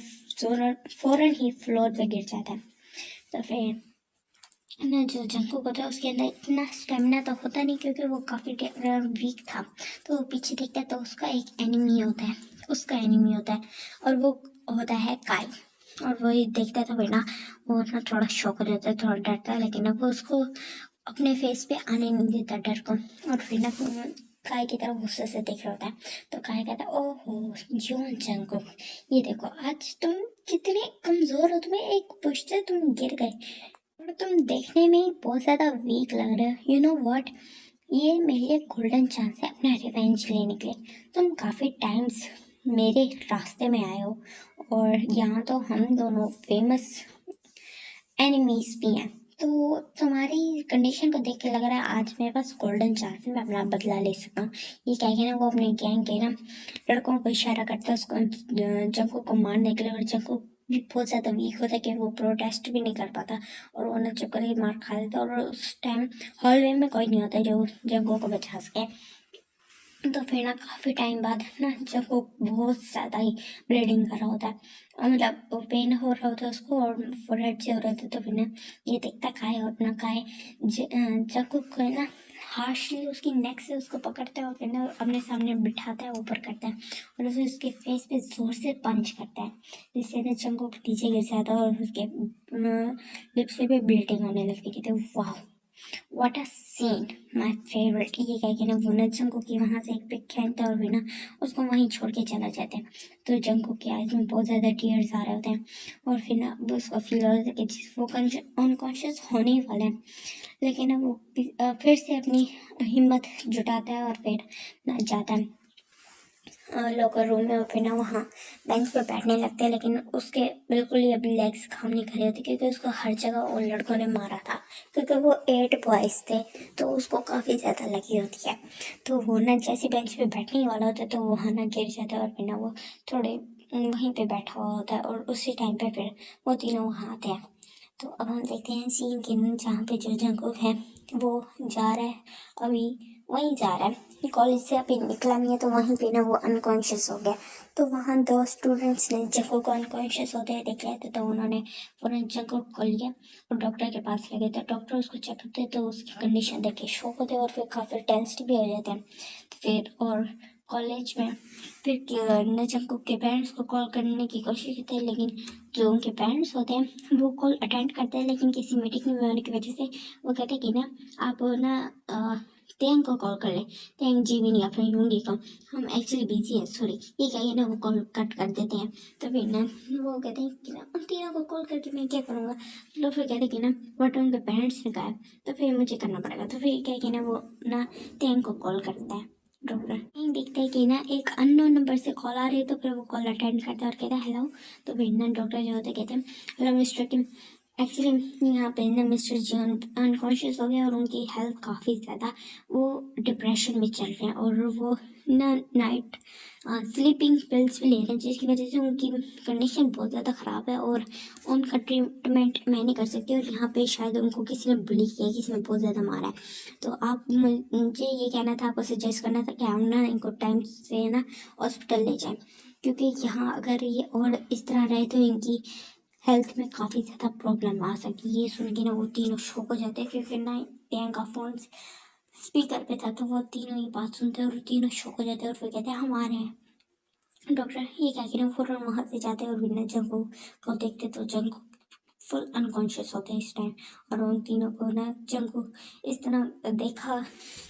फौरन ही फ्लोर पे गिर जाता है। तो फिर ना जो जंगकुक होता है उसके अंदर इतना स्टेमिना तो होता नहीं क्योंकि वो काफ़ी वीक था। तो वो पीछे देखता है तो उसका एक एनिमी होता है, उसका एनिमी होता है और वो होता है काई। और वो ये देखता है तो फिर ना वो ना थोड़ा शॉक हो जाता है, थोड़ा डरता है, लेकिन अब वो उसको अपने फेस पे आने नहीं देता डर को। और फिर ना काय की तरफ गुस्से से देख रहा होता है। तो काय कहता है ओहो जॉन जंगकुक, ये देखो आज तुम कितने कमजोर हो, तुम्हें एक पुश से तुम गिर गए और तुम देखने में ही बहुत ज़्यादा वीक लग रहे हो। यू नो व्हाट, ये मेरे लिए गोल्डन चांस है अपना रिवेंज लेने के लिए। तुम काफ़ी टाइम्स मेरे रास्ते में आए हो और यहाँ तो हम दोनों फेमस एनिमीज भी हैं। तो तुम्हारी कंडीशन को देख के लग रहा है आज मेरे पास गोल्डन चांस है, मैं अपना बदला ले सकता हूँ। ये क्या है ना, वो अपने गैंग के ना लड़कों को इशारा करता है उसको जंगकुक को मारने के लिए, और जंगकुक भी बहुत ज़्यादा वीक होता है कि वो प्रोटेस्ट भी नहीं कर पाता, और वो ना चुप करके मार खा लेता है। और उस टाइम हॉलवे में कोई नहीं होता जो जंगकुक को बचा सके। तो फिर ना काफ़ी टाइम बाद ना जब वो बहुत ज़्यादा ही ब्लीडिंग कर रहा होता है, मतलब पेन हो रहा होता है उसको, और फोरहेड से हो रहा होता है। तो फिर ना ये देखता काय और ना काय जब को है ना हार्शली उसकी नेक से उसको पकड़ता है, और फिर ना अपने सामने बिठाता है, ऊपर करता है, और उसे उसके फेस पे जोर से पंच करता है, जिससे ना जंगकुक नीचे गिर जाता है और उसके लिप्स से भी ब्लीडिंग होने लगती है। तो वाह, what a scene, my favourite. ये कह के ना वो ना जंगकुक की वहाँ से एक पिक खींचता है और फिर ना उसको वहीं छोड़ के चला जाता है। तो जंगकुक की आइज में बहुत ज़्यादा टीयर्स आ रहे होते हैं, और फिर ना वो उसको फील हो जाता है कि वो अनकॉन्शियस होने ही वाले हैं। लेकिन ना वो फिर से अपनी हिम्मत जुटाता है और फिर ना जाता है लॉकर रूम में, और फिर ना वहाँ बेंच पर बैठने लगते हैं। लेकिन उसके बिल्कुल ही अभी लेग्स काम नहीं कर रहे होते, क्योंकि उसको हर जगह उन लड़कों ने मारा था, क्योंकि वो 8 बॉयज़ थे, तो उसको काफ़ी ज़्यादा लगी होती है। तो वो ना जैसे बेंच पे बैठने ही वाला होता है तो वहाँ ना गिर जाता है, और फिर ना वो थोड़े वहीं पे बैठा हुआ होता है, और उसी टाइम पे फिर वो तीनों वहाँ आते हैं। तो अब हम देखते हैं सीन के जहाँ पे जो जंगकुक है वो जा रहा है, अभी वहीं जा रहा है, कॉलेज से अभी निकला नहीं है, तो वहीं पे ना वो अनकॉन्शियस हो गया। तो वहाँ 2 स्टूडेंट्स ने जंगकुक को अनकॉन्शियस होते हुए देख लिया था, तो उन्होंने फौरन जंगकुक को लिया और डॉक्टर के पास ले गए। तो डॉक्टर उसको चेक करते तो उसकी कंडीशन देख के शॉक होते और फिर काफ़ी टेंस्ड भी हो जाते हैं। तो फिर और कॉलेज में फिर न जंगकुक के पेरेंट्स को कॉल करने की कोशिश करते हैं, लेकिन जो उनके पेरेंट्स होते हैं वो कॉल अटेंड करते हैं, लेकिन किसी मीटिंग में होने की वजह से वो कहते हैं कि ना आप ना तेंग को कॉल कर लें, तेंग जी भी नहीं, अपने यूंगी को, हम एक्चुअली बिजी हैं, सॉरी। ये कहिए ना वो कॉल कट कर देते हैं। तो फिर ना वो कहते हैं कि ना उन तीनों को कॉल करके मैं क्या करूँगा। तो फिर कहते हैं कि ना बट उनके पेरेंट्स ने कहा है, तो फिर मुझे करना पड़ेगा। तो फिर क्या है कि ना वो ना तेंग को कॉल करता है। डॉक्टर नहीं देखते हैं कि ना एक अननोन नंबर से कॉल आ रही है, तो फिर वो कॉल अटेंड करता है और कहता है हेलो। तो फिर ना डॉक्टर जो होते हैं कहते हैं हेलो मिस्टर किम, एक्चुअली यहाँ पे ना मिस्टर जी अनकॉन्शियस हो गए और उनकी हेल्थ काफ़ी ज़्यादा वो डिप्रेशन में चल रहे हैं, और वो ना नाइट स्लीपिंग पिल्स भी ले रहे हैं, जिसकी वजह से उनकी कंडीशन बहुत ज़्यादा ख़राब है, और उनका ट्रीटमेंट मैं नहीं कर सकती, और यहाँ पे शायद उनको किसी ने बुली किया है, किसी ने बहुत ज़्यादा मारा है। तो आप मुझे ये कहना था, आपको सजेस्ट करना था कि हम ना इनको टाइम से ना हॉस्पिटल ले जाएं, क्योंकि यहाँ अगर ये और इस तरह रहे तो इनकी हेल्थ में काफ़ी ज़्यादा प्रॉब्लम आ सकती है। ये सुन के ना वो तीनों शॉक हो जाते हैं, क्योंकि ना टेंग का फ़ोन स्पीकर पे था, तो वो तीनों ये बात सुनते हैं और तीनों शॉक हो जाते हैं, और फिर कहते हैं हम आ रहे हैं। डॉक्टर ये क्या कि ना फौरन वहाँ से जाते हैं, और बिना जंगू को देखते तो जंगू फुल अनकॉन्शियस होते हैं इस टाइम। और उन तीनों को ना जंगू इस तरह देखा,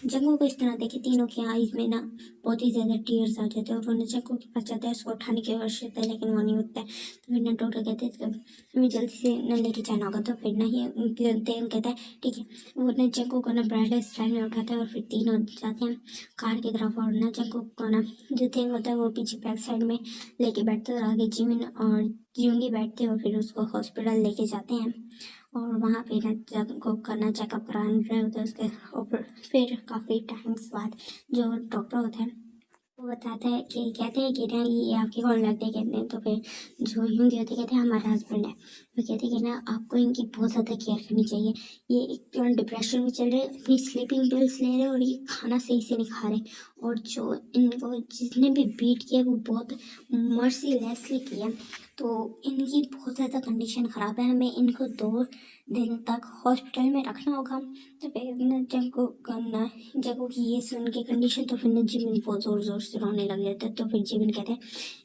जंगू को इस तरह देखे तीनों की आईज में ना बहुत ही ज़्यादा टीयर्स आ जाते हैं, और वो ना जंगू के पास जाता है उसको उठाने की कोशिश करता है, लेकिन वो नहीं उठता है। तो फिर ना डॉक्टर कहते हैं हमें जल्दी से न लेके जाना होगा। तो फिर ना ही तेन कहता है ठीक है। वो ना जंगू को ना ब्राइडल स्टाइल में उठाता है, और फिर तीनों जाते हैं कार की तरफ, और ना जंगू को ना जो थिंग होता है वो पीछे बैक साइड में लेके बैठते हैं, और आगे जिमिन और जियोंगी बैठते हैं, और फिर उसको हॉस्पिटल लेके जाते हैं। और वहाँ पे ना जब करना चेकअप कराने रहे होते हैं उसके, और फिर काफ़ी टाइम्स बाद जो डॉक्टर होता है वो बताता है कि कहते हैं कि ना ये आपके कौन लगते हैं, कहते हैं। तो फिर जो यूंगी होते कहते हैं हमारा हस्बैंड है। वो कहते हैं कि ना आपको इनकी बहुत ज़्यादा केयर करनी चाहिए, ये एक डिप्रेशन में चल रहे, अपनी स्लीपिंग पिल्स ले रहे, और ये खाना सही से नहीं खा रहे, और जो इनको जिसने भी बीट किया वो बहुत मर्सीलेसली किया। तो इनकी बहुत ज़्यादा कंडीशन ख़राब है, हमें इनको 2 दिन तक हॉस्पिटल में रखना होगा। तो फिर न जंगू करना जंगू की ये सुन के कंडीशन, तो फिर न जिमिन बहुत ज़ोर ज़ोर से रोने लग जाता है। तो फिर जिमिन कहते हैं,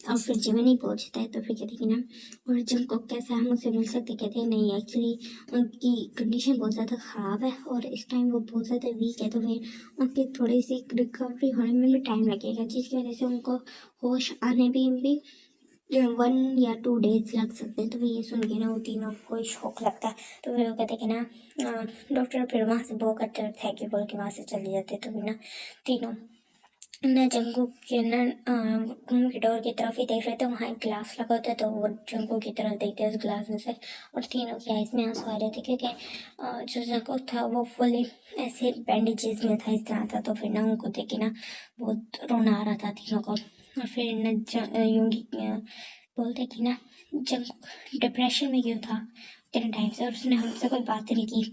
और फिर जिमिन ही पहुँचता है। तो फिर कहते हैं कि ना और जंगू कैसे हम उससे मिल सकते, कहते हैं नहीं एक्चुअली उनकी कंडीशन बहुत ज़्यादा ख़राब है, और इस टाइम वो बहुत ज़्यादा वीक है, तो फिर उनकी थोड़ी सी रिकवरी होने में भी टाइम लगेगा, जिसकी वजह से उनको होश आने भी 1 या 2 डेज लग सकते हैं। तो फिर ये सुन के ना वो तीनों को शौक लगता है। तो फिर वो कहते हैं कि ना डॉक्टर फिर वहाँ से बहुत अच्छा थैंक यू बोल के वहाँ से चले जाते हैं। तो फिर ना तीनों न जंगकुक के न रूम के डोर की तरफ ही देख रहे थे, वहाँ एक ग्लास लगा होता है तो वो जंगकुक की तरफ देखते हैं उस ग्लास में से, और तीनों की आइज में आंसू आ रहे थे क्योंकि जो जंगकुक था वो फुली ऐसे बैंडेजेस में था, इस तरह था। तो फिर ना उनको देख के ना बहुत रोना आ रहा था तीनों को। और फिर न यूंगी बोलते कि ना जंगकुक डिप्रेशन में क्यों था इतने टाइम से, और उसने हमसे कोई बात नहीं की।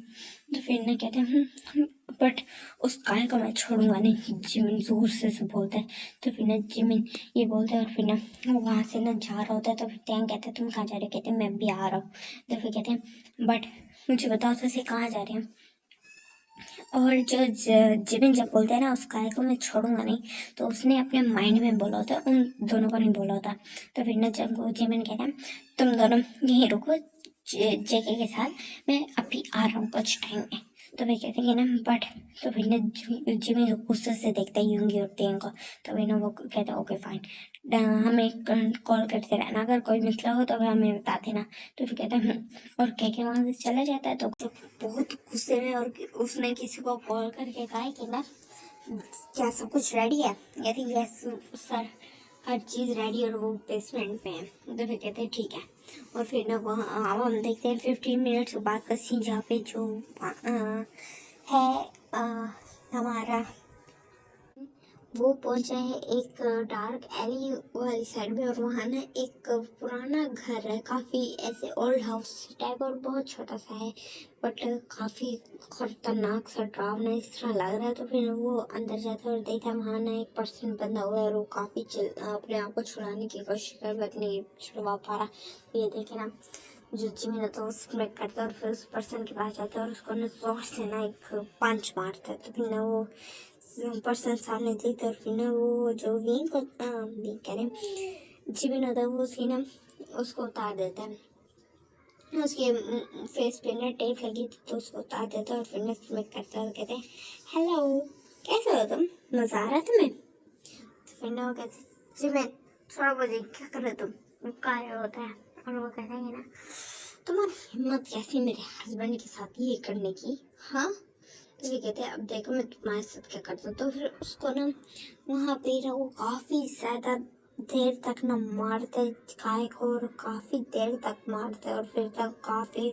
तो फिर ना कहते हैं बट उस गाय को मैं छोड़ूंगा नहीं, जिमिन जोर से बोलता है। तो फिर ना जिमिन ये बोलता है, और फिर ना वो वहाँ से ना जा रहा होता है। तो फिर टैंग कहते हैं तुम कहाँ जा रहे हो, कहते हैं मैं भी आ रहा हूँ। तो फिर कहते हैं बट मुझे बताओ तो सही कहाँ जा रहे हैं। और जो जिमिन जब बोलते हैं ना उस गाय को मैं छोड़ूंगा नहीं, तो उसने अपने माइंड में बोला होता है, उन दोनों को नहीं बोला होता। तो फिर ना जब वो जिमिन कहते हैं तुम दोनों यहीं रुको जेके के साथ, मैं अभी आ रहा हूँ कुछ टाइम में। तो वे कहते हैं ना बट, तो फिर ना जिमिन गुस्से से देखता है यूंगी और टेंग को। तो फिर ना वो कहता है ओके फाइन, हमें कॉल करते रहना, अगर कोई मसला हो तो हमें बता देना। तो फिर कहता है और कह के वहाँ से चला जाता है। तो बहुत गुस्से में, और उसने किसी को कॉल करके कहा है कि ना क्या सब कुछ रेडी है, कहती यस सर हर चीज़ रेडी, और वो बेसमेंट में है। तो फिर कहते हैं ठीक है। और फिर ना वहाँ अब हम देखते हैं 15 मिनट्स बाद का सीन, जहाँ पे जो है हमारा वो पहुंचा है एक डार्क एली वाली साइड में, और वहाँ ना एक पुराना घर है, काफ़ी ऐसे ओल्ड हाउस टाइप, और बहुत छोटा सा है बट काफ़ी खतरनाक सा डरावना इस तरह लग रहा है। तो फिर वो अंदर जाता है और देखता है वहाँ ना एक पर्सन बंधा हुआ है, और वो काफ़ी अपने आप को छुड़ाने की कोशिश कर बट नहीं छुड़वा पा रहा। तो ये देखे ना जो जिमिन है तो उसमें करता है, और फिर उस पर्सन के पास जाता है और उसको ना जोर से ना एक पंच मारता है। तो फिर ना वो पर्सन सामने देखते, और फिर ना वो जो विंग को विंग कह रहे जिमिन होता है वो उसकी ना उसको उतार देता है, उसके फेस पे ना टेप लगी थी तो उसको उतार देता है। और फिर ना स्मिक करता है और कहते हैं हेलो कैसे हो तुम, मजा आ रहा है तुम्हें। तो फिर ना वो कहते जिमिन थोड़ा बहुत क्या कर रहे तुम, वो काय होता है। और वो कहते हैं ना तुम्हारी हिम्मत कैसी मेरे हस्बैंड के साथ ये करने की, हाँ। तो ये कहते हैं अब देखो मैं तुम्हारे साथ क्या करता हूँ। तो फिर उसको ना वहाँ पे ना वो काफ़ी ज़्यादा देर तक ना मारते गाय को, और काफ़ी देर तक मारते, और फिर तक काफ़ी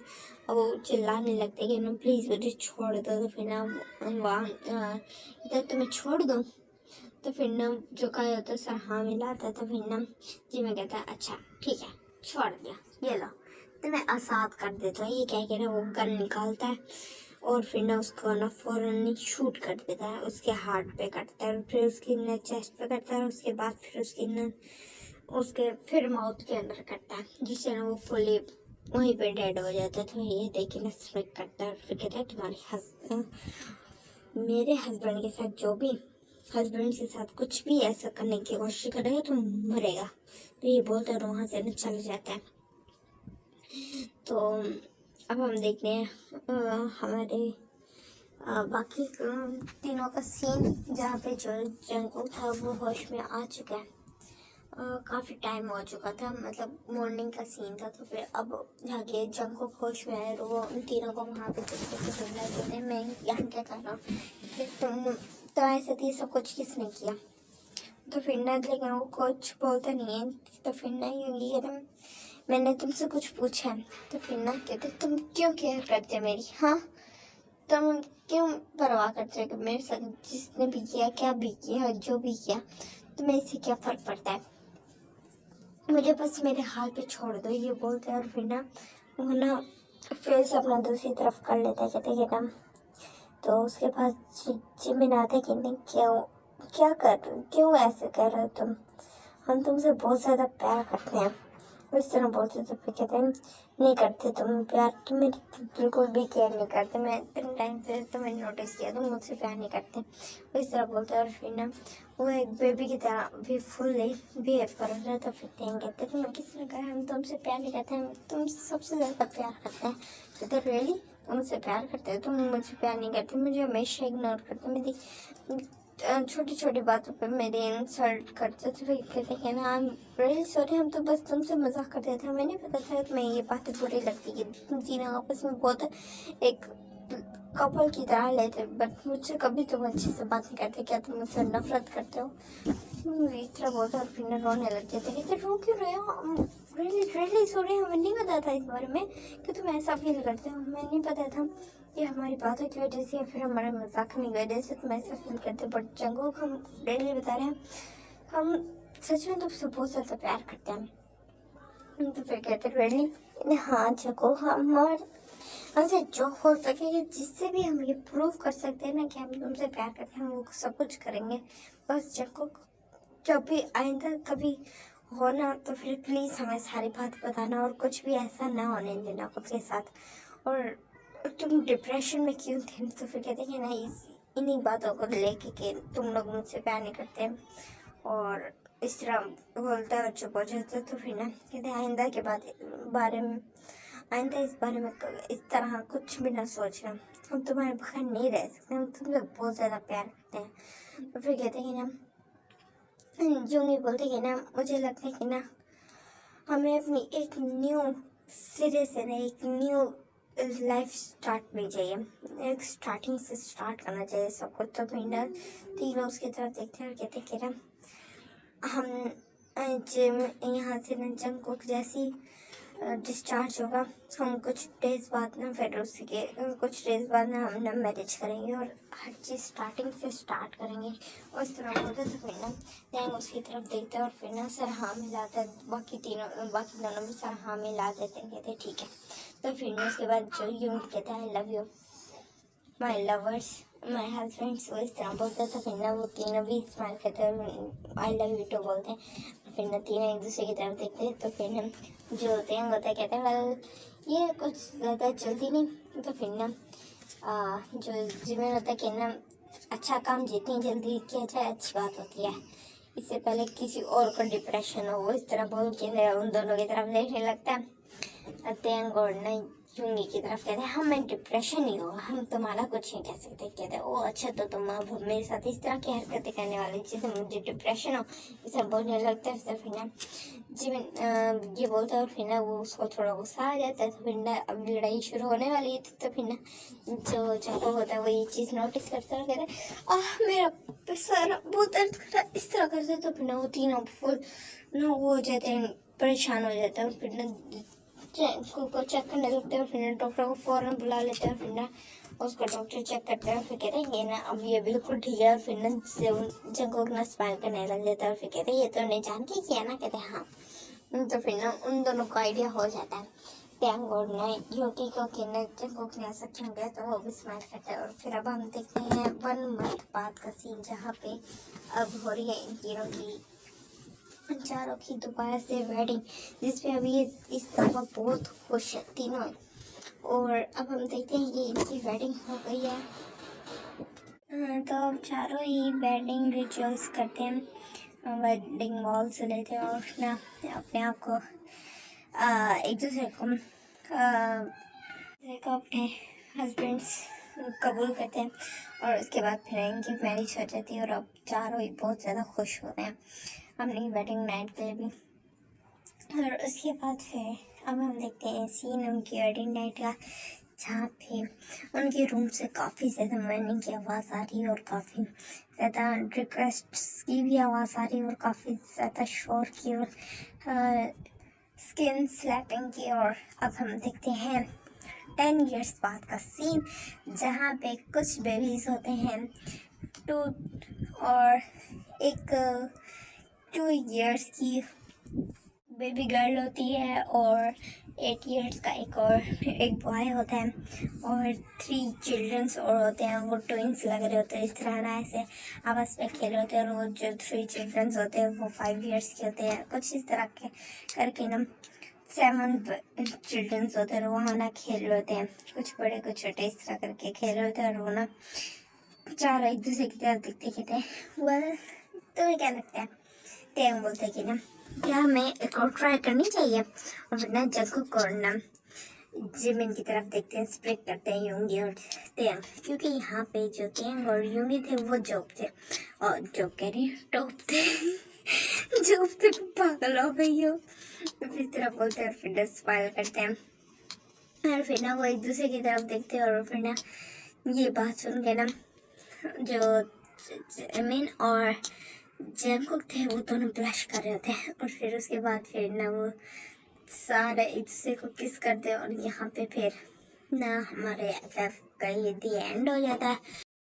वो चिल्लाने लगते कि ना प्लीज़ मुझे छोड़ दो। तो फिर ना वहाँ इधर तो मैं छोड़ दूँ। तो फिर ना जो गाय होता है सर हाँ मिलाता है। तो फिर ना जी मैं कहता है अच्छा ठीक है छोड़ दिया, ये लो तो मैं आज़ाद कर देता हूँ। ये कह के ना वो गन निकालता है, और फिर ना उसको ना फौरन शूट कर देता है, उसके हार्ट पे करता है, और फिर उसकी ना चेस्ट पे करता है, और उसके बाद फिर उसकी ना उसके फिर माउथ के अंदर करता है, जिससे ना वो फुली वहीं पे डेड हो जाता है। तो ये देख के ना स्ट्राइक करता है, और फिर कहता है तुम्हारे मेरे हस्बैंड के साथ जो भी हस्बैंड के साथ कुछ भी ऐसा करने की कोशिश करेगा तो मरेगा। तो ये बोलता है और वहाँ से ना चला जाता है। तो अब हम देखते हैं हमारे बाकी तीनों का सीन, जहाँ पे जो जंगकुक था वो होश में आ चुका है। काफ़ी टाइम हो चुका था, मतलब मॉर्निंग का सीन था। तो फिर अब जाके जंगकुक होश में आए, तो वो उन तीनों को वहाँ पे सुनना देते हैं मैं यहाँ क्या कर रहा हूँ, फिर तुम्हारे साथ ये सब कुछ किसने किया। तो फिर ना लेकिन वो कुछ बोलता नहीं है। तो फिर ना ये मैंने तुमसे कुछ पूछा है। तो फिर ना कहते तुम क्यों केयर करते हो मेरी, हाँ तुम क्यों परवाह करते हो कि मेरे साथ जिसने भी किया क्या भी किया जो भी किया तुम्हें इससे क्या फर्क पड़ता है, मुझे बस मेरे हाल पे छोड़ दो, ये बोलते हैं। और फिर ना वो ना फिर से अपना दूसरी तरफ कर लेता है, कहते कि ना तो उसके पास जिमिन आते कि नहीं क्यों क्या कर क्यों ऐसे कर रहे हो तुम, हम तुमसे बहुत ज़्यादा प्यार करते हैं। इस तरह बोलते तो फिर कहते हैं नहीं करते तुम प्यार, तुम मेरी बिल्कुल भी केयर नहीं करते, मैं इतने टाइम से तुम्हें नोटिस किया तुम मुझसे प्यार नहीं करते, वो इस तरह बोलते हैं। और फिर ना वो एक बेबी की तरह भी फुल बिहेव कर रहा है। तो फिर कहते तुम्हें किसने कहा हम तुमसे प्यार नहीं करते, हम तुमसे सबसे ज़्यादा प्यार करते हैं। तो रियली तुम मुझसे प्यार करते हो, तुम मुझे प्यार नहीं करते, मुझे हमेशा इग्नोर करते, मेरी छोटी छोटी बातों पे मेरे इंसल्ट करते थे। फिर कहते हैं ना आई एम रियली सॉरी, हम तो बस तुमसे मजाक करते थे, हमें नहीं पता था तुम्हें ये बातें बुरी लगती कि तुम तीनों आपस में बहुत एक कपल की तरह लेते, बट मुझसे कभी तुम अच्छे से बात नहीं करते, क्या तुम मुझसे नफरत करते हो? इस तरह बोलते और फिर रोने लग जाते। कहते रो क्यों रहे हो? रियली सॉरी, हमें नहीं पता था इस बारे में कि तुम ऐसा फील करते हो। हमें नहीं पता था कि हमारी बातों की वजह से या फिर हमारे मजाक की वजह से तुम ऐसा फील करते। बट जंगोक, हम रियली बता रहे हैं, हम सच में तुमसे बहुत ज़्यादा प्यार करते हैं। तो फिर कहते रियली? हाँ जंगोक, हमसे जो हो सके, जिससे भी हम ये प्रूव कर सकते हैं ना कि हम तुमसे प्यार करते हैं, हम वो सब कुछ करेंगे। बस जंगोक, जब भी आइंदा कभी हो ना, तो फिर प्लीज़ हमें सारी बात बताना और कुछ भी ऐसा ना होने देना खुद के साथ। और तुम डिप्रेशन में क्यों थे? तो फिर कहते हैं ना, इन्हीं बातों को लेके कि तुम लोग मुझसे प्यार नहीं करते और इस तरह बोलता है और चुप हो जाता है। तो फिर ना कहते हैं आइंदा के बारे में, आइंदा इस बारे में इस तरह कुछ भी ना सोचना, हम तुम्हारे बगैर नहीं रह सकते, हम तुमसे बहुत ज़्यादा प्यार करते हैं। तो फिर कहते हैं ना, जूंगी बोलते हैं ना, मुझे लगता है कि ना हमें अपनी एक न्यू सिरे से ना एक न्यू लाइफ स्टार्ट करनी चाहिए, एक स्टार्टिंग से स्टार्ट करना चाहिए सब कुछ। तो फिर ना तीनों उसकी तरफ देखते हैं और कहते हैं कि ना हम जिम यहाँ से ना जंगकुक जैसी डिस्चार्ज होगा, हम कुछ डेज बाद ना, फिर उसके कुछ डेज बाद ना हम ना मैरिज करेंगे और हर चीज़ स्टार्टिंग से स्टार्ट करेंगे। और इस तरह बोलते तो फिर ना टैंग उसकी तरफ देखते हैं और फिर ना सर हाँ मिलाता है। बाकी दोनों भी सर हाँ मिला देते हैं, कहते ठीक है। तो फिर ना उसके बाद जो यूं कहता है I love you my lovers, my husbands, वो इस तरह बोलते हैं। तो फिर ना वो तीनों भी स्माइल करते हैं और आई लव यू टू बोलते हैं। फिर ना तीनों एक दूसरे की तरफ देखते हैं। तो फिर ना जो होते हैं होता है, कहते हैं वेल ये कुछ ज़्यादा जल्दी नहीं। तो फिर ना जो जिम्मे होता है कि ना अच्छा काम जितनी जल्दी किया जाए अच्छी बात होती है, इससे पहले किसी और को डिप्रेशन हो। वो इस तरह बोल के उन दोनों की तरफ देखने लगता है। थैंक गॉड ना यूंगी की तरफ कहते हैं हमें डिप्रेशन नहीं होगा, हम तुम्हारा कुछ नहीं कह सकते। कहते हैं ओ अच्छा, तो तुम अब मेरे साथ इस तरह की हरकतें करने वाली जिससे मुझे डिप्रेशन हो, इसे बोलने लगता है। फिर ना जीवन ये बोलता है और फिर ना वो उसको थोड़ा गुस्सा आ जाता है। तो फिर ना अब लड़ाई शुरू होने वाली है। तो फिर ना जो चाको होता है वो ये चीज़ नोटिस करता है और कहता है मेरा सर बहुत दर्द कर रहा है, इस तरह करते। तो फिर ना वो तीनों फुल ना वो हो जाते हैं, परेशान हो जाता है। और फिर ना को चेक करने लगते हैं। फिर डॉक्टर को फौरन बुला लेते हैं। फिर ना उसको डॉक्टर चेक करते हैं। फिर कहते हैं ये ना अब ये बिल्कुल ठीक है। और फिर ना जंगोक ना स्माइल करने लग जाता है। और फिर कहते हैं ये तो नहीं जान के किया ना? कहते हैं हाँ। तो फिर ना उन दोनों को आइडिया हो जाता है। थैंक गॉड ना योगी को कहना जंगोक ने ऐसा क्यों गया, तो वो भी स्माइल करता है। और फिर अब हम देखते हैं 1 मंथ बाद का सीन, जहाँ पे अब हो रही है इन तीनों की चारों की दोबारा से वेडिंग, जिसपे अभी ये इस दफा बहुत खुश है तीनों। और अब हम देखते हैं कि इनकी वेडिंग हो गई है। तो अब चारों ही वेडिंग रिचुअल्स करते हैं, वेडिंग वॉल्स लेते हैं और ना अपने आप को एक दूसरे को अपने हस्बैंड्स कबूल करते हैं। और उसके बाद फिर इनकी मैरिज हो जाती है और अब चारों ही बहुत ज़्यादा खुश होते हैं अपनी वेडिंग नाइट के लिए भी। और उसके बाद फिर अब हम देखते हैं सीन उनकी वेडिंग नाइट का, जहाँ पे उनके रूम से काफ़ी ज़्यादा मॉर्निंग की आवाज़ आ रही है और काफ़ी ज़्यादा रिक्वेस्ट्स की भी आवाज़ आ रही है और काफ़ी ज़्यादा शोर की और स्किन स्लैपिंग की। और अब हम देखते हैं 10 इयर्स बाद का सीन, जहाँ पे कुछ बेबीज होते हैं 2 और एक 2 इयर्स की बेबी गर्ल होती है और 8 इयर्स का एक बॉय होता है और 3 चिल्ड्रंस और होते हैं। वो ट्विंस लग रहे होते हैं, इस तरह ना ऐसे आपस में खेल रहे होते हैं। और वो जो 3 चिल्ड्रंस होते हैं वो 5 इयर्स के होते हैं, कुछ इस तरह के करके ना 7 चिल्ड्रंस होते हैं। वहाँ ना खेल रहे होते हैं, कुछ बड़े कुछ छोटे इस तरह करके खेल रहे होते हैं। और वो ना चार एक दूसरे की तरफ दिखते कहते हैं वेल तुम्हें क्या लगता है? टैंग बोलते कि ना क्या हमें एक और ट्राई करनी चाहिए। और फिर ना जंगकुक और ना जिमिन की तरफ देखते हैं, स्प्लिट करते हैं यूंगी और टैंग, क्योंकि यहाँ पे जो टैंग और यूंगी थे वो जॉब थे और जॉब कह रही टॉप थे जॉब थे, पागल हो गई हो। तो इस तरह बोलते हैं, फिर स्माइल करते हैं और फिर ना वो एक दूसरे की तरफ देखते हैं। और फिर ना ये बात सुन के ना जो जमीन और जंगकुक थे वो दोनों ब्लश कर रहे थे, और फिर उसके बाद फिर ना वो सारे एक दूसरे को किस करते, और यहाँ पे फिर ना हमारे एफएफ का ये दी एंड हो जाता है।